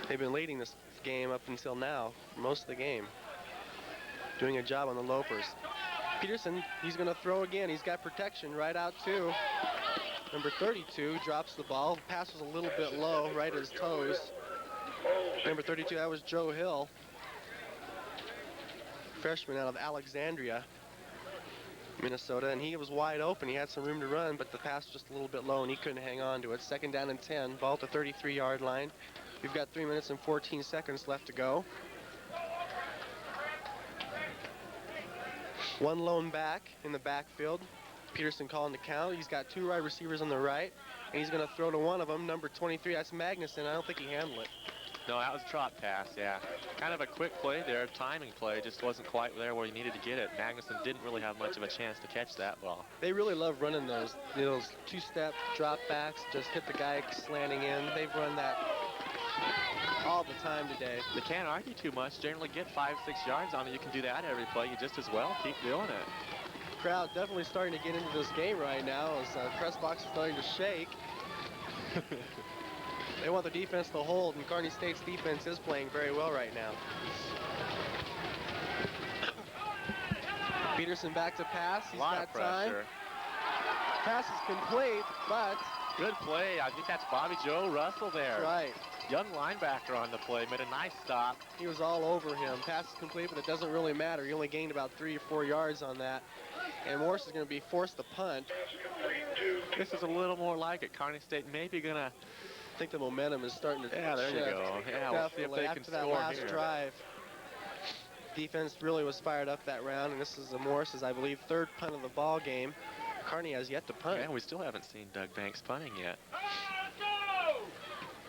They've been leading this game up until now, most of the game. Doing a job on the Lopers. Peterson, he's going to throw again. He's got protection right out too. Number 32 drops the ball. Pass was a little bit low, right at his toes. Number 32, that was Joe Hill. Freshman out of Alexandria, Minnesota, and he was wide open. He had some room to run, but the pass was just a little bit low, and he couldn't hang on to it. 2nd down and 10, ball at the 33-yard line. We've got 3 minutes and 14 seconds left to go. One lone back in the backfield. Peterson calling the count. He's got 2 wide receivers on the right, and he's going to throw to one of them, number 23. That's Magnuson. I don't think he handled it. No, that was a trot pass, yeah. Kind of a quick play there, timing play, just wasn't quite there where he needed to get it. Magnuson didn't really have much of a chance to catch that ball. They really love running those, those 2-step drop backs, just hit the guy slanting in. They've run that all the time today. They can't argue too much. Generally get 5-6 yards on it. You can do that every play. You just as well keep doing it. Crowd definitely starting to get into this game right now as press box is starting to shake. They want the defense to hold, and Kearney State's defense is playing very well right now. Peterson back to pass. He's got time. Pass is complete, but good play. I think that's Bobby Joe Russell there. Right. Young linebacker on the play, made a nice stop. He was all over him. Pass is complete, but it doesn't really matter. He only gained about 3 or 4 yards on that. And Morris is going to be forced to punt. This is a little more like it. Kearney State maybe going to... I think the momentum is starting to Yeah, there shift. you go. Yeah, we'll see if they after can that score last here. drive. Defense really was fired up that round, and this is Morris's, I believe, 3rd punt of the ball game. Kearney has yet to punt. Yeah, we still haven't seen Doug Banks punting yet.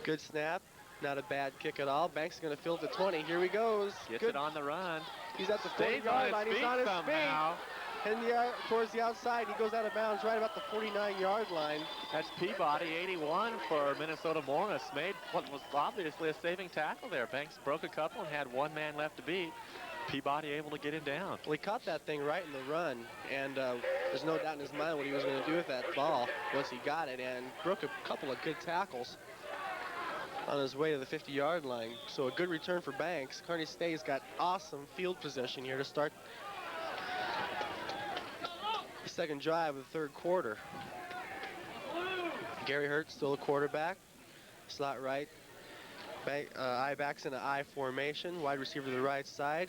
Good snap. Not a bad kick at all. Banks is going to field the 20. Here he goes. Gets Good. it on the run. He's at the Stays 40-yard line. He's on his somehow. feet. And towards the outside, he goes out of bounds right about the 49-yard line. That's Peabody, 81 for Minnesota Morris. Made what was obviously a saving tackle there. Banks broke a couple and had one man left to beat. Peabody able to get him down. Well, he caught that thing right in the run, and there's no doubt in his mind what he was going to do with that ball once he got it, and broke a couple of good tackles on his way to the 50-yard line. So a good return for Banks. Kearney State's got awesome field position here to start the second drive of the 3rd quarter. Gary Hurt still a quarterback. Slot right. I backs in an I formation. Wide receiver to the right side.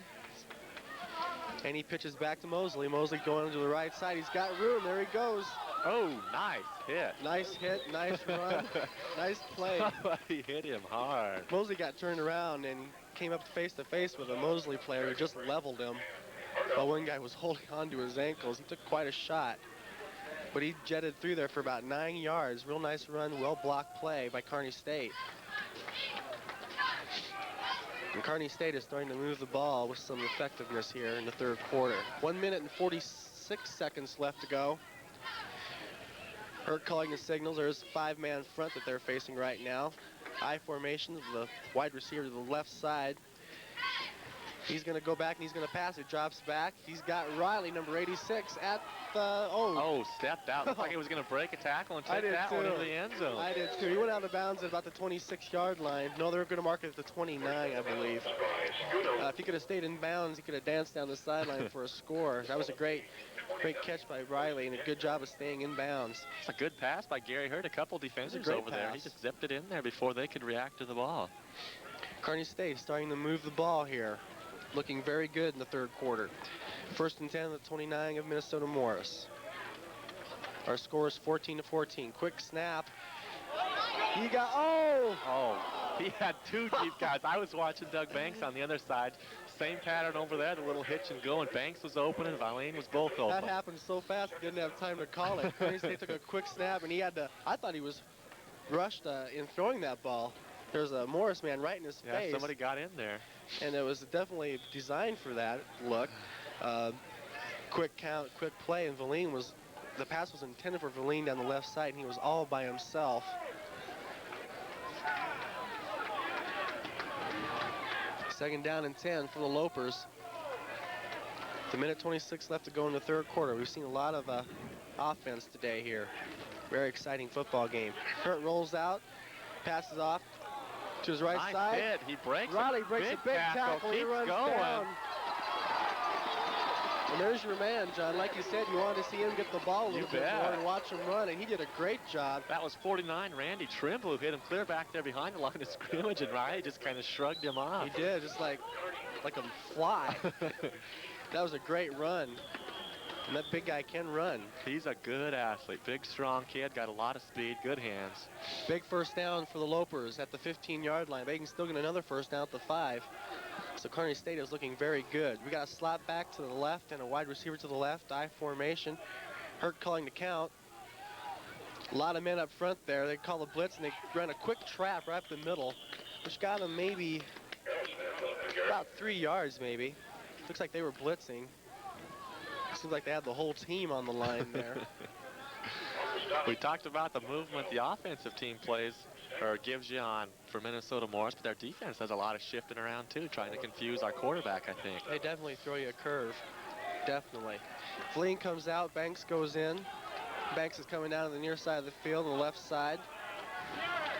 And he pitches back to Mosley. Mosley going to the right side. He's got room. There he goes. Oh, nice hit. Nice hit, nice run, nice play. He hit him hard. Mosley got turned around and came up face to face with a Mosley player who just leveled him. While one guy was holding on to his ankles. He took quite a shot. But he jetted through there for about 9 yards. Real nice run, well-blocked play by Kearney State. And Kearney State is starting to move the ball with some effectiveness here in the 3rd quarter. 1 minute and 46 seconds left to go. Hurt calling the signals. There's a 5-man front that they're facing right now. I formation, the wide receiver to the left side. He's going to go back and he's going to pass. It drops back. He's got Riley, number 86, at the, Oh, stepped out. Looked like he was going to break a tackle and take that one into the end zone. I did too. He went out of bounds at about the 26-yard line. No, they're going to mark it at the 29, I believe. If he could have stayed in bounds, he could have danced down the sideline for a score. That was a great catch by Riley and a good job of staying in bounds. It's a good pass by Gary Hurt. A couple defenders great over there. He pass. just zipped it in there before they could react to the ball. Kearney State starting to move the ball here. Looking very good in the third quarter. 1st and 10 at the 29 of Minnesota Morris. Our score is 14-14. Quick snap. He got, He had two deep guys. I was watching Doug Banks on the other side. Same pattern over there, the little hitch and go, and Banks was open and Valine was both open. That happened so fast he didn't have time to call it. Kearney State took a quick snap and he had to, I thought he was rushed in throwing that ball. There's a Morris man right in his face. Somebody got in there. And it was definitely designed for that look. Quick count, quick play, and Valine was, the pass was intended for Valine down the left side, and he was all by himself. Second down and 10 for the Lopers. The minute 26 left to go in the third quarter. We've seen a lot of offense today here. Very exciting football game. Hurt rolls out, passes off to his right side. Hit. He breaks. Riley breaks a big tackle. He runs down. And there's your man, John. Like you said, you wanted to see him get the ball a little bit more and watch him run, and he did a great job. That was 49, Randy Trimble, who hit him clear back there behind the line of scrimmage, and Riley just kind of shrugged him off. He did, just like a fly. That was a great run. And that big guy can run. He's a good athlete. Big, strong kid, got a lot of speed, good hands. Big first down for the Lopers at the 15-yard line. They can still get another first down at the 5. So Kearney State is looking very good. We got a slot back to the left and a wide receiver to the left, I formation. Hurt calling the count. A lot of men up front there. They call the blitz and they ran a quick trap right up the middle, which got them maybe about 3 yards maybe. Looks like they were blitzing. Seems like they had the whole team on the line there. We talked about the movement the offensive team plays or gives you on for Minnesota Morris, but their defense does a lot of shifting around too, trying to confuse our quarterback, I think. They definitely throw you a curve. Definitely. Valine comes out, Banks goes in. Banks is coming down to the near side of the field on the left side.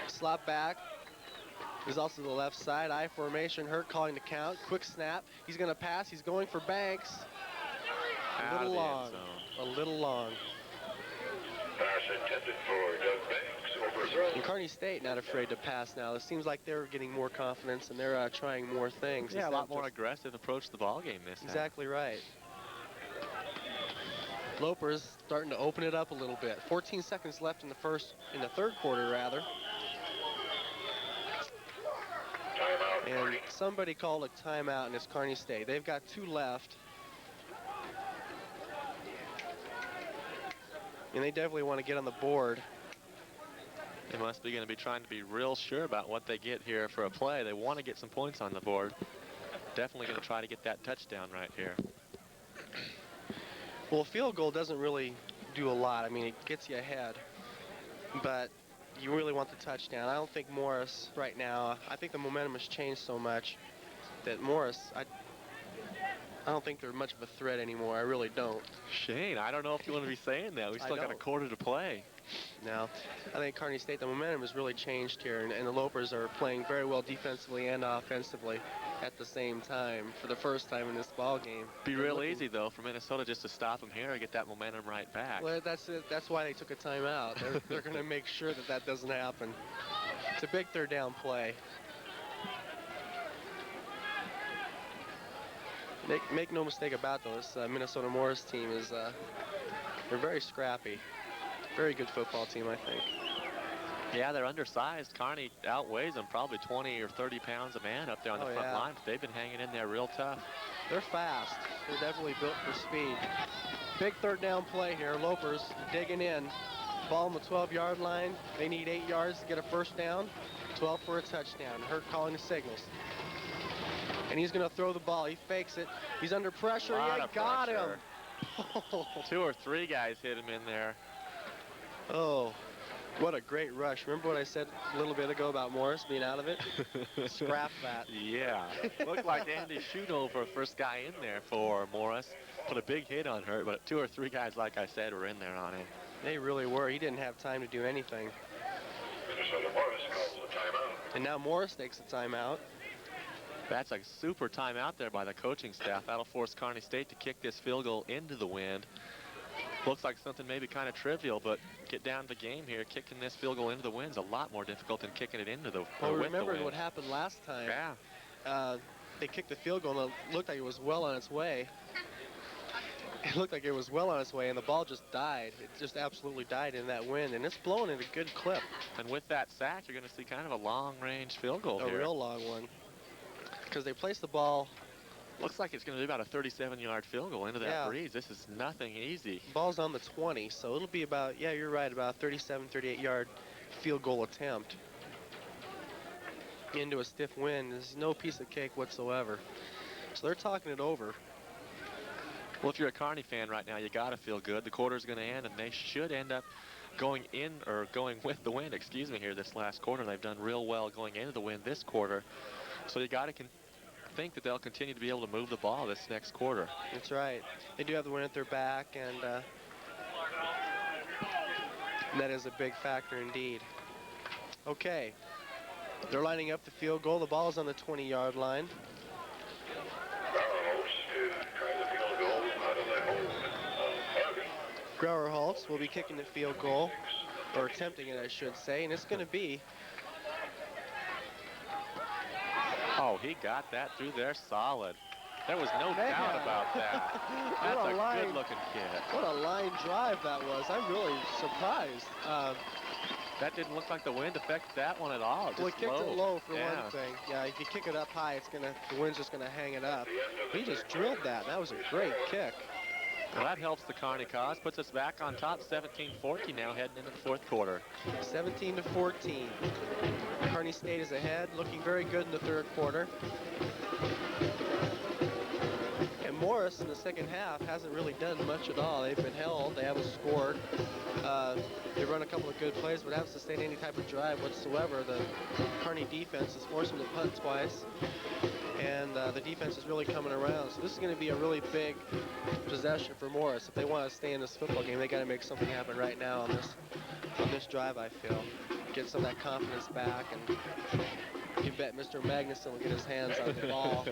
Slot back is also the left side. I formation, Hurt calling the count. Quick snap. He's going to pass. He's going for Banks. A little long. A little long. Pass intended for Doug Banks over. And Kearney State not afraid to pass now. It seems like they're getting more confidence and they're trying more things. Yeah, a lot more aggressive approach to the ball game this time. Exactly right. Loper's starting to open it up a little bit. 14 seconds left in the third quarter rather. And somebody called a timeout and it's Kearney State. They've got 2 left. And they definitely want to get on the board. They must be going to be trying to be real sure about what they get here for a play. They want to get some points on the board. Definitely going to try to get that touchdown right here. Well, a field goal doesn't really do a lot. I mean, it gets you ahead. But you really want the touchdown. I don't think Morris right now, I think the momentum has changed so much that Morris, I don't think they're much of a threat anymore. I really don't. Shane, I don't know if you want to be saying that. We still got a quarter to play. No, I think Kearney State, the momentum has really changed here, and the Lopers are playing very well defensively and offensively at the same time for the first time in this ball game. Be real easy, though, for Minnesota just to stop them here and get that momentum right back. Well, that's it. That's why they took a timeout. They're going to make sure that that doesn't happen. It's a big third down play. Make no mistake about this Minnesota Morris team is they're very scrappy. Very good football team, I think. Yeah, they're undersized. Kearney outweighs them probably 20 or 30 pounds a man up there on the front line, but they've been hanging in there real tough. They're fast. They're definitely built for speed. Big third down play here. Lopers digging in. Ball on the 12-yard line. They need 8 yards to get a first down. 12 for a touchdown. Hurt calling the signals. And he's going to throw the ball. He fakes it. He's under pressure. Yeah, got him. 2 or 3 guys hit him in there. Oh, What a great rush. Remember what I said a little bit ago about Morris being out of it? Scrap that. Yeah. Looked like Andy Schoonover, first guy in there for Morris. Put a big hit on her, but 2 or 3 guys, like I said, were in there on him. They really were. He didn't have time to do anything. Minnesota Morris calls the timeout. And now Morris takes a timeout. That's a super timeout there by the coaching staff. That'll force Kearney State to kick this field goal into the wind. Looks like something maybe kind of trivial, but get down to the game here. Kicking this field goal into the wind's a lot more difficult than kicking it into the Well, with remember the wind. what happened last time. Yeah. They kicked the field goal and it looked like it was well on its way. It looked like it was well on its way, and the ball just died. It just absolutely died in that wind, and it's blowing at a good clip. And with that sack, you're going to see kind of a long-range field goal A here. real long one. Because they placed the ball. Looks like it's going to be about a 37-yard field goal into that Yeah. breeze. This is nothing easy. Ball's on the 20, so it'll be about, yeah, you're right, about a 37, 38-yard field goal attempt. Into a stiff wind. There's no piece of cake whatsoever. So they're talking it over. Well, if you're a Kearney fan right now, you got to feel good. The quarter's going to end, and they should end up going in or going with the wind, excuse me, here this last quarter. They've done real well going into the wind this quarter. So you got to think that they'll continue to be able to move the ball this next quarter. That's right. They do have the wind at their back, and that is a big factor indeed. Okay. They're lining up the field goal. The ball is on the 20-yard line. Grower Holtz will be kicking the field goal, or attempting it, I should say, and it's going to be. Oh, he got that through there solid. There was no doubt about that. That's What a a line. good-looking kick. What a line drive that was. I'm really surprised. That didn't look like the wind affected that one at all. Well, he Just kicked it low for Yeah. one thing. Yeah, if you kick it up high, the wind's just gonna hang it up. He just drilled that. That was a great kick. Well, that helps the Kearney cause. Puts us back on top, 17-14 now, heading into the fourth quarter. 17-14. Kearney State is ahead, looking very good in the third quarter. And Morris in the second half hasn't really done much at all. They've been held. They haven't scored. They run a couple of good plays, but haven't sustained any type of drive whatsoever. The Kearney defense has forced them to punt twice, and the defense is really coming around. So this is going to be a really big possession for Morris. If they want to stay in this football game, they got to make something happen right now on this drive, I feel. Get some of that confidence back, and you bet Mr. Magnuson will get his hands on the ball.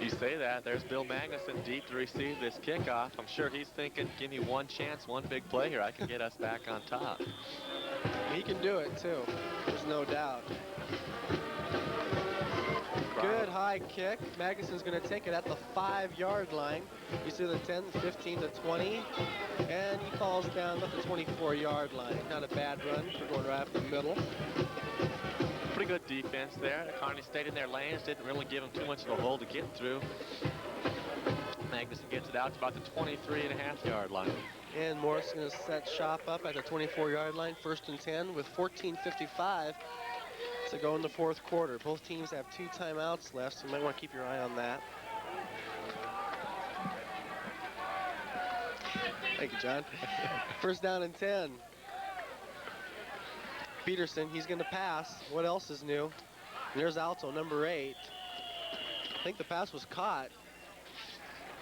You say that. There's Bill Magnuson deep to receive this kickoff. I'm sure he's thinking, give me one chance, one big play here. I can get us back on top. He can do it, too. There's no doubt. Good high kick. Magnuson's going to take it at the 5-yard line. You see the 10, 15 to 20, and he falls down at the 24-yard line. Not a bad run for going right up the middle. Pretty good defense there. Kearney stayed in their lanes, didn't really give them too much of a hole to get through. Magnuson gets it out to about the 23.5-yard line. And Morris is going to set shop up at the 24-yard line, 1st and 10, with 14:55 to go in the fourth quarter. Both teams have 2 timeouts left, so you might want to keep your eye on that. Thank you, John. 1st down and 10. Peterson, he's going to pass. What else is new? And there's Alto, number 8. I think the pass was caught.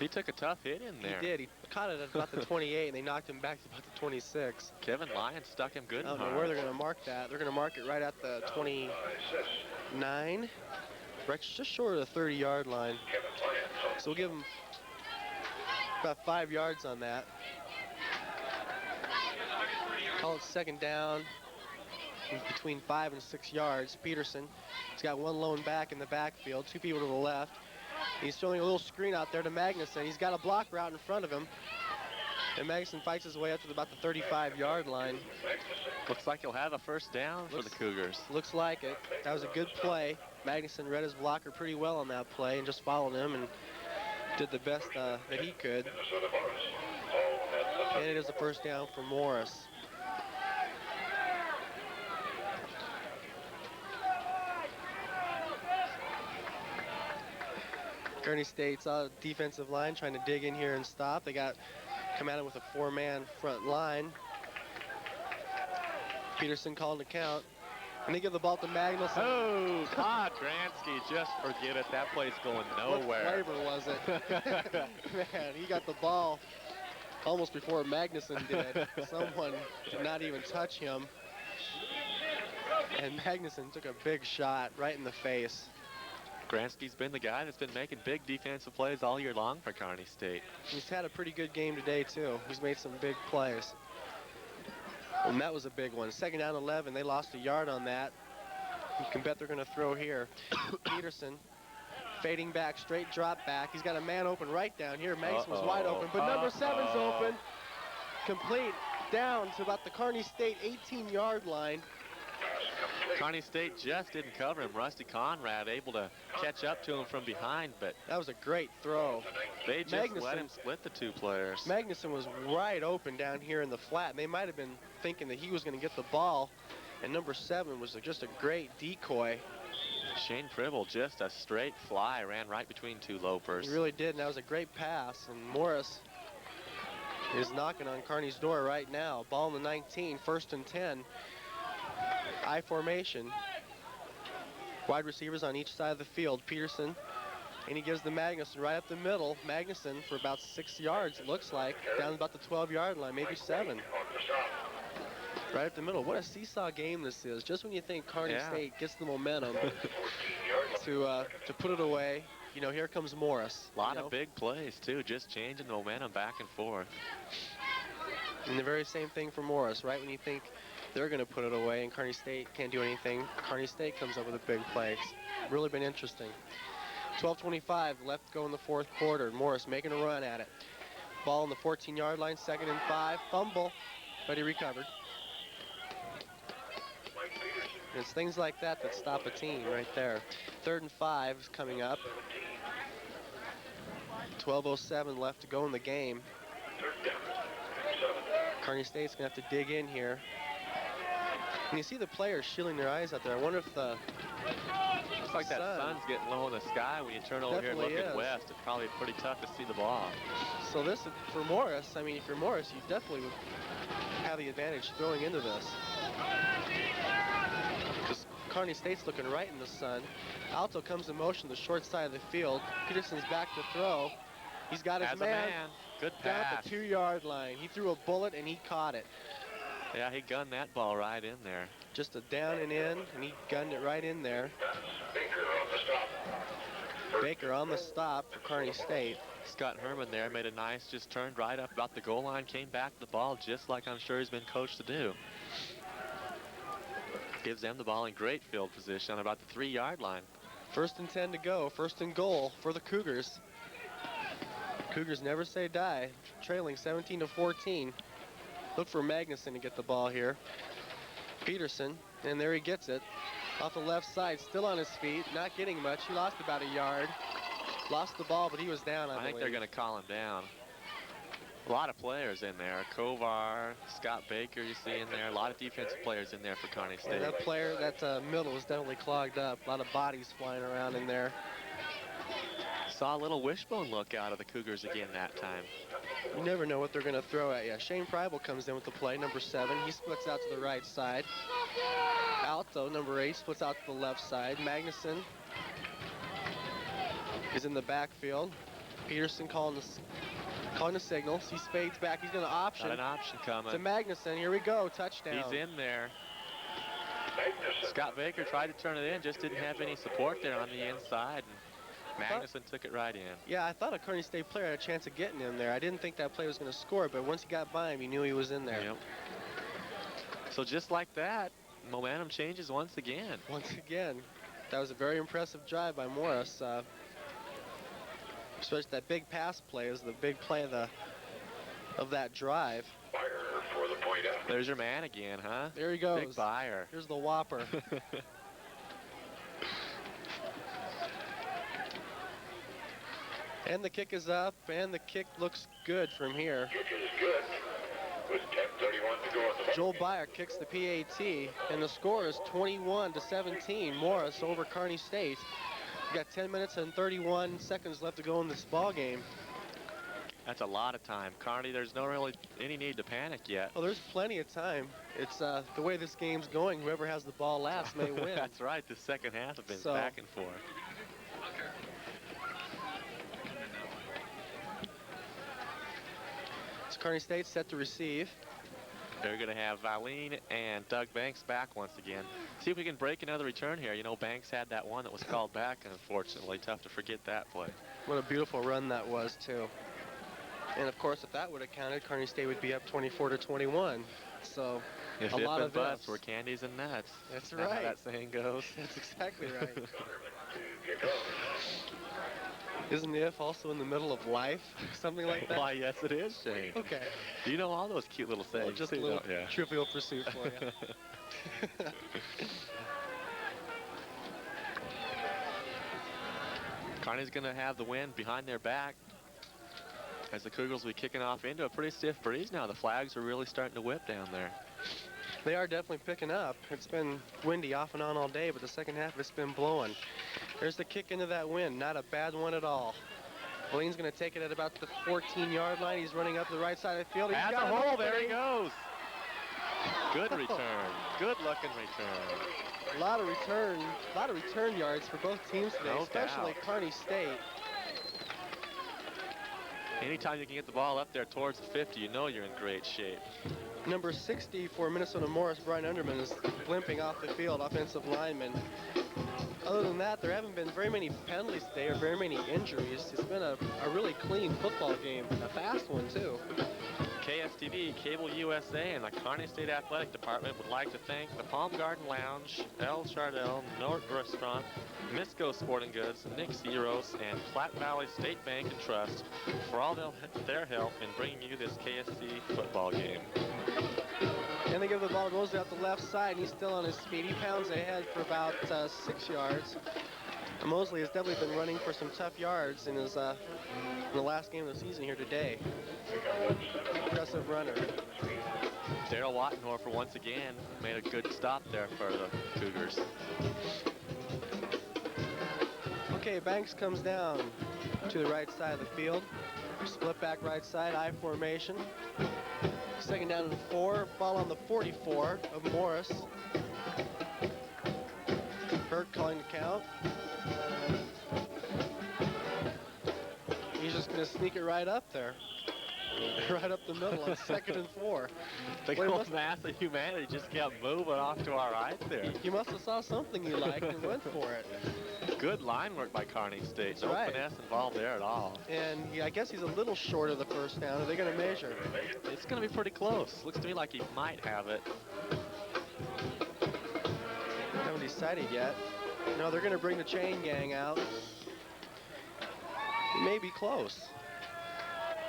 He took a tough hit in there. He did. He caught it at about the 28, and they knocked him back to about the 26. Kevin Lyon stuck him good I and don't know hard. where they're going to mark that. They're going to mark it right at the 29, right just short of the 30-yard line. So we'll give them about 5 yards on that. Call it 2nd down, between 5 and 6 yards. Peterson, he's got one lone back in the backfield, 2 people to the left. He's throwing a little screen out there to Magnuson. He's got a blocker out in front of him. And Magnuson fights his way up to about the 35-yard line. Looks like he'll have a 1st down for the Cougars. Looks like it. That was a good play. Magnuson read his blocker pretty well on that play and just followed him and did the best that he could. And it is a 1st down for Morris. Kearney State's defensive line trying to dig in here and stop. They come at it with a 4-man front line. Peterson calling the count. And they give the ball to Magnuson. Oh, Todd Gransky, just forget it. That play's going nowhere. What flavor was it? Man, he got the ball almost before Magnuson did. Someone did not even touch him. And Magnuson took a big shot right in the face. Gransky's been the guy that's been making big defensive plays all year long for Kearney State. He's had a pretty good game today, too. He's made some big plays. And that was a big one. 2nd down 11. They lost a yard on that. You can bet they're going to throw here. Peterson fading back, straight drop back. He's got a man open right down here. Magnuson was wide open, but number 7's open. Complete down to about the Kearney State 18-yard line. Kearney State just didn't cover him. Rusty Conrad able to catch up to him from behind, but that was a great throw. They just let him split the 2 players. Magnuson was wide open down here in the flat, and they might have been thinking that he was going to get the ball, and number 7 was just a great decoy. Shane Pribble, just a straight fly, ran right between 2 Lopers. He really did, and that was a great pass, and Morris is knocking on Kearney's door right now. Ball in the 19, 1st and 10. I formation. Wide receivers on each side of the field. Peterson, and he gives the Magnuson right up the middle. Magnuson for about 6 yards, it looks like, down about the 12-yard line, maybe 7. Right up the middle. What a seesaw game this is. Just when you think Kearney State gets the momentum to put it away, you know, here comes Morris. A lot of big plays, too, just changing the momentum back and forth. And the very same thing for Morris. Right when you think they're going to put it away and Kearney State can't do anything, Kearney State comes up with a big play. It's really been interesting. 12:25 left to go in the 4th quarter. Morris making a run at it. Ball on the 14-yard line, 2nd and 5. Fumble, but he recovered. And it's things like that that stop a team right there. 3rd and 5 is coming up. 12:07 left to go in the game. Kearney State's going to have to dig in here. And you see the players shielding their eyes out there. I wonder if the Looks like that sun's getting low in the sky when you turn over here and look at west. It's probably pretty tough to see the ball. So this, for Morris, I mean, if you're Morris, you definitely would have the advantage throwing into this. Because Kearney State's looking right in the sun. Alto comes in motion the short side of the field. Peterson's back to throw. He's got his man. Good down pass. at the 2-yard line. He threw a bullet and he caught it. Yeah, he gunned that ball right in there. Just a down and in, and he gunned it right in there. Baker on the stop for Kearney State. Scott Herman there made a nice, just turned right up about the goal line, came back to the ball just like I'm sure he's been coached to do. Gives them the ball in great field position on about the 3-yard line. 1st and 10 to go, 1st and goal for the Cougars. Cougars never say die, trailing 17-14. Look for Magnuson to get the ball here. Peterson, and there he gets it. Off the left side, still on his feet, not getting much. He lost about a yard. Lost the ball, but he was down, I think they're going to call him down. A lot of players in there. Kovar, Scott Baker you see in there. A lot of defensive players in there for Kearney State. Yeah, that middle is definitely clogged up. A lot of bodies flying around in there. Saw a little wishbone look out of the Cougars again that time. You never know what they're going to throw at you. Shane Pribel comes in with the play, number 7. He splits out to the right side. Alto, number 8, splits out to the left side. Magnuson is in the backfield. Peterson calling the signals. He spades back. He's going to option. Got an option coming. To Magnuson. Here we go. Touchdown. He's in there. Scott Baker tried to turn it in, just didn't have any support there on the inside. And Magnuson took it right in. Yeah, I thought a Kearney State player had a chance of getting in there. I didn't think that play was going to score, but once he got by him, he knew he was in there. Yep. So just like that, momentum changes once again. Once again, that was a very impressive drive by Morris. Especially that big pass play is the big play of that drive. There's your man again, huh? There he goes. Big buyer. Here's the whopper. And the kick is up, and the kick looks good from here. Kick is good. With 10:31 to go in the Joel Byer kicks the PAT, and the score is 21-17. Morris over Kearney State. We've got 10 minutes and 31 seconds left to go in this ball game. That's a lot of time. Kearney, there's no really any need to panic yet. Well, there's plenty of time. It's the way this game's going. Whoever has the ball last may win. That's right. The second half has been So- back and forth. So Kearney State set to receive. They're going to have Eileen and Doug Banks back once again. See if we can break another return here. You know, Banks had that one that was called back, and unfortunately, tough to forget that play. What a beautiful run that was, too. And of course, if that would have counted, Kearney State would be up 24-21. So If a lot and of buts ifs. were candies and nuts. That's Isn't that how right. that saying goes. That's exactly right. Isn't if also in the middle of life? Something like that? Why, yes, it is, Shane. Okay. You know all those cute little Well, sayings. just a too, little don't ya? trivial pursuit for you. Kearney's going to have the wind behind their back as the Cougars will be kicking off into a pretty stiff breeze now. The flags are really starting to whip down there. They are definitely picking up. It's been windy off and on all day, but the second half it's been blowing. There's the kick into that wind. Not a bad one at all. Blaine's going to take it at about the 14-yard line. He's running up the right side of the field. He's At the got an hole, there he opening. goes. Good return. Good looking return. A lot of return yards for both teams today, No especially doubt. Kearney State. Anytime you can get the ball up there towards the 50, you know you're in great shape. Number 60 for Minnesota Morris, Brian Underman, is limping off the field, offensive lineman. Other than that, there haven't been very many penalties today or very many injuries. It's been a really clean football game, a fast one too. KSTV, Cable USA, and the Kearney State Athletic Department would like to thank the Palm Garden Lounge, El Chardel, Nort Restaurant, Misco Sporting Goods, Nick's Heroes, and Platte Valley State Bank and Trust for all their help in bringing you this KSC football game. And they give the ball to Mosley out the left side, and he's still on his speed. He pounds ahead for about 6 yards. And Mosley has definitely been running for some tough yards in his in the last game of the season here today. Aggressive runner. Daryl Wattenhorfer once again made a good stop there for the Cougars. Okay, Banks comes down to the right side of the field. Split back right side, I formation. Second down and 4, ball on the 44 of Morris. Hurt calling the count. He's just going to sneak it right up there. Right up the middle on 2nd and 4. The Well, he whole must- mass of humanity just kept moving off to our right there. He must have saw something he liked and went for it. Good line work by Kearney State. That's No right. finesse involved there at all. And I guess he's a little short of the first down. Are they going to measure? It's going to be pretty close. Looks to me like he might have it. Haven't decided yet. No, they're going to bring the chain gang out. It may be close.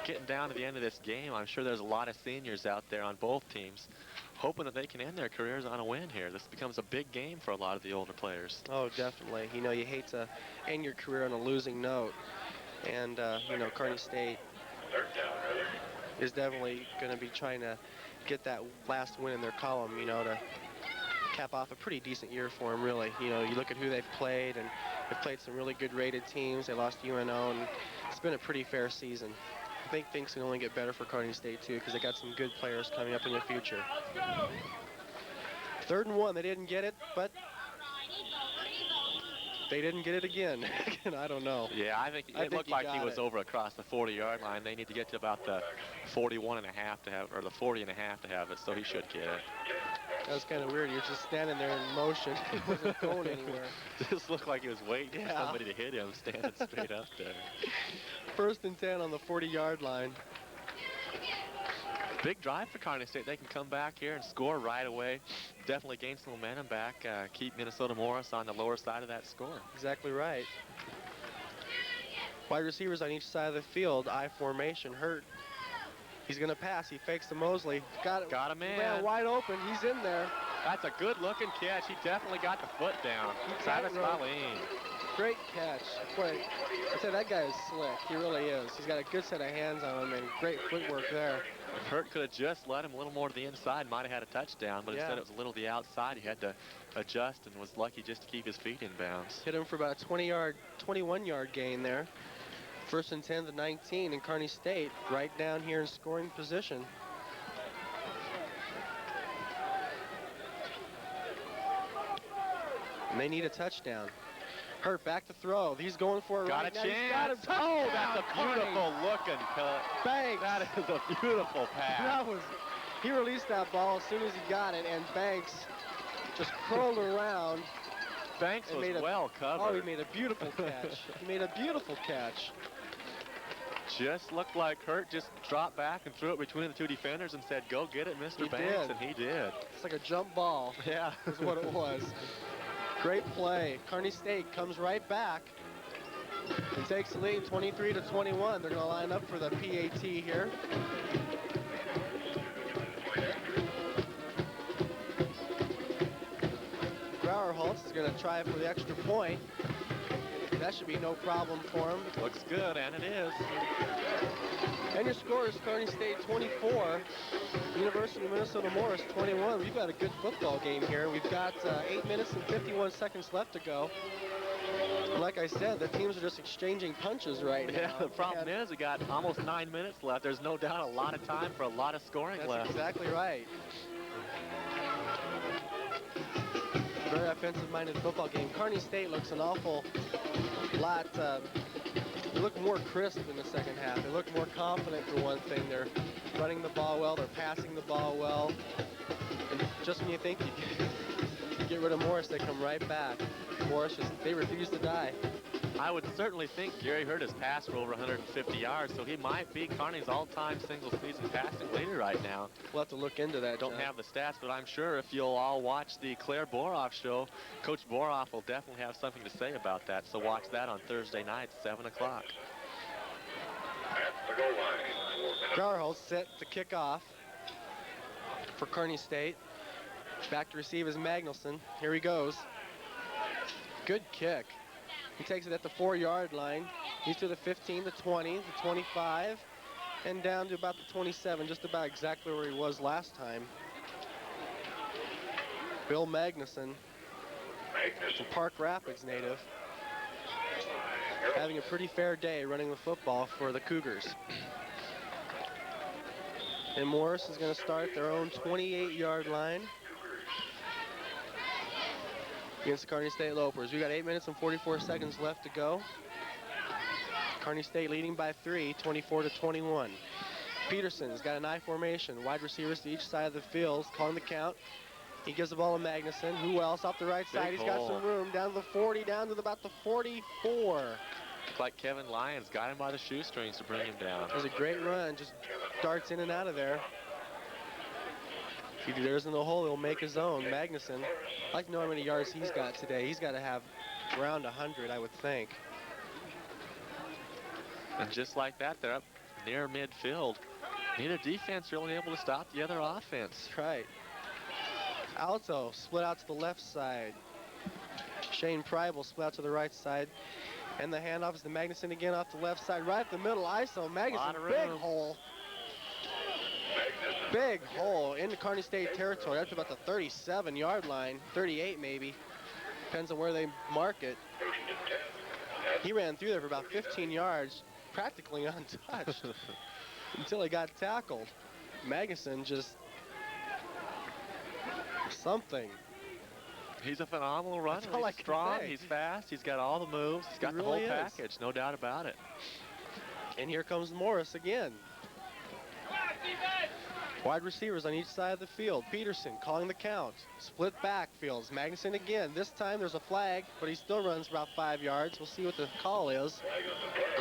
Getting down to the end of this game, I'm sure there's a lot of seniors out there on both teams hoping that they can end their careers on a win here. This becomes a big game for a lot of the older players. Oh, definitely. You know, you hate to end your career on a losing note. And, you know, Kearney State is definitely going to be trying to get that last win in their column, you know, to cap off a pretty decent year for them, really. You know, you look at who they've played, and they've played some really good rated teams. They lost UNO, and it's been a pretty fair season. I think things can only get better for Kearney State, too, because they got some good players coming up in the future. 3rd and 1, they didn't get it, but they didn't get it again. I don't know. Yeah, I think I it think looked he like he got was it. over across the 40-yard line. They need to get to about the 41 and a half to have, or the 40 and a half to have it, so he should get it. That was kind of weird. He was just standing there in motion. He wasn't going anywhere. Just looked like he was waiting for Yeah. somebody to hit him, standing straight up there. 1st and 10 on the 40-yard line. Big drive for Kearney State. They can come back here and score right away. Definitely gain some momentum back. Keep Minnesota Morris on the lower side of that score. Exactly right. Wide receivers on each side of the field. I formation. Hurt. He's going to pass. He fakes to Mosley. Got it. Got a man. Ran wide open. He's in there. That's a good-looking catch. He definitely got the foot down. Travis tightrope. Pauline. Great catch. Boy, I said that guy is slick. He really is. He's got a good set of hands on him and great footwork there. If Hurt could have just let him a little more to the inside, might have had a touchdown, but Yeah. instead it was a little to the outside. He had to adjust and was lucky just to keep his feet in bounds. Hit him for about a 21-yard gain there. First and 10 to 19, and Kearney State right down here in scoring position. And they need a touchdown. Hurt back to throw. He's going for it Got right a now. chance. He's got a Oh, touchdown, that's a Kearney. beautiful looking cut. Banks. That is a beautiful pass. He released that ball as soon as he got it, and Banks just curled around. Banks and was made a, well covered. Oh, he made a beautiful catch. He made a beautiful catch. Just looked like Hurt just dropped back and threw it between the two defenders and said, "Go get it, Mr. He Banks," did. and he did. It's like a jump ball. Yeah. Is what it was. Great play. Kearney State comes right back and takes the lead 23 to 21. They're going to line up for the PAT here. Grauerholtz is going to try for the extra point. That should be no problem for him. Looks good, and it is. And your score is Kearney State 24, University of Minnesota Morris 21. We've got a good football game here. We've got 8 minutes and 51 seconds left to go. Like I said, the teams are just exchanging punches right now. Yeah, the problem is we got almost 9 minutes left. There's no doubt a lot of time for a lot of scoring That's left. exactly right. Very offensive-minded football game. Kearney State looks an awful lot. They look more crisp in the second half. They look more confident for one thing. They're running the ball well. They're passing the ball well. And just when you think you get rid of Morris, they come right back. Morris they refuse to die. I would certainly think Gary Hurt has passed for over 150 yards, so he might be Kearney's all-time single-season passing leader right now. We'll have to look into that. Don't John. have the stats, but I'm sure if you'll all watch the Claire Boroff show, Coach Boroff will definitely have something to say about that. So watch that on Thursday night, 7 o'clock. At the goal line. Grauerholtz set to kick off for Kearney State. Back to receive is Magnusson. Here he goes. Good kick. He takes it at the 4-yard line. He's to the 15, the 20, the 25, and down to about the 27, just about exactly where he was last time. Bill Magnusson, a Park Rapids native, having a pretty fair day running the football for the Cougars. And Morris is going to start their own 28-yard line against the Kearney State Lopers. We've got 8 minutes and 44 seconds left to go. Kearney State leading by 3, 24 to 21. Peterson's got an I formation. Wide receivers to each side of the field, calling the count. He gives the ball to Magnusson. Who else off the right side? He's got some room down to the 40, down to about the 44. Looks like Kevin Lyons got him by the shoestrings to bring him down. It was a great run, just darts in and out of there. If he dares in the hole, he'll make his own. Magnusson, I'd like to know how many yards he's got today. He's got to have around 100, I would think. And just like that, they're up near midfield. Neither defense really able to stop the other offense. That's right. Alto split out to the left side. Shane Pryble split out to the right side. And the handoff is to Magnusson again off the left side. Right up the middle, ISO. Magnusson, big hole. Big hole into Kearney State territory. Up to about the 37-yard line. 38 maybe. Depends on where they mark it. He ran through there for about 15 yards, practically untouched, until he got tackled. Magnusson just something. He's a phenomenal runner. That's all I He's can strong, say. he's fast, he's got all the moves, he's got the really whole is. package, no doubt about it. And here comes Morris again. Wide receivers on each side of the field. Peterson calling the count. Split backfields. Magnusson again. This time there's a flag, but he still runs about 5 yards. We'll see what the call is.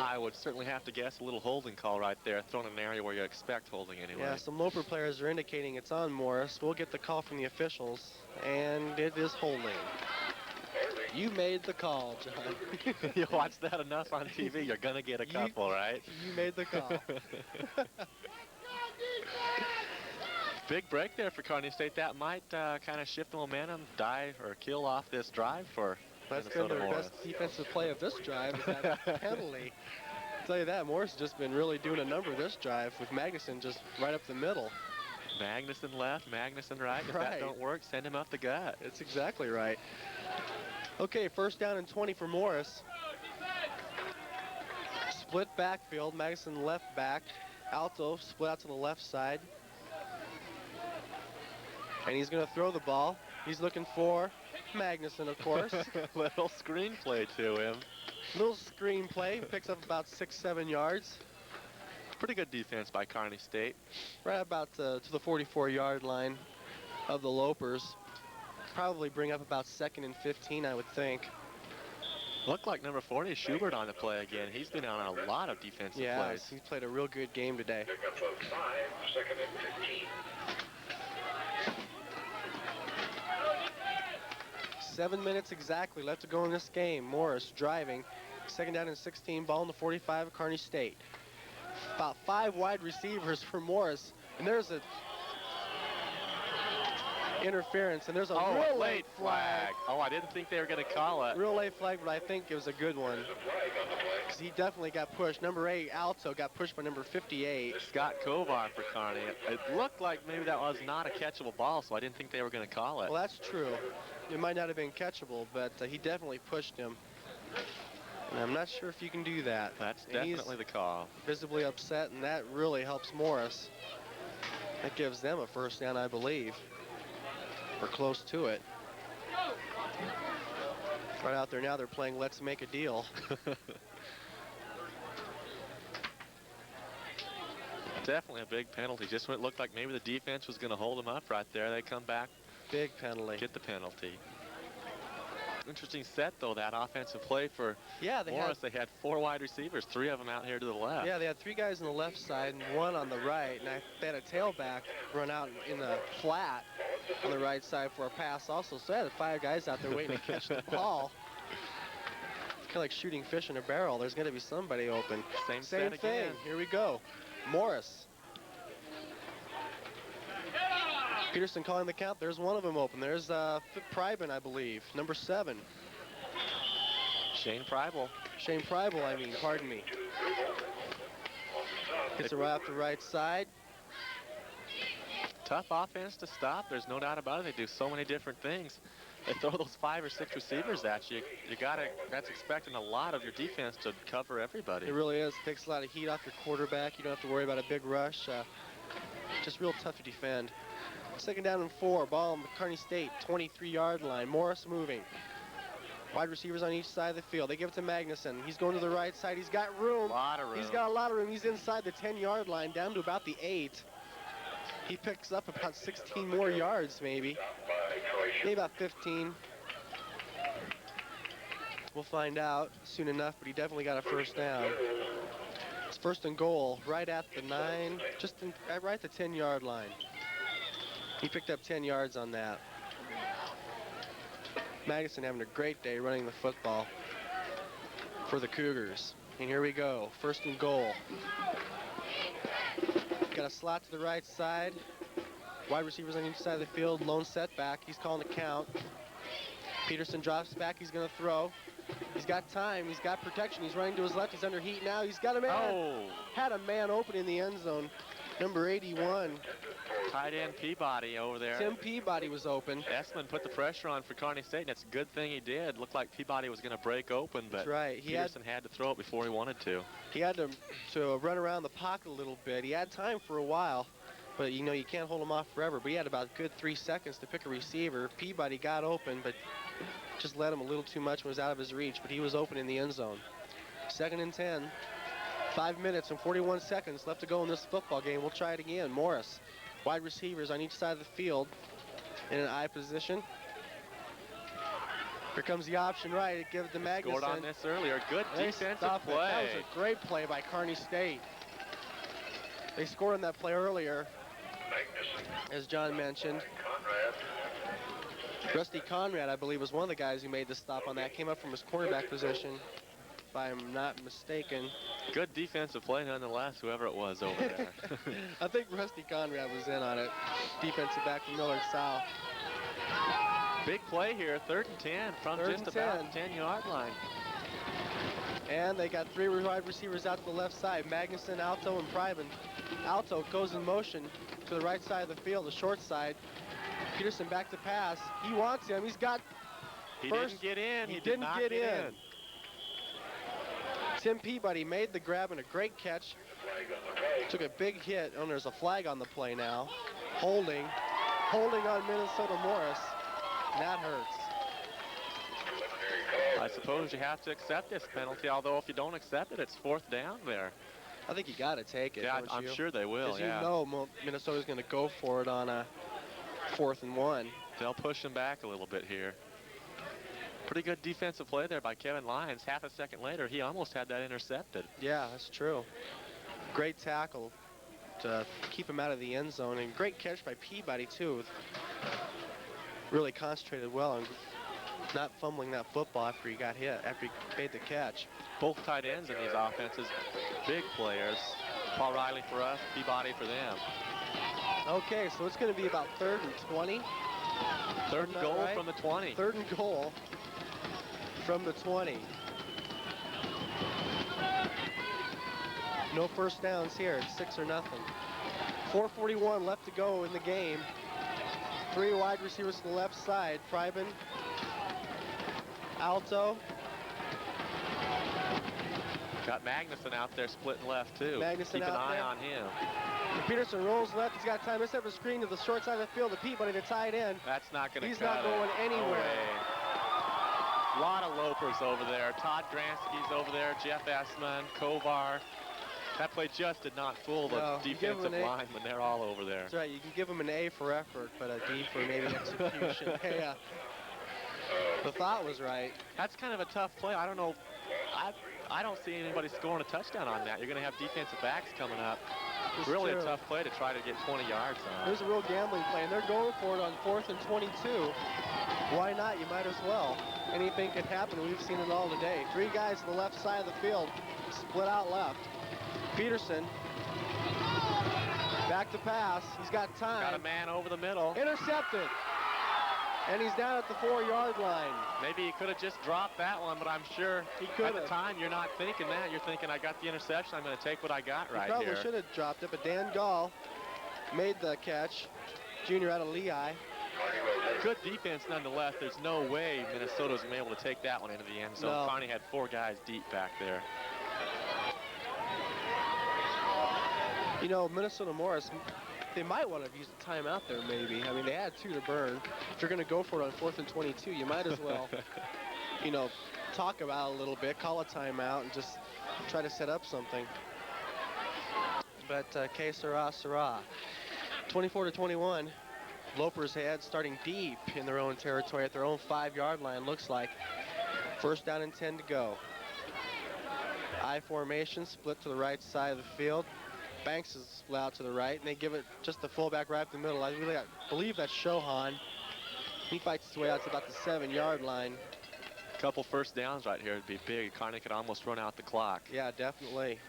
I would certainly have to guess a little holding call right there, thrown in an area where you expect holding anyway. Yeah, some Loper players are indicating it's on Morris. We'll get the call from the officials, and it is holding. You made the call, John. You watch that enough on TV, you're going to get a couple, right? You made the call. Big break there for Kearney State. That might kind of shift the momentum, die or kill off this drive for That's been Minnesota their Morris. best defensive play of this drive, is that penalty. I'll tell you that, Morris has just been really doing a number this drive with Magnusson just right up the middle. Magnuson left, Magnuson right. If Right. that don't work, send him up the gut. That's exactly right. Okay, first down and 20 for Morris. split backfield. Magnuson left back. Alto split out to the left side. And he's going to throw the ball. He's looking for Magnuson, of course. Little screenplay to him. Little screenplay. Picks up about 6-7 yards. Pretty good defense by Kearney State. Right about to the 44-yard line of the Lopers. Probably bring up about 2nd and 15, I would think. Looked like number 40, Schubert, on the play again. He's been on a lot of defensive plays. He's played a real good game today. Pickup of 5, 2nd and 15. 7 minutes exactly left to go in this game. Morris driving. 2nd down and 16, ball in the 45 of Kearney State. About 5 wide receivers for Morris. And there's a interference, and there's a real late flag. Oh, I didn't think they were going to call it. Real late flag, but I think it was a good one. Because he definitely got pushed. Number 8, Alto, got pushed by number 58. Scott Kovar for Kearney. It looked like maybe that was not a catchable ball, so I didn't think they were going to call it. Well, that's true. It might not have been catchable, but he definitely pushed him. And I'm not sure if you can do that. That's And definitely the call. visibly upset, and that really helps Morris. That gives them a first down, I believe, or close to it. Right out there now, they're playing Let's Make a Deal. Definitely a big penalty. Just when it looked like maybe the defense was going to hold them up right there, they come back, Big penalty. get the penalty. Interesting set, though, that offensive play for Yeah, they Morris. They had 4 wide receivers, 3 of them out here to the left. Yeah, they had 3 guys on the left side and 1 on the right, and they had a tailback run out in the flat on the right side for a pass also. So they had 5 guys out there waiting to catch the ball. It's kind of like shooting fish in a barrel. There's going to be somebody open. Same Same set thing. again. Here we go. Morris. Peterson calling the count. There's one of them open. There's Pryben, I believe, number 7. Shane Preibel. Shane Preibel, I mean, pardon me. Gets it right off the right side. Tough offense to stop. There's no doubt about it. They do so many different things. They throw those 5 or 6 receivers at you. That's expecting a lot of your defense to cover everybody. It really is. Takes a lot of heat off your quarterback. You don't have to worry about a big rush. Just real tough to defend. 2nd down and 4. Ball on the Kearney State 23-yard line. Morris moving. Wide receivers on each side of the field. They give it to Magnuson. He's going to the right side. He's got room. Lot of room. He's got a lot of room. He's inside the 10-yard line, down to about the 8. He picks up about 16 more yards, maybe. Maybe about 15. We'll find out soon enough, but he definitely got a first down. It's 1st and goal, right at the 9, right at the 10-yard line. He picked up 10 yards on that. Magnuson having a great day running the football for the Cougars. And here we go, 1st and goal. Got a slot to the right side. Wide receivers on each side of the field, lone setback. He's calling the count. Peterson drops back, he's gonna throw. He's got time, he's got protection. He's running to his left, he's under heat now. He's got a man. Oh. Had a man open in the end zone. Number 81. Tight end Peabody over there. Tim Peabody was open. Esmond put the pressure on for Kearney State, and it's a good thing he did. Looked like Peabody was going to break open, but That's right. Peterson had to throw it before he wanted to. He had to run around the pocket a little bit. He had time for a while, but you know you can't hold him off forever. But he had about a good 3 seconds to pick a receiver. Peabody got open, but just led him a little too much when it was out of his reach. But he was open in the end zone. 2nd and 10. 5 minutes and 41 seconds left to go in this football game. We'll try it again. Morris, wide receivers on each side of the field in an I position. Here comes the option right. Give it to Magnuson. Scored on this earlier. Good They defensive stopped it. play. That was a great play by Kearney State. They scored on that play earlier, as John mentioned. Rusty Conrad, I believe, was one of the guys who made the stop on that. Came up from his cornerback position, if I'm not mistaken. Good defensive play nonetheless, whoever it was over there. I think Rusty Conrad was in on it. Defensive back from Millard South. Big play here, 3rd and 10 from 3rd just and about 10. the 10-yard line. And they got 3 wide receivers out to the left side. Magnuson, Alto, and Pryben. Alto goes in motion to the right side of the field, the short side. Peterson back to pass. He wants him. He's got He first. didn't get in. He He did didn't not get in. Tim Peabody made the grab and a great catch. Took a big hit, and there's a flag on the play now. Holding on Minnesota Morris. And that hurts. I suppose you have to accept this penalty, although if you don't accept it, it's 4th down there. I think you got to take it. Yeah, don't I'm you? sure they will, Because yeah. you know Minnesota's going to go for it on a 4th and 1. They'll push him back a little bit here. Pretty good defensive play there by Kevin Lyons. Half a second later, he almost had that intercepted. Yeah, that's true. Great tackle to keep him out of the end zone, and great catch by Peabody too. Really concentrated well on not fumbling that football after he got hit, after he made the catch. Both tight ends in these offenses, big players. Paul Riley for us, Peabody for them. Okay, so it's going to be about 3rd and 20. 3rd and goal right? from the 20. 3rd and goal from the 20. No first downs here. It's 6 or nothing. 4:41 left to go in the game. 3 wide receivers to the left side. Freiben, Alto. Got Magnuson out there splitting left too. Magnuson Keep an out eye there. on him. Peterson rolls left. He's got time to set up a screen to the short side of the field. The Peabody to tight end. That's not going to He's cut not going it. anywhere. No way. A lot of Lopers over there. Todd Gransky's over there. Jeff Essman, Kovar. That play just did not fool the No, you give him defensive an A. lineman. They're all over there. That's right. You can give him an A for effort, but a D for maybe execution. Hey, the thought was right. That's kind of a tough play. I don't know. I don't see anybody scoring a touchdown on that. You're going to have defensive backs coming up. It's Really true. a tough play to try to get 20 yards on. There's a real gambling play, and they're going for it on 4th and 22. Why not? You might as well. Anything can happen. We've seen it all today. 3 guys to the left side of the field, split out left. Peterson, back to pass. He's got time. Got a man over the middle. Intercepted. And he's down at the 4-yard line. Maybe he could have just dropped that one, but I'm sure He could at the have. time you're not thinking that. You're thinking, I got the interception. I'm going to take what I got right He probably here. should have dropped it, but Dan Gall made the catch. Junior out of Lehigh. Good defense nonetheless. There's no way Minnesota's going to be able to take that one into the end zone. No. Kearney had 4 guys deep back there. You know, Minnesota Morris, they might want to have used a timeout there maybe. I mean, they had 2 to burn. If you're going to go for it on 4th and 22, you might as well, you know, talk about it a little bit, call a timeout, and just try to set up something. But que sera, sera. 24-21. Loper's head starting deep in their own territory at their own 5-yard line, looks like. 1st down and 10 to go. I formation, split to the right side of the field. Banks is split out to the right, and they give it just the fullback right up the middle. I believe that's Shohan. He fights his way out to about the 7-yard line. A couple first downs right here would be big. Kearney could almost run out the clock. Yeah, definitely.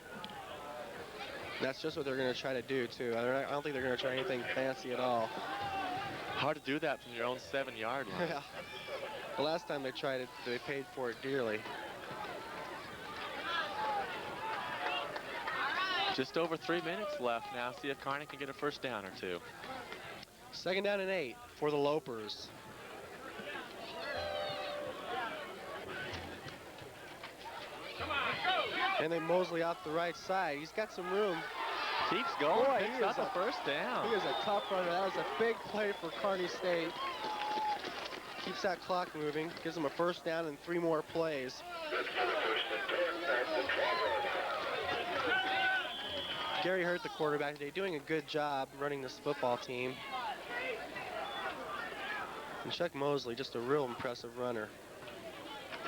That's just what they're going to try to do, too. I don't think they're going to try anything fancy at all. Hard to do that from your own 7-yard line. Yeah. The last time they tried it, they paid for it dearly. Just over 3 minutes left now. See if Kearney can get a first down or 2. 2nd down and 8 for the Lopers. And they Mosley out the right side. He's got some room. Keeps going. Boy, Picks he up is a a- first down. He is a tough runner. That was a big play for Kearney State. Keeps that clock moving. Gives them a first down and 3 more plays. Gary Hurt, the quarterback today, doing a good job running this football team. And Chuck Mosley, just a real impressive runner.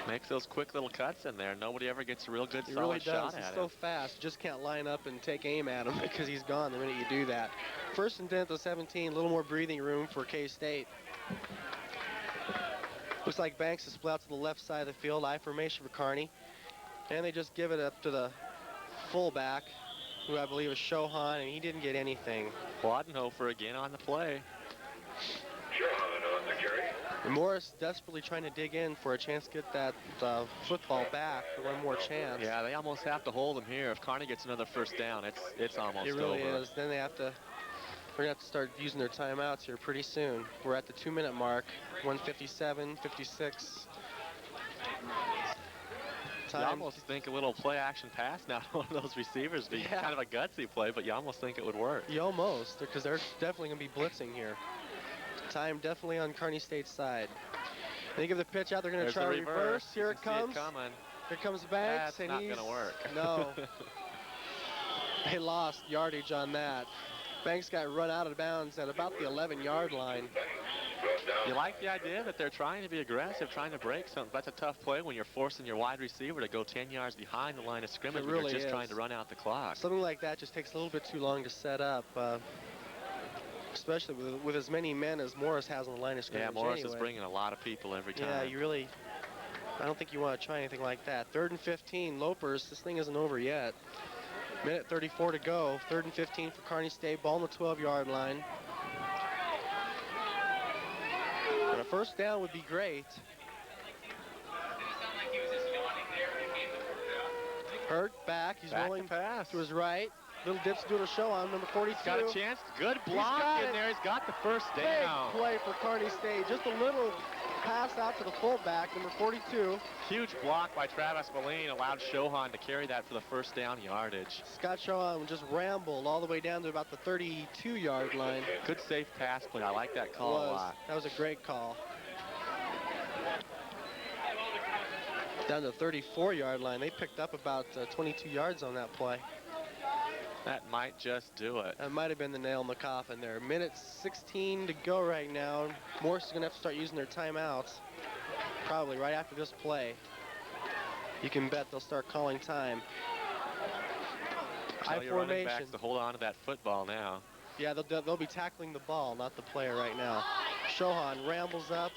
Makes those quick little cuts in there. Nobody ever gets a real good He solid really does. shot He's at so it. fast. You just can't line up and take aim at him because he's gone the minute you do that. 1st and 10 to 17, a little more breathing room for K-State. Looks like Banks is split out to the left side of the field. I formation for Kearney. And they just give it up to the fullback, who I believe is Shohan, and he didn't get anything. Wadenhofer again on the play. Shohan on the carry. And Morris desperately trying to dig in for a chance to get that football back for one more chance. Yeah, they almost have to hold him here. If Kearney gets another first down, it's almost It really over. is. Then they're going to have to start using their timeouts here pretty soon. We're at the 2-minute mark, 1:57, 56. You almost think a little play action pass now to one of those receivers be kind of a gutsy play, but you almost think it would work. You almost, because they're definitely going to be blitzing here. Time definitely on Kearney State's side. They give the pitch out. They're going to try to reverse. Here it comes. Here comes Banks. That's not going to work. No. They lost yardage on that. Banks got run out of bounds at about the 11-yard line. You like the idea that they're trying to be aggressive, trying to break something. That's a tough play when you're forcing your wide receiver to go 10 yards behind the line of scrimmage. It really you're just is. trying to run out the clock. Something like that just takes a little bit too long to set up, especially with as many men as Morris has on the line of scrimmage. Yeah, Morris anyway. is bringing a lot of people every time. Yeah, I don't think you want to try anything like that. 3rd and 15, Lopers. This thing isn't over yet. Minute 34 to go. 3rd and 15 for Kearney State. Ball on the 12-yard line. And a first down would be great. Hurt back. He's rolling pass to his right. Little Dip's doing a show on number 42. He's got a chance. Good block in there. He's got the first down. Big play for Kearney State. Just a little pass out to the fullback, number 42. Huge block by Travis Moline allowed Shohan to carry that for the first down yardage. Scott Shohan just rambled all the way down to about the 32-yard line. Good safe pass play. I like that call a lot. That was a great call. Down to the 34-yard line. They picked up about 22 yards on that play. That might just do it. That might have been the nail in the coffin there. Minute 16 to go right now. Morris is going to have to start using their timeouts. Probably right after this play. You can bet they'll start calling time. Tell your running backs to hold on to that football now. Yeah, they'll be tackling the ball, not the player right now. Shohan rambles up.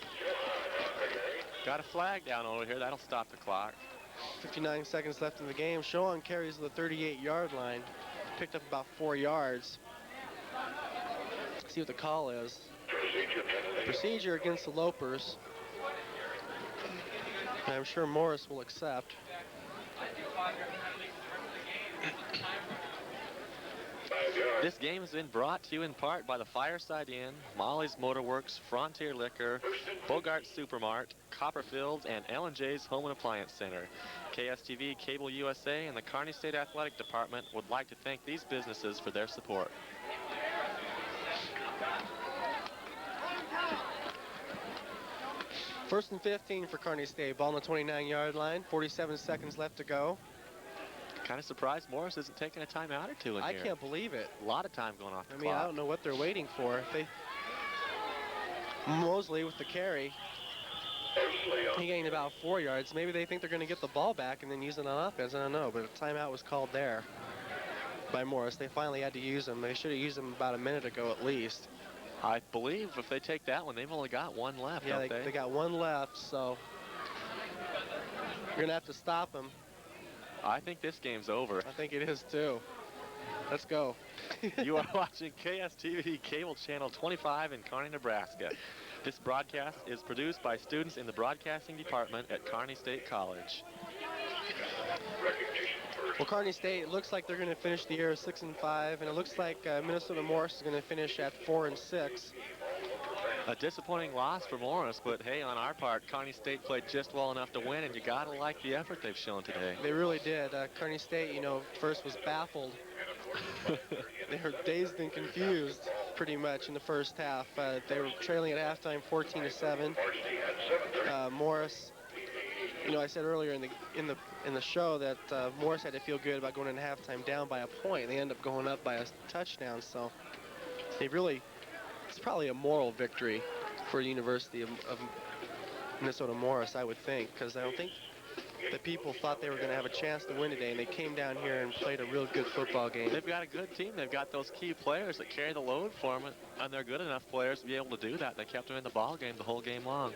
Got a flag down over here. That'll stop the clock. 59 seconds left in the game. Shohan carries the 38-yard line. Picked up about 4 yards. See what the call is. Procedure against the Lopers. And I'm sure Morris will accept. This game has been brought to you in part by the Fireside Inn, Molly's Motorworks, Frontier Liquor, Bogart Supermart, Copperfields, and L&J's Home and Appliance Center. KSTV, Cable USA, and the Kearney State Athletic Department would like to thank these businesses for their support. First and 15 for Kearney State. Ball on the 29-yard line. 47 seconds left to go. Kind of surprised Morris isn't taking a timeout or two in here. I can't believe it. A lot of time going off the clock. I mean, I don't know what they're waiting for. Mosley with the carry. He gained about 4 yards. Maybe they think they're going to get the ball back and then use it on offense. I don't know, but a timeout was called there by Morris. They finally had to use him. They should have used him about a minute ago at least. I believe if they take that one, they've only got one left, yeah, don't they? They got one left, so you're going to have to stop him. I think this game's over. I think it is too. Let's go. You are watching KSTV Cable Channel 25 in Kearney, Nebraska. This broadcast is produced by students in the broadcasting department at Kearney State College. Well, Kearney State, it looks like they're going to finish the year 6-5, and it looks like Minnesota Morris is going to finish at 4-6. A disappointing loss for Morris, but hey, on our part, Kearney State played just well enough to win, and you got to like the effort they've shown today. They really did. Kearney State, first was baffled. They were dazed and confused pretty much in the first half. They were trailing at halftime 14-7. Morris, I said earlier in the show that Morris had to feel good about going into halftime down by a point. They end up going up by a touchdown, so they really, it's probably a moral victory for the University of Minnesota Morris, I would think, because I don't think the people thought they were going to have a chance to win today, and they came down here and played a real good football game. They've got a good team. They've got those key players that carry the load for them, and they're good enough players to be able to do that. They kept them in the ball game the whole game long.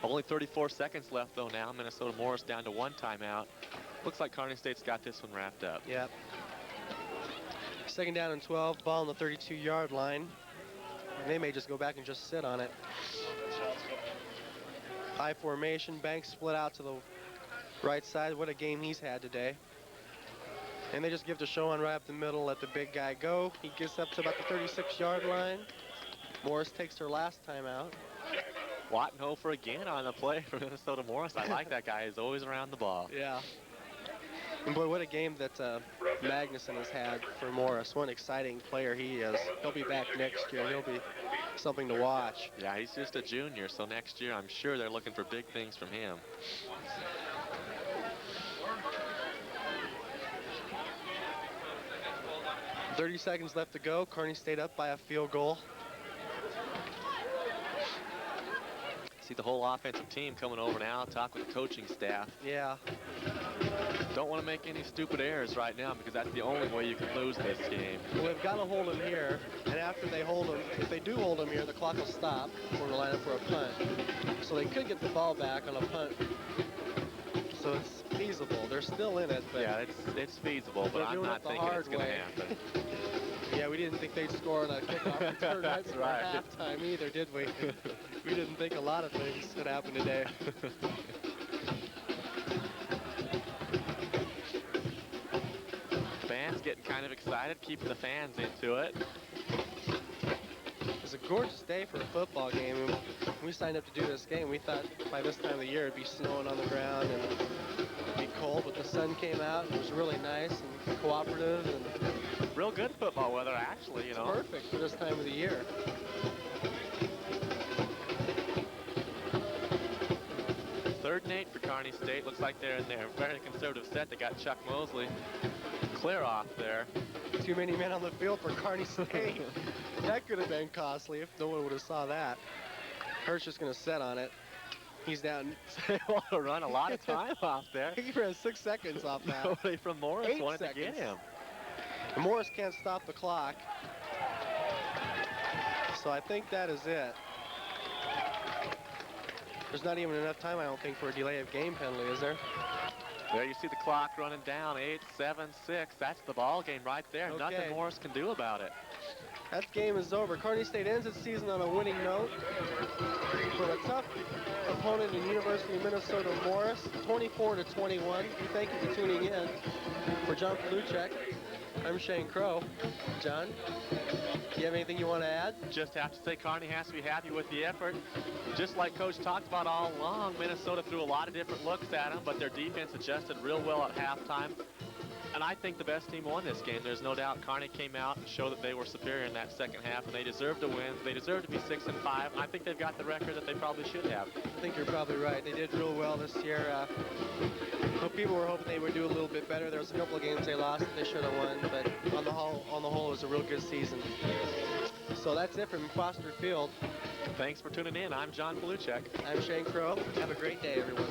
Only 34 seconds left, though, now. Minnesota Morris down to one timeout. Looks like Kearney State's got this one wrapped up. Yep. Second down and 12, ball on the 32-yard line. They may just go back and just sit on it. High formation, Banks split out to the right side. What a game he's had today. And they just give to Shohan right up the middle, let the big guy go. He gets up to about the 36-yard line. Morris takes their last timeout. Wattenhofer again on the play for Minnesota Morris. I like that guy. He's always around the ball. Yeah. And boy, what a game that Magnuson has had for Morris. What an exciting player he is. He'll be back next year. He'll be something to watch. Yeah, he's just a junior, so next year I'm sure they're looking for big things from him. .30 seconds left to go. Kearney stayed up by a field goal. See the whole offensive team coming over now, talk with the coaching staff. Yeah. Don't want to make any stupid errors right now because that's the only way you can lose this game. Well, we've got to hold him here, and after they hold him, if they do hold him here, the clock will stop. We're going to line up for a punt. So they could get the ball back on a punt. So it's feasible. They're still in it. But yeah, it's feasible, but I'm not thinking it's going to happen. Yeah, we didn't think they'd score on a kickoff return right before right. halftime either, did we? We didn't think a lot of things could happen today. Fans getting kind of excited, keeping the fans into it. It's a gorgeous day for a football game. When we signed up to do this game, we thought by this time of the year it'd be snowing on the ground and it'd be cold, but the sun came out and it was really nice and cooperative and real good football weather, actually, you know. perfect for this time of the year. Third and 8 for Kearney State. Looks like they're in their very conservative set. They got Chuck Mosley clear off there. Too many men on the field for Kearney State. That could have been costly if no one would have saw that. Hirsch just going to set on it. He's down. They want to run a lot of time off there. He ran 6 seconds off that. Nobody from Morris 8 wanted seconds. to get him. And Morris can't stop the clock. So I think that is it. There's not even enough time, I don't think, for a delay of game penalty, is there? There you see the clock running down, 8, 7, 6. That's the ball game right there. Okay. Nothing Morris can do about it. That game is over. Kearney State ends its season on a winning note. For a tough opponent in University of Minnesota Morris, 24-21. We thank you for tuning in. For John Paluchek, I'm Shane Crow. John, do you have anything you want to add? Just have to say Kearney has to be happy with the effort. Just like Coach talked about all along, Minnesota threw a lot of different looks at them, but their defense adjusted real well at halftime. And I think the best team won this game. There's no doubt Kearney came out and showed that they were superior in that second half, and they deserve to win. They deserve to be 6-5. And I think they've got the record that they probably should have. I think you're probably right. They did real well this year. People were hoping they would do a little bit better. There was a couple of games they lost that they should have won, but on the whole, it was a real good season. So that's it from Foster Field. Thanks for tuning in. I'm John Paluchek. I'm Shane Crow. Have a great day, everyone.